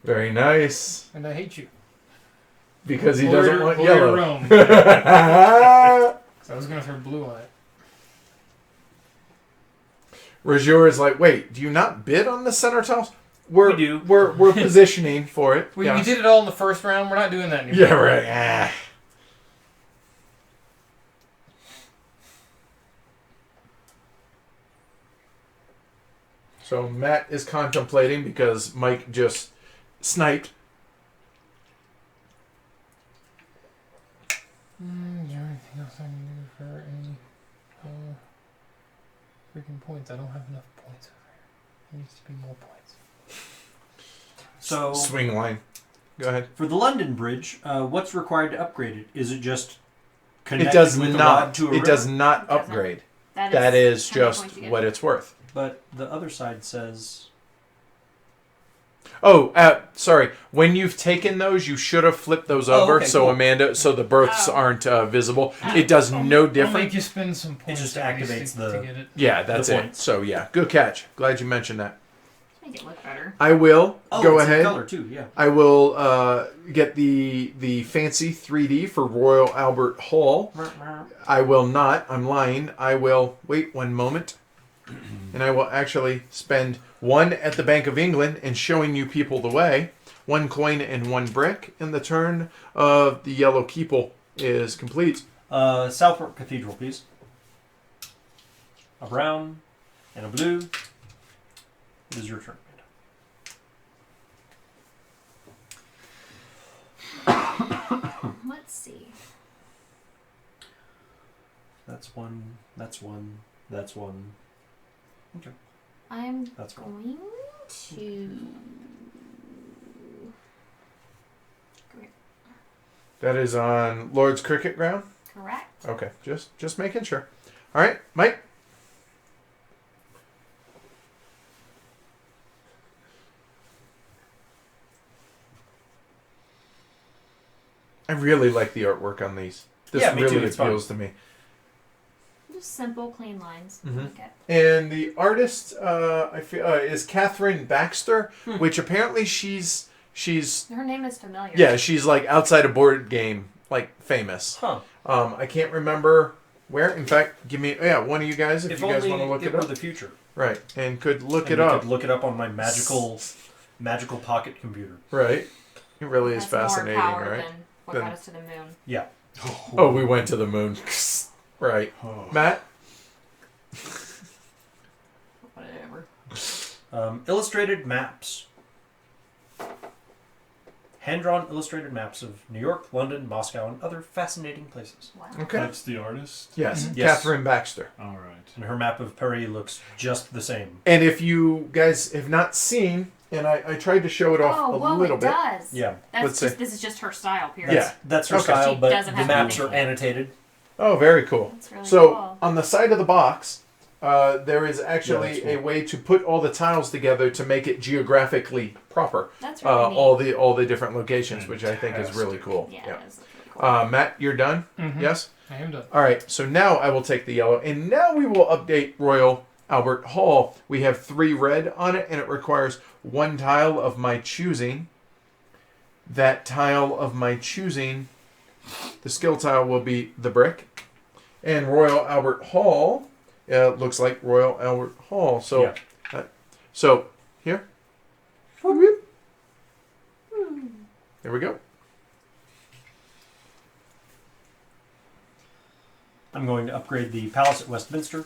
Very nice. And I hate you. Because he doesn't want yellow. Rome. So I was gonna throw blue on it. Rozier is like, wait, do you not bid on the center tiles? We do. We're positioning for it. We yeah. did it all in the first round. We're not doing that anymore. Yeah, right. Ah. So Matt is contemplating because Mike just sniped. Is there anything else I can do for any freaking points? I don't have enough points over here. There needs to be more points. So Swing line. Go ahead. for the London Bridge, what's required to upgrade it? Is it just It connected does with the not. rod to a It river? does not It doesn't. upgrade. That That is how many just points you get. what it's worth. But the other side says Oh, sorry. When you've taken those, you should have flipped those Oh, over okay, so cool. Amanda, so the berths Oh. aren't visible. Oh. It does no I'll different. make you spend some points. just at least activates to the- get it. Yeah, that's The it. points. So yeah, good catch. Glad you mentioned that. Make it look better. I will oh, go it's in ahead. color too. Yeah. I will get the fancy 3D for Royal Albert Hall. I will not. I'm lying. I will wait one moment, and I will actually spend one at the Bank of England and showing you people the way. One coin and one brick, and the turn of the yellow keeple is complete. Southwark Cathedral, please. A brown and a blue. It is your turn. Let's see. That's one. That's one. That's one. Okay. I'm That's one. going to. That is on Lord's Cricket Ground. Correct. Okay, just making sure. All right, Mike. I really like the artwork on these. This Yeah, me too, really it's fun. appeals to me. Just simple, clean lines. Mhm. Okay. And the artist, I feel, is Catherine Baxter, which apparently she's Her name is familiar. yeah, she's like outside a board game, like famous. Huh. I can't remember where. In fact, give me one of you guys if you guys only want to look it it were up. the future. Right, and could look And it we up. Could look it up on my magical pocket computer. Right, it really is That's fascinating, more power right? than what Then- got us to the moon. Yeah. Oh, we went to the moon. Right, Oh. Matt. Whatever. Illustrated maps. Hand-drawn illustrated maps of New York, London, Moscow, and other fascinating places. Wow. Okay. That's the artist? Yes, Yes. Catherine Baxter. All right. And her map of Paris looks just the same. And if you guys have not seen, and I tried to show it off Oh, a whoa, little it bit. does. Yeah. That's Let's just see. this is just her style, period. Yeah. That's her Okay. style, She but doesn't the have maps anything. are annotated. Oh, very cool. That's really So cool. on the side of the box, there is actually Yeah, that's a cool. way to put all the tiles together to make it geographically proper. That's really neat. all the different locations, which I think is really Fantastic. cool. Yeah, Yeah. that's really cool. Matt, you're done. Mhm. Yes. I am done. All right. So now I will take the yellow, and now we will update Royal Albert Hall. We have 3 red on it, and it requires 1 tile of my choosing. That tile of my choosing, the skill tile will be the brick, and Royal Albert Hall looks like Royal Albert Hall. So, Yeah. so here, there we go. I'm going to upgrade the Palace at Westminster.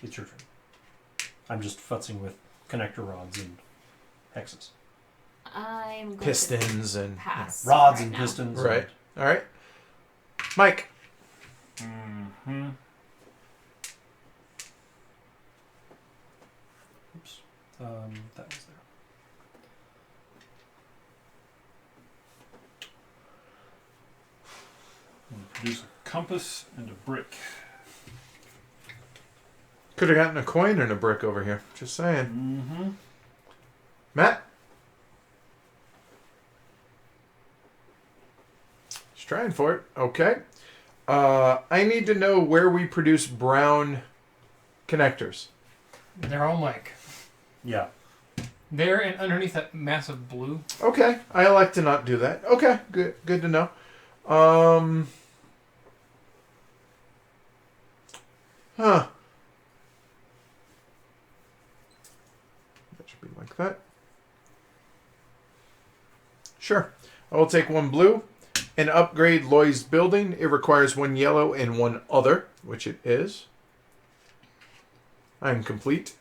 It's your turn. I'm just futzing with connector rods and hexes. I'm going Pistons to and pass. Rods right and now. pistons. right. All right, Mike. Mm-hmm. Oops. That was there. Produce a compass and a brick. Could have gotten a coin and a brick over here. Just saying. Mm-hmm. Matt? Just trying for it. Okay. I need to know where we produce brown connectors. They're all Mike. Yeah. They're in, underneath that massive blue. Okay. I like to not do that. Okay. Good to know. Huh. That should be like that. Sure. I will take 1 blue and upgrade Loy's building. It requires 1 yellow and 1 other, which it is. I'm complete.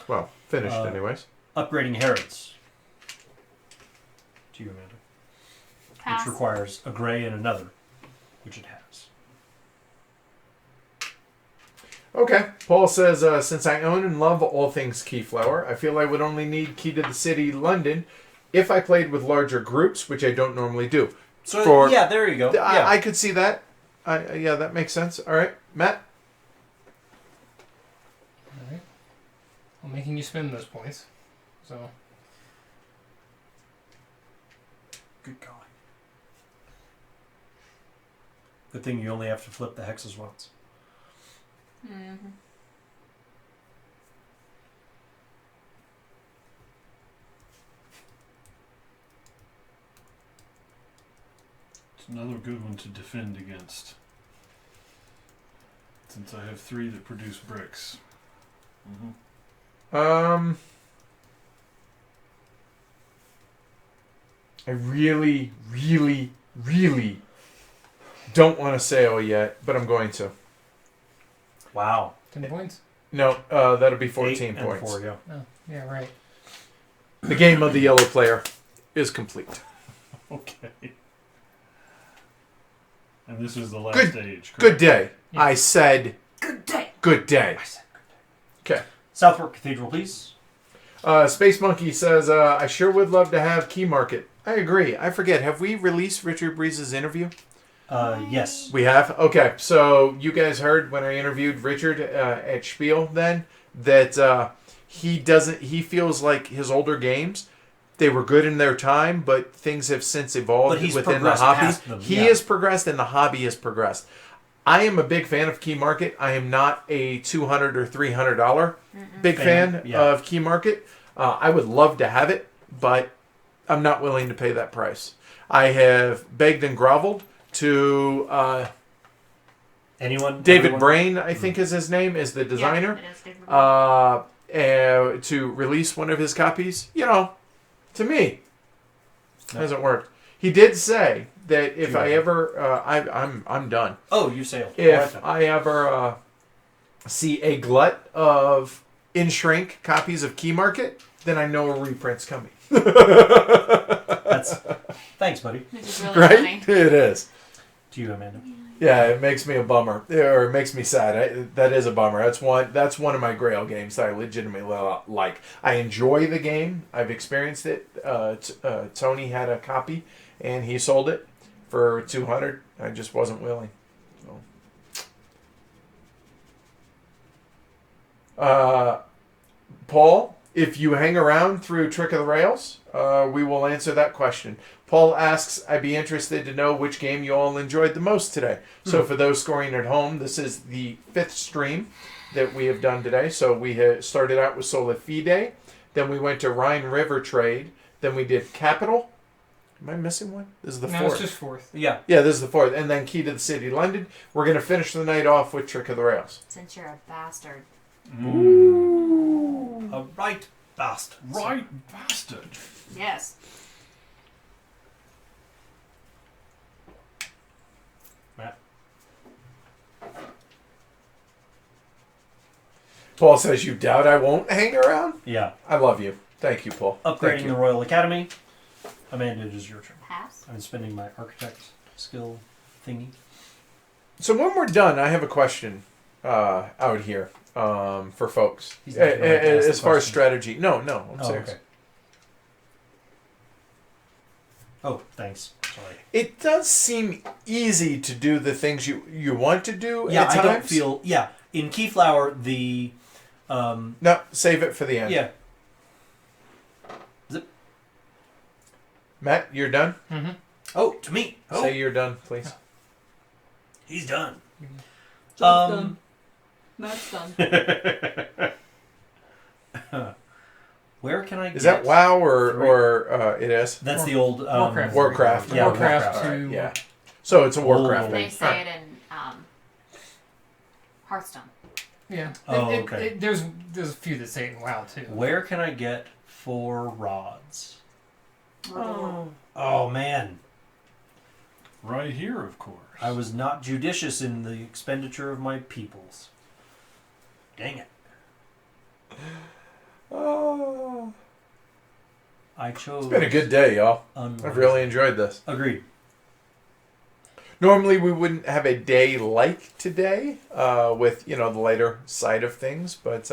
Well, finished anyways. Upgrading Harrods. To you, Amanda. Pass. which requires a gray and another, which it has. Okay. Paul says, since I own and love all things Keyflower, I feel I would only need Key to the City London if I played with larger groups, which I don't normally do. So yeah, there you go. Yeah. I could see that. Yeah, that makes sense. All right, Matt. All right. I'm making you spend those points. So. Good golly. Good thing you only have to flip the hexes once. Mm-hmm. It's another good one to defend against. Since I have 3 that produce bricks. I really, really, really don't want to sail yet, but I'm going to. Wow. 10 points? No, that'll be 14 8 and points. 4, yeah. Oh, yeah, right. The game of the yellow player is complete. Okay. And this is the last Good- stage, correct? Good day. Yeah. I said Good day. good day. I said good. Okay. Southwark Cathedral, please. Space Monkey says, I sure would love to have Key Market. I agree. I forget. Have we released Richard Breeze's interview? Yes. We have? Okay. So you guys heard when I interviewed Richard at Spiel then that he feels like his older games, they were good in their time, but things have since evolved But he's within the progressed hobby. past them, He yeah. has progressed and the hobby has progressed. I am a big fan of Key Market. I am not a $200 or $300 big fan Yeah. of Key Market. I would love to have it, but I'm not willing to pay that price. I have begged and groveled to Anyone? David Everyone? Brain, I think is his name, is the designer, Yeah, it is David Brain. to release one of his copies. You know, to me, No. hasn't worked. He did say that if Too I bad. ever, I'm done. Oh, you sailed. If Alright, I ever see a glut of in shrink copies of Key Market, then I know a reprint's coming. That's thanks, buddy. Which is really Right? funny. It is. To you, Amanda. Yeah, it makes me a bummer, or it makes me sad. That is a bummer. That's one of my Grail games that I legitimately like. I enjoy the game. I've experienced it. Tony had a copy, and he sold it for $200. I just wasn't willing. So. Paul, if you hang around through Trick of the Rails, we will answer that question. Paul asks, I'd be interested to know which game you all enjoyed the most today. So for those scoring at home, this is the 5th stream that we have done today. So we had started out with Sola Fide, then we went to Rhine River Trade, then we did Capital. Am I missing one? This is the 4th. No, it's just 4th. Yeah. Yeah, this is the 4th. And then Key to the City London. We're going to finish the night off with Trick of the Rails. Since you're a bastard. A right bastard. Right, bastard. Yes. Matt. Paul says, you doubt I won't hang around? Yeah. I love you. Thank you, Paul. Thank Upgrading you. the Royal Academy. Amanda, it is your turn. Pass. I've been spending my architect skill thingy. So when we're done, I have a question out here for folks. He's not gonna like to ask the As far as question. strategy. No, I'm Oh, serious. okay. Oh, thanks. Sorry. It does seem easy to do the things you want to do Yeah, at times. I don't feel... Yeah, in Keyflower, the... No, save it for the end. yeah. Matt, you're done? Mm-hmm. Oh, to me. Oh, Say you're done, please. he's done. Done. Matt's done. Where can I get... Is that WoW or it is? That's the old... Warcraft. Warcraft. Yeah, Warcraft All right, to... yeah. So it's a Warcraft Oh. They thing. say it in Hearthstone. Yeah. Oh, okay. There's a few that say it in WoW, too. Where can I get 4 rods? Oh. Oh, man. Right here, of course. I was not judicious in the expenditure of my peoples. Dang it. Oh. I chose... It's been a good day, y'all. unwisely. I've really enjoyed this. Agreed. Normally we wouldn't have a day like today with the lighter side of things, but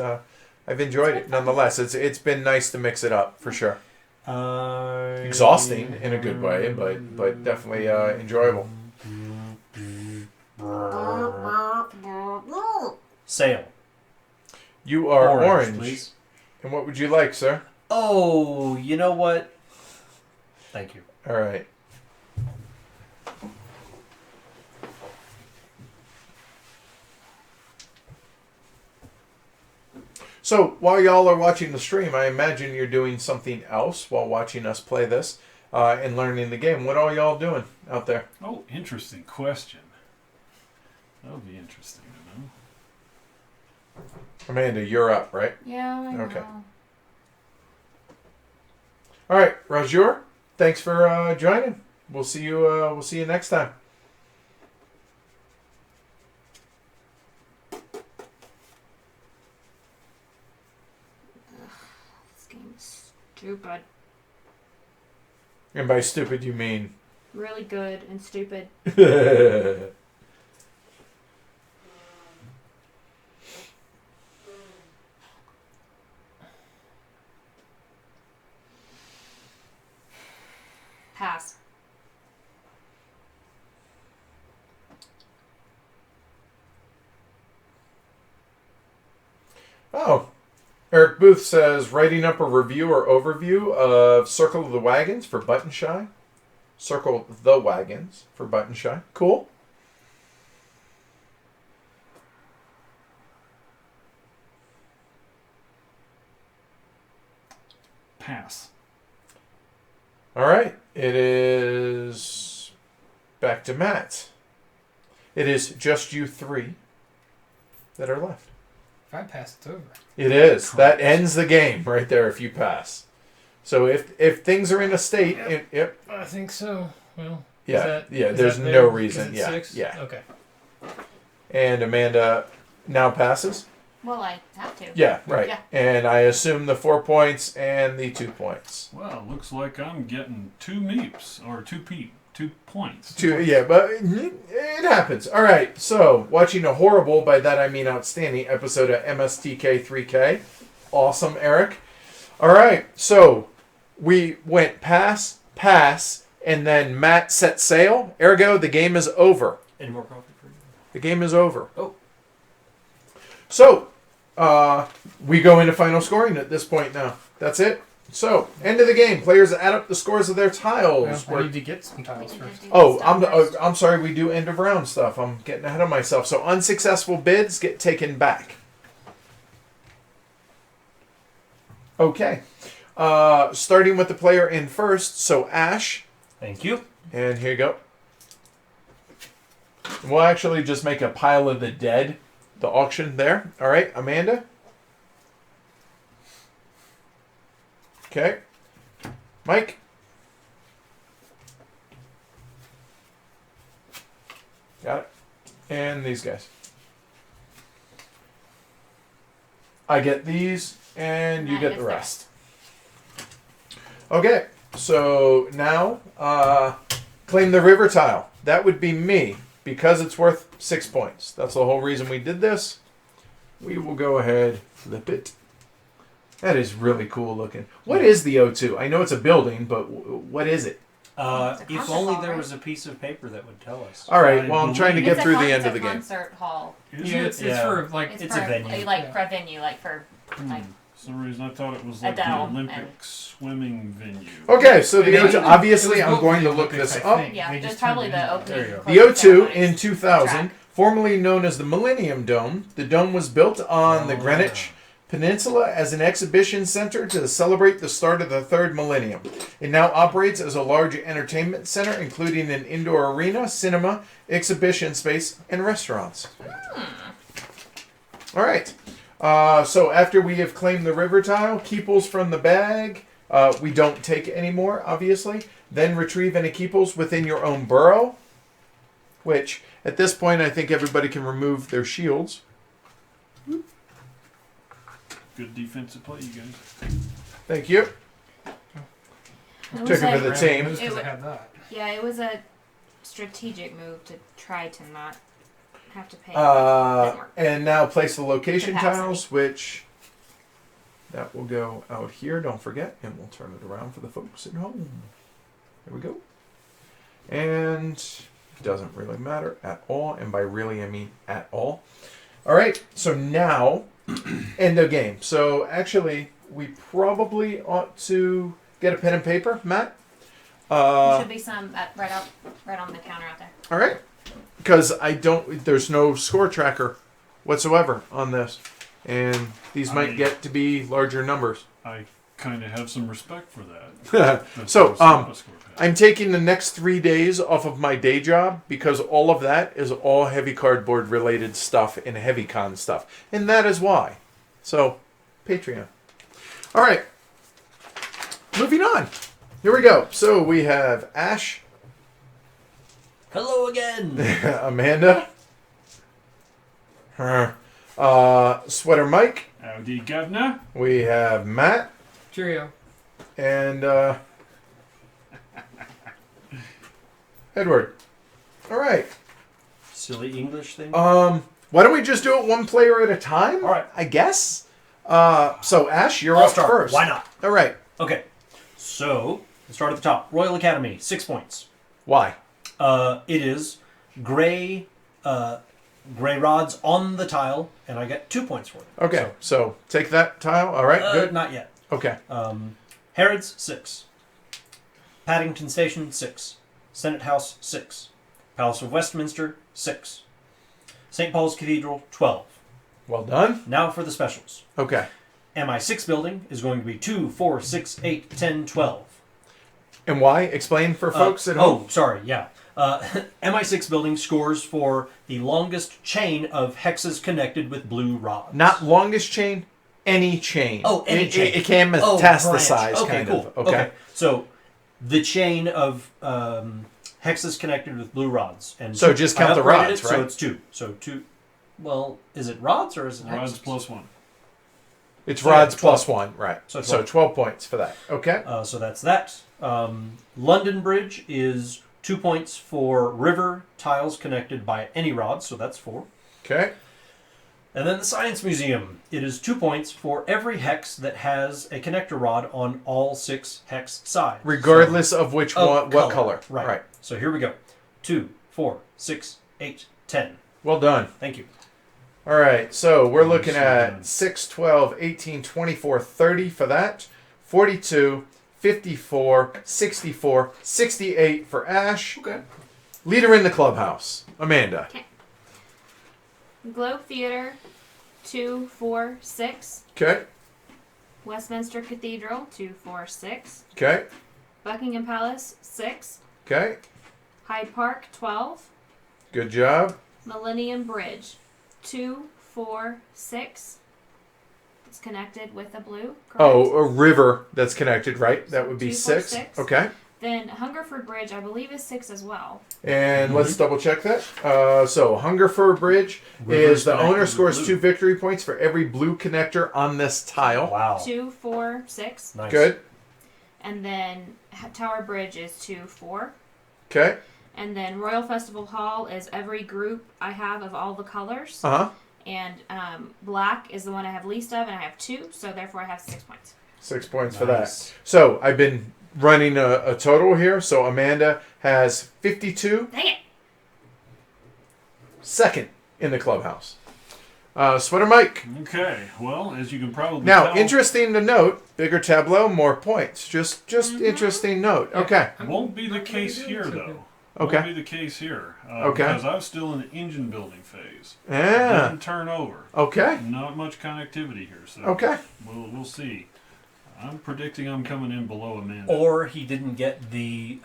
I've enjoyed it nonetheless. It's been nice to mix it up for sure. Exhausting in a good way, but definitely enjoyable. Sail. You are orange. Please. And what would you like, sir? Oh, you know what? Thank you. All right. So while y'all are watching the stream, I imagine you're doing something else while watching us play this and learning the game. What are y'all doing out there? Oh, interesting question. That'll be interesting to know. Amanda, you're up, right? Yeah, I know. Okay. All right, Rajur, thanks for joining. We'll see you. We'll see you next time. This game is stupid. And by stupid, you mean? Really good and stupid. Pass. Oh. Eric Booth says, writing up a review or overview of Circle of the Wagons for Button Shy. Circle the Wagons for Button Shy. Cool. Pass. All right. It is back to Matt. It is just you three that are left. If I pass, it's over. It is. That ends the game right there if you pass. So if things are in a state... Yep. I think so. Well, Yeah. is There's that no there? reason. Is it Yeah. 6? Yeah. Okay. And Amanda now passes? Well, I have to. Yeah, right. Yeah. And I assume the 4 points and the 2 points. Well, looks like I'm getting 2 meeps, or 2 points. Yeah, but it happens. All right, so watching a horrible, by that I mean outstanding, episode of MSTK 3K. Awesome, Eric. All right, so we went pass, and then Matt set sail. Ergo, the game is over. Any more coffee for you? The game is over. Oh. So, we go into final scoring at this point now. That's it. So, end of the game. Players add up the scores of their tiles. Well, I need to get some tiles first. I'm sorry. We do end of round stuff. I'm getting ahead of myself. So, unsuccessful bids get taken back. Okay. Starting with the player in first. So, Ash. Thank you. And here you go. We'll actually just make a pile of the dead. The auction there. All right, Amanda. Okay. Mike. Got it. And these guys. I get these, and you Matt get gets the the rest. Okay, so now claim the river tile. That would be me. Because it's worth 6 points. That's the whole reason we did this. We will go ahead, flip it. That is really cool looking. What is the O2? I know it's a building, but what is it? If only there was a piece of paper that would tell us. All right, well, I'm trying to get through the end of the It's a game. concert hall. Yeah, it's for like It's for a venue. Like for a venue, like for like For some reason I thought it was like the Adele Olympic and- swimming venue. Okay, so the Maybe O2, obviously it was I'm going to both look Olympics, this I up. think. yeah. They There's just turned probably it the into- opening. there you go. The O2 ceremonies. in 2000, Track. formerly known as the Millennium Dome, the dome was built on the Greenwich Peninsula as an exhibition center to celebrate the start of the third millennium. It now operates as a large entertainment center, including an indoor arena, cinema, exhibition space, and restaurants. All right. So after we have claimed the river tile, keeples from the bag, we don't take anymore, obviously. Then retrieve any keeples within your own burrow, which at this point I think everybody can remove their shields. Good defensive play, you guys. Thank you. It Took was it for a- the team. Because It I wa- had that. Yeah, it was a strategic move to try to not have to pay. more. And now place the location Capacity. tiles, which that will go out here. Don't forget, and we'll turn it around for the folks at home. There we go. And it doesn't really matter at all, and by really I mean at all. All right, so now end of game. So actually, we probably ought to get a pen and paper, Matt. There should be some right on the counter out there. All right, because there's no score tracker whatsoever on this, and these might get to be larger numbers. I kind of have some respect for that. So, I'm taking the next 3 days off of my day job because all of that is all heavy cardboard related stuff and heavy con stuff, and that is why. So, Patreon. All right, moving on. Here we go. So we have Ash, Hello again. Amanda, Sweater Mike. Howdy, Governor. We have Matt Cheerio. and Edward. All right. Silly English thing. Why don't we just do it one player at a time? All right. I guess. So Ash, you're I'll up start. first. Why not? All right. Okay. So, let's start at the top. Royal Academy, 6 points. Why? It is gray rods on the tile, and I get 2 points for it. Okay. So take that tile. All right. Good. Not yet. Okay. Harrods, 6. Paddington Station, 6. Senate House, 6. Palace of Westminster, 6. St. Paul's Cathedral, 12. Well done. Now for the specials. Okay. MI6 building is going to be 2, 4, 6, 8, 10, 12. And why? Explain for folks at home. Oh, sorry, yeah. MI6 building scores for the longest chain of hexes connected with blue rods. Not longest chain, any chain. Oh, any chain. It can Oh, metastasize, branch. Okay, kind cool. of. Okay. So, the chain of hexes connected with blue rods. And So just count I the upgraded rods, it, right? So it's 2. So 2. Well, is it rods or is it hexes? Rods plus 1. It's So rods yeah, 12. plus 1, right. So So 12 points for that. Okay. So that's that. London Bridge is 2 points for river tiles connected by any rods, so that's 4. Okay. And then the Science Museum. It is 2 points for every hex that has a connector rod on all 6 hex sides. Regardless of which one, what color. Right. So here we go. 2, 4, 6, 8, 10. Well done. Thank you. All right. So we're looking So at done. 6, 12, 18, 24, 30 for that. 42, 54, 64, 68 for Ash. Okay. Leader in the clubhouse, Amanda. Globe Theater, 2, 4, 6. Okay. Westminster Cathedral, 2, 4, 6. Okay. Buckingham Palace, 6. Okay. Hyde Park, 12. Good job. Millennium Bridge, 2, 4, 6. It's connected with a blue. Correct? Oh, a river that's connected, right? That would be 2, 4, 6. 6. Okay. Then Hungerford Bridge, I believe, is 6 as well. And let's double check that. So Hungerford Bridge River's is the connected owner with scores blue. 2 victory points for every blue connector on this tile. Wow. 2, 4, 6. Nice. Good. And then Tower Bridge is 2, 4. Okay. And then Royal Festival Hall is every group I have of all the colors. Uh huh. And black is the one I have least of, and I have 2, so therefore I have 6 points. 6 points for that. Nice. So I've been running a total here. So Amanda has 52, Dang it! second in the clubhouse. Sweater Mike. Okay, well, as you can probably Now, tell, interesting to note, bigger tableau, more points. Just interesting note. Okay. won't be the case here, though. Okay. Won't be the case here. Okay. Because I'm still in the engine building phase. Yeah. Didn't turn over. Okay. Not much connectivity here, so Okay. we'll see. I'm predicting I'm coming in below Amanda. Or he didn't get the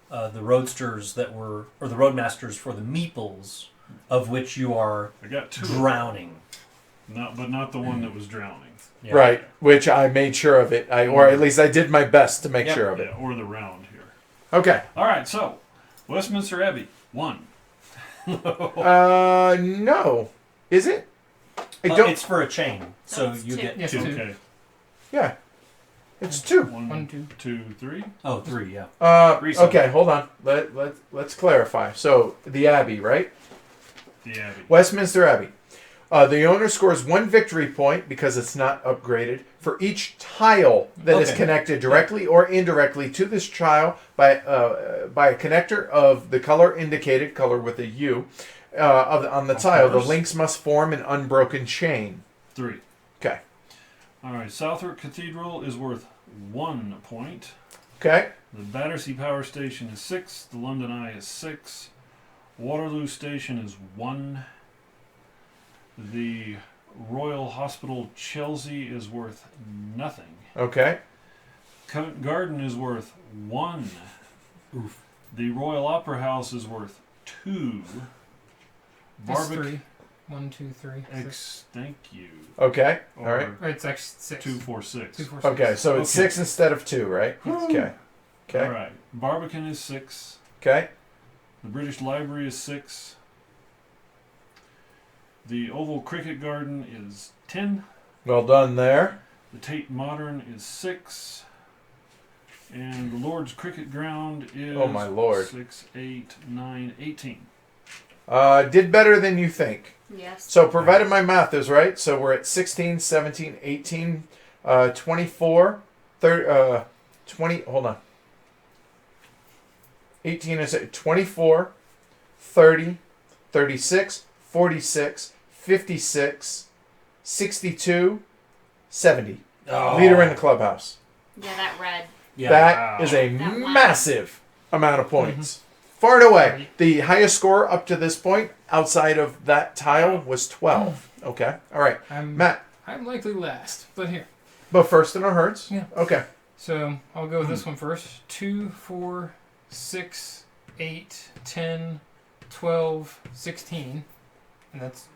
roadsters that were, or the roadmasters for the meeples, of which you are I got 2. drowning. But not the one that was drowning. Yeah. Right. Which I made sure of it. Or at least I did my best to make Yep. sure of it. Yeah, or the round here. Okay. All right, so Westminster Abbey, 1. No. Is it? I don't. It's for a chain, so That's you 2. get Yes, 2. two. Okay. Yeah. It's 2. One, 2, 3. Oh, 3, yeah. Recently. Okay, hold on. Let's clarify. So, the Abbey, right? The Abbey. Westminster Abbey. The owner scores 1 victory point because it's not upgraded for each tile that is Okay. connected directly or indirectly to this tile by a connector of the color indicated, color with a U, on the Of tile. course. The links must form an unbroken chain. 3. Okay. All right. Southwark Cathedral is worth 1 point. Okay. The Battersea Power Station is 6. The London Eye is 6. Waterloo Station is 1. The Royal Hospital Chelsea is worth nothing. Okay. Covent Garden is worth 1. Oof. The Royal Opera House is worth 2. That's 3. 1, 2, 3. 6. Thank you. Okay. All Or right. It's actually 6. 2, 4, 6. 2, 4, 6. Okay. So it's Okay. 6 instead of 2, right? Okay. Okay. All right. Barbican is 6. Okay. The British Library is 6. The Oval Cricket Garden is 10. Well done there. The Tate Modern is 6. And the Lord's Cricket Ground is Oh, my Lord. 6, 8, 9, 18. Did better than you think. Yes. So provided my math is right, so we're at 16, 17, 18, 24, 30, 20, hold on. 18 is 24, 30, 36, 46, 56, 62, 70. Oh. Leader in the clubhouse. Yeah, that red. Yeah. That is a That one. massive amount of points. Far and away. The highest score up to this point outside of that tile was 12. Okay. All right. Matt, I'm likely last, but here. but first in our herds. Yeah. Okay. So I'll go with this one first. 2, 4, 6, 8, 10, 12, 16. And that's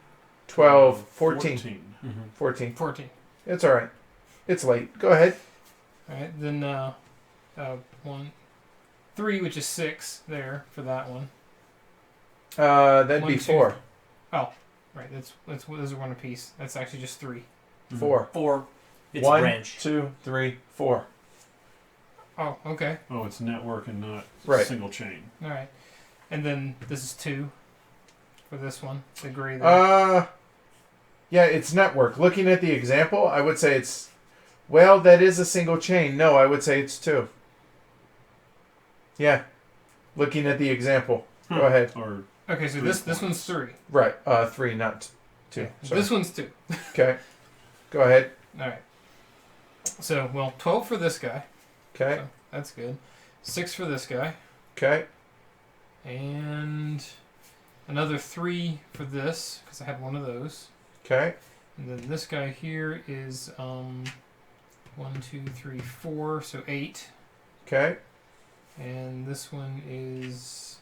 12, 14. 14. 14. It's all right. It's late. Go ahead. Alright, then 1, 3, which is 6 there for that one. That'd 1, be 2. 4. Right, those are 1 apiece. That's actually just 3. 4. 4. It's 1, branch. 2, 3, 4. Oh, okay. Oh, it's network and not Right. single chain. Alright. And then this is 2 for this one. The gray there. Yeah, it's network. Looking at the example, I would say it's, well, that is a single chain. No, I would say it's 2. Yeah. Looking at the example. Go ahead. Or Okay, so 3 this one's 3. Right. 3, not 2. Sorry. This one's 2. Okay. Go ahead. Alright. So, well, 12 for this guy. Okay. So that's good. 6 for this guy. Okay. And another 3 for this, because I had one of those. Okay. And then this guy here is 1, 2, 3, 4, so 8. Okay. And this one is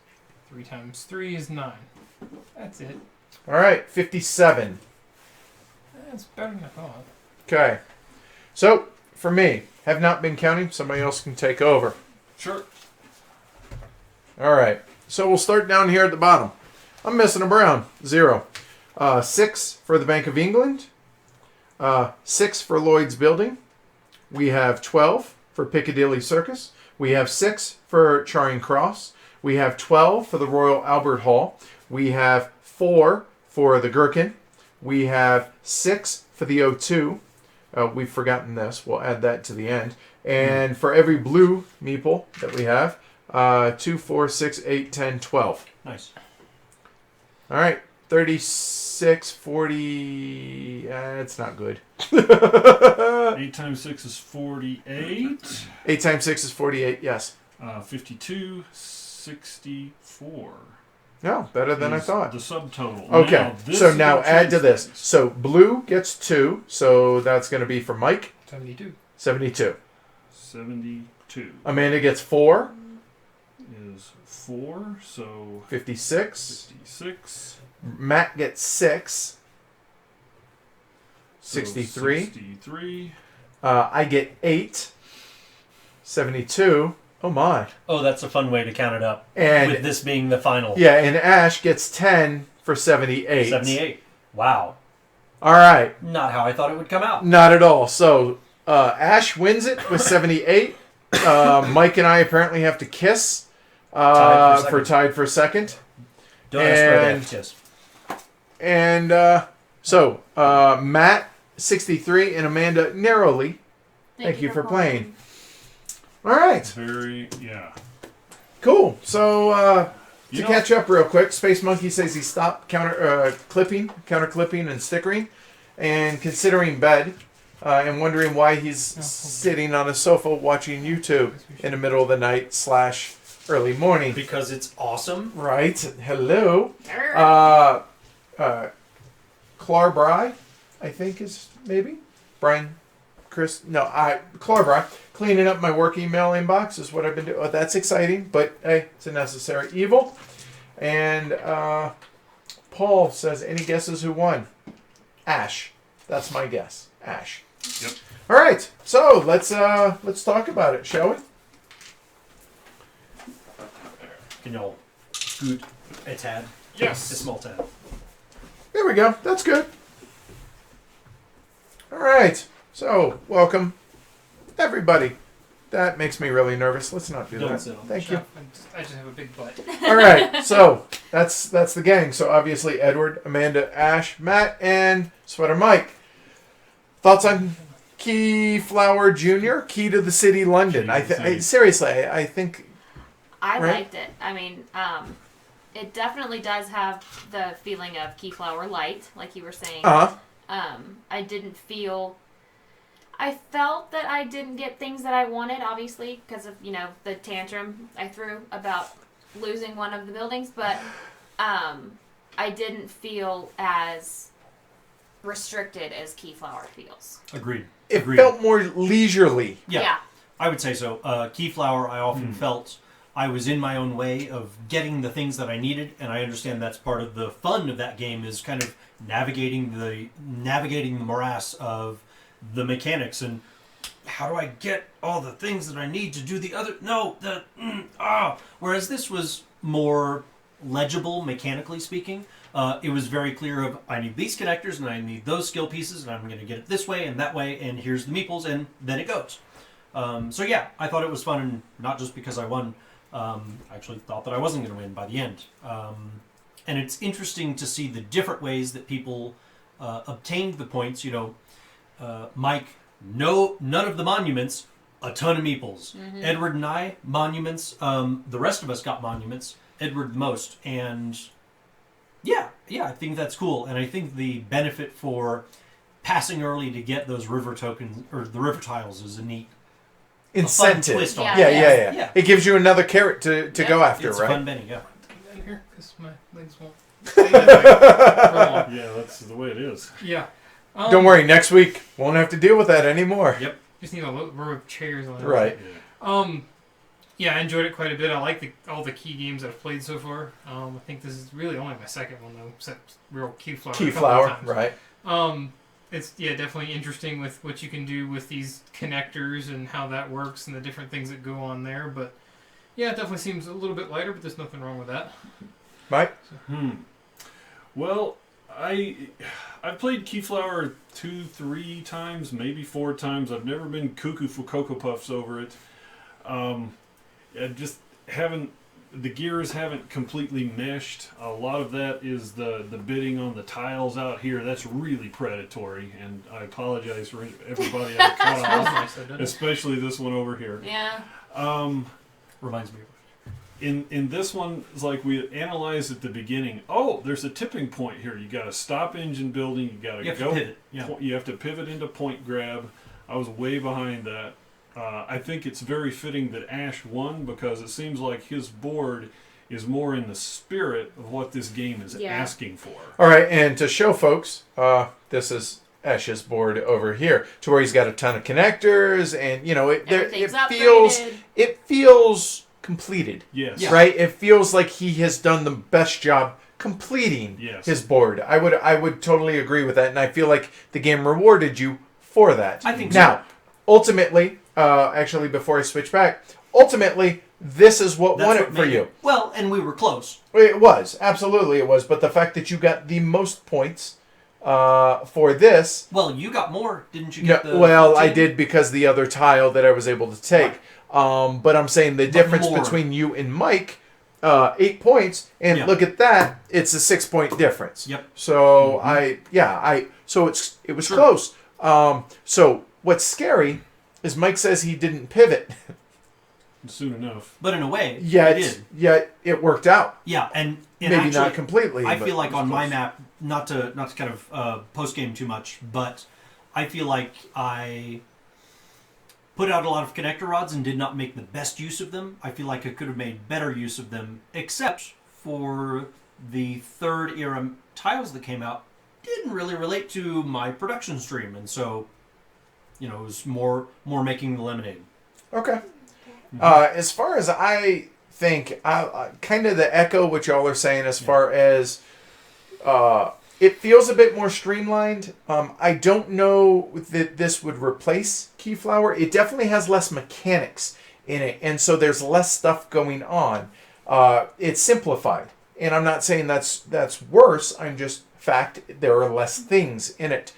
3 times 3 is 9. That's it. All right. 57. That's better than I thought. Okay. So, for me, have not been counting. Somebody else can take over. sure. All right. So, we'll start down here at the bottom. I'm missing a brown. 0. 6 for the Bank of England. 6 for Lloyd's Building. We have 12 for Piccadilly Circus. We have 6 for Charing Cross. We have 12 for the Royal Albert Hall. We have 4 for the Gherkin. We have 6 for the O2. We've forgotten this. We'll add that to the end. And for every blue meeple that we have, 2, 4, 6, 8, 10, 12. Nice. All right. 36, 40. It's not good. 8 times 6 is 48. 8 times 6 is 48. Yes. 52, 64. No, better than I is thought. The subtotal. Okay. Now, this So is now what add to changes this. things. So blue gets 2. So that's going to be for Mike, 72. 72. 72 Amanda gets 4, is 4, so 56. 56. Matt gets 6, So 63. 63. I get 8, 72. Oh my. Oh, that's a fun way to count it up. And with this being the final. yeah, and Ash gets 10 for 78. 78. Wow. All right. Not how I thought it would come out. Not at all. So Ash wins it with 78. Mike and I apparently have to kiss tied for second. Don't ask for that. Yes. And so Matt 63 and Amanda narrowly. Thank you for playing. All right. Cool. So to catch up real quick, Space Monkey says he stopped counter clipping and stickering, and considering bed, and wondering why he's sitting on a sofa watching YouTube in the middle of the night / early morning. Because it's awesome. Right. Hello. Clar Bry, I think is maybe Brian. Chris, no, Clarbrock, cleaning up my work email inbox is what I've been doing. Oh, that's exciting, but hey, it's a necessary evil. And Paul says, any guesses who won? Ash. That's my guess. Ash. Yep. All right, so let's talk about it, shall we? Can y'all scoot a tad? Yes. A small tad. There we go. That's good. All right. So, welcome, everybody. That makes me really nervous. Let's not do Don't that. sit on Thank you. I just have a big butt. All right, so that's the gang. So obviously Edward, Amanda, Ash, Matt, and Sweater Mike. Thoughts on Keyflower Jr., Key to the City, London? Seriously, I think... I right? liked it. I mean, it definitely does have the feeling of Keyflower Light, like you were saying. I didn't feel... I felt that I didn't get things that I wanted, obviously, because of, the tantrum I threw about losing one of the buildings, but I didn't feel as restricted as Keyflower feels. Agreed. It felt more leisurely. Yeah. I would say so. Keyflower, I often felt I was in my own way of getting the things that I needed, and I understand that's part of the fun of that game is kind of navigating the morass of the mechanics and how do I get all the things that I need to do the other... Whereas this was more legible, mechanically speaking. It was very clear of, I need these connectors and I need those skill pieces and I'm going to get it this way and that way and here's the meeples and then it goes. So yeah, I thought it was fun, and not just because I won. I actually thought that I wasn't going to win by the end. And it's interesting to see the different ways that people obtained the points. Mike, none of the monuments, a ton of meeples. Mm-hmm. Edward and I, monuments. The rest of us got monuments. Edward the most. And yeah, I think that's cool. And I think the benefit for passing early to get those river tokens, or the river tiles, is a neat incentive. Twist on Yeah. It gives you another carrot to go after, it's right? It's a fun Benny, yeah. Here, because my legs won't. Yeah, that's the way it is. Yeah. Don't worry, next week won't have to deal with that anymore. Yep. Just need a row of chairs on it. Right. Yeah, I enjoyed it quite a bit. I like all the key games that I've played so far. I think this is really only my second one though, except real Keyflower. Keyflower, right? It's definitely interesting with what you can do with these connectors and how that works and the different things that go on there. But yeah, it definitely seems a little bit lighter, but there's nothing wrong with that. Mike? Well, I've played Keyflower 2-3 times, maybe 4 times. I've never been cuckoo for Cocoa Puffs over it. I just haven't. The gears haven't completely meshed. A lot of that is the bidding on the tiles out here. That's really predatory, and I apologize for everybody I cut off, especially this one over here. Yeah. Reminds me of in this one, it's like we analyzed at the beginning. Oh, there's a tipping point here. You got to stop engine building. You got to go pivot. Yeah. You have to pivot into point grab. I was way behind that. I think it's very fitting that Ash won because it seems like his board is more in the spirit of what this game is asking for. All right, and to show folks, this is Ash's board over here, to where he's got a ton of connectors, and it feels completed. Yes. Yeah. Right? It feels like he has done the best job completing his board. I would totally agree with that, and I feel like the game rewarded you for that. I think now, ultimately, actually, before I switch back, ultimately, this is what won it for you. Well, and we were close. It was. Absolutely it was. But the fact that you got the most points For this, Well, you got more, didn't you? no, Get the well, I 15? did because the other tile that I was able to take. But I'm saying the difference more. between you and Mike, 8 points, and Yeah. look at that, it's a 6-point difference. Yep. So so it was Sure. close. So what's scary is Mike says he didn't pivot, Soon enough. But in a way, yet it did. it worked out. Yeah, and Maybe actually, not completely. I but feel like it was on my close. map, not to kind of post game too much, but I feel like I put out a lot of connector rods and did not make the best use of them. I feel like I could have made better use of them, except for the third era tiles that came out didn't really relate to my production stream, and so it was more making the lemonade. Okay. As far as I think, I kind of the echo what y'all are saying as far as it feels a bit more streamlined. I don't know that this would replace Keyflower. It definitely has less mechanics in it, and so there's less stuff going on. It's simplified, and I'm not saying that's worse. I'm just fact there are less things in it.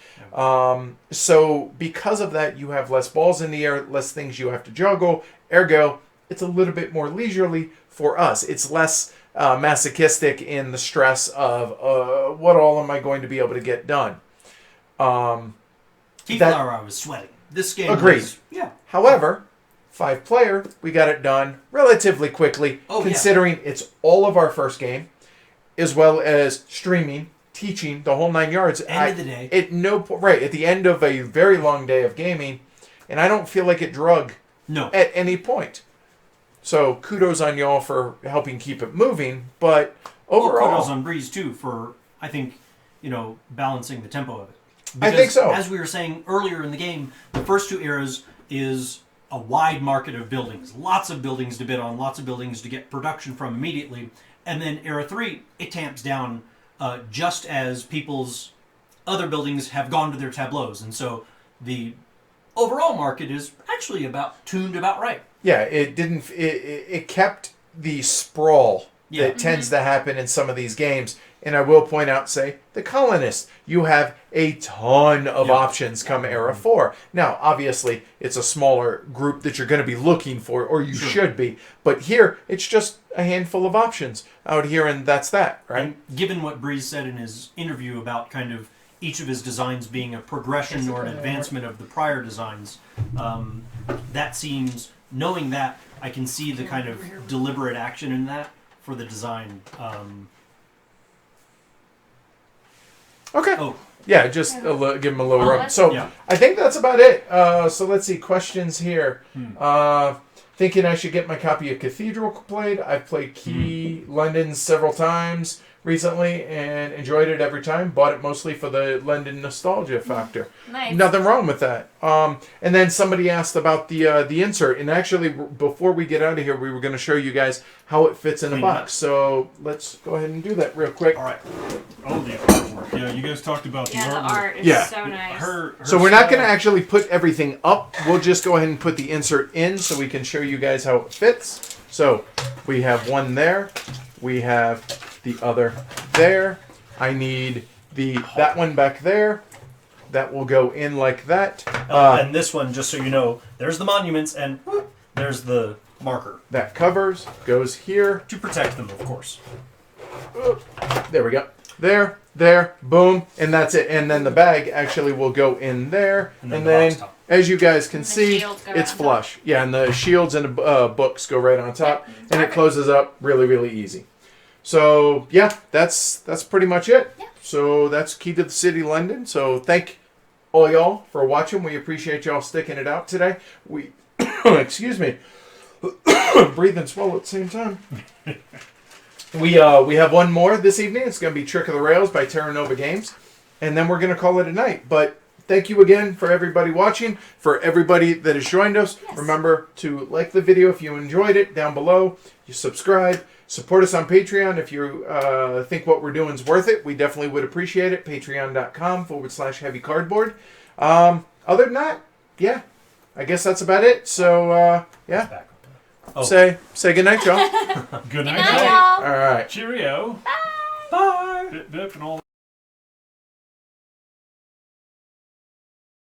So because of that, you have less balls in the air, less things you have to juggle. Ergo, it's a little bit more leisurely for us. It's less masochistic in the stress of what all am I going to be able to get done. Keyflower, I was sweating. This game Agreed. was, yeah. However, 5-player, we got it done relatively quickly, considering it's all of our first game, as well as streaming, teaching, the whole 9 yards. End of the day. At the end of a very long day of gaming, and I don't feel like it drug at any point. So kudos on y'all for helping keep it moving, but overall, kudos on Breeze too for, I think, balancing the tempo of it. I think so. As we were saying earlier in the game, the first two eras is a wide market of buildings, lots of buildings to bid on, lots of buildings to get production from immediately, and then era 3 it tamps down just as people's other buildings have gone to their tableaus, and so the overall market is actually tuned about right. Yeah, it didn't. It kept the sprawl Yeah. that tends to happen in some of these games. And I will point out, say, the Colonists. You have a ton of options come Era 4. Now, obviously, it's a smaller group that you're going to be looking for, or you should be. But here, it's just a handful of options out here, and that's that, right? And given what Breeze said in his interview about kind of each of his designs being a progression or an advancement of the prior designs, that seems, knowing that, I can see the kind of deliberate action in that for the design. Okay. Oh, Yeah, just give them a little rub. that's- So Yeah. I think that's about it. So let's see, questions here. Thinking I should get my copy of Cathedral played. I've played Key London several times recently and enjoyed it every time. Bought it mostly for the London nostalgia factor. Nice. Nothing wrong with that. And then somebody asked about the insert, and actually before we get out of here, we were going to show you guys how it fits in a box. So let's go ahead and do that real quick. all right. Oh, the artwork. Yeah, you guys talked about Yeah, the the artwork. art is Yeah. so nice. Her So we're not style- going to actually put everything up. We'll just go ahead and put the insert in so we can show you guys how it fits. So we have one there. We have the other there. I need that one back there. That will go in like that. And this one, just so you know, there's the monuments and there's the marker That covers, goes here. to protect them, of course. There we go. There, boom, and that's it. And then the bag actually will go in there. And And then the then, box top. as you guys can And the see, shields go it's right on top. flush. Yeah, and the shields and the books go right on top. Yep, And it perfect. closes up really, really easy. So, yeah, that's pretty much it. Yep. So that's Key to the City, London. So thank all y'all for watching. We appreciate y'all sticking it out today. We, excuse me, breathe and swallow at the same time. We have one more this evening. It's going to be Trick of the Rails by Terra Nova Games. And then we're going to call it a night. But thank you again for everybody watching, for everybody that has joined us. Yes. Remember to like the video if you enjoyed it down below. You subscribe. Support us on Patreon if you think what we're doing is worth it. We definitely would appreciate it. Patreon.com/heavy cardboard. Other than that, yeah, I guess that's about it. So, yeah. Back. Oh. Say goodnight, y'all. Good Good night. night, y'all. All right. Cheerio. Bye. Bip, bip, and all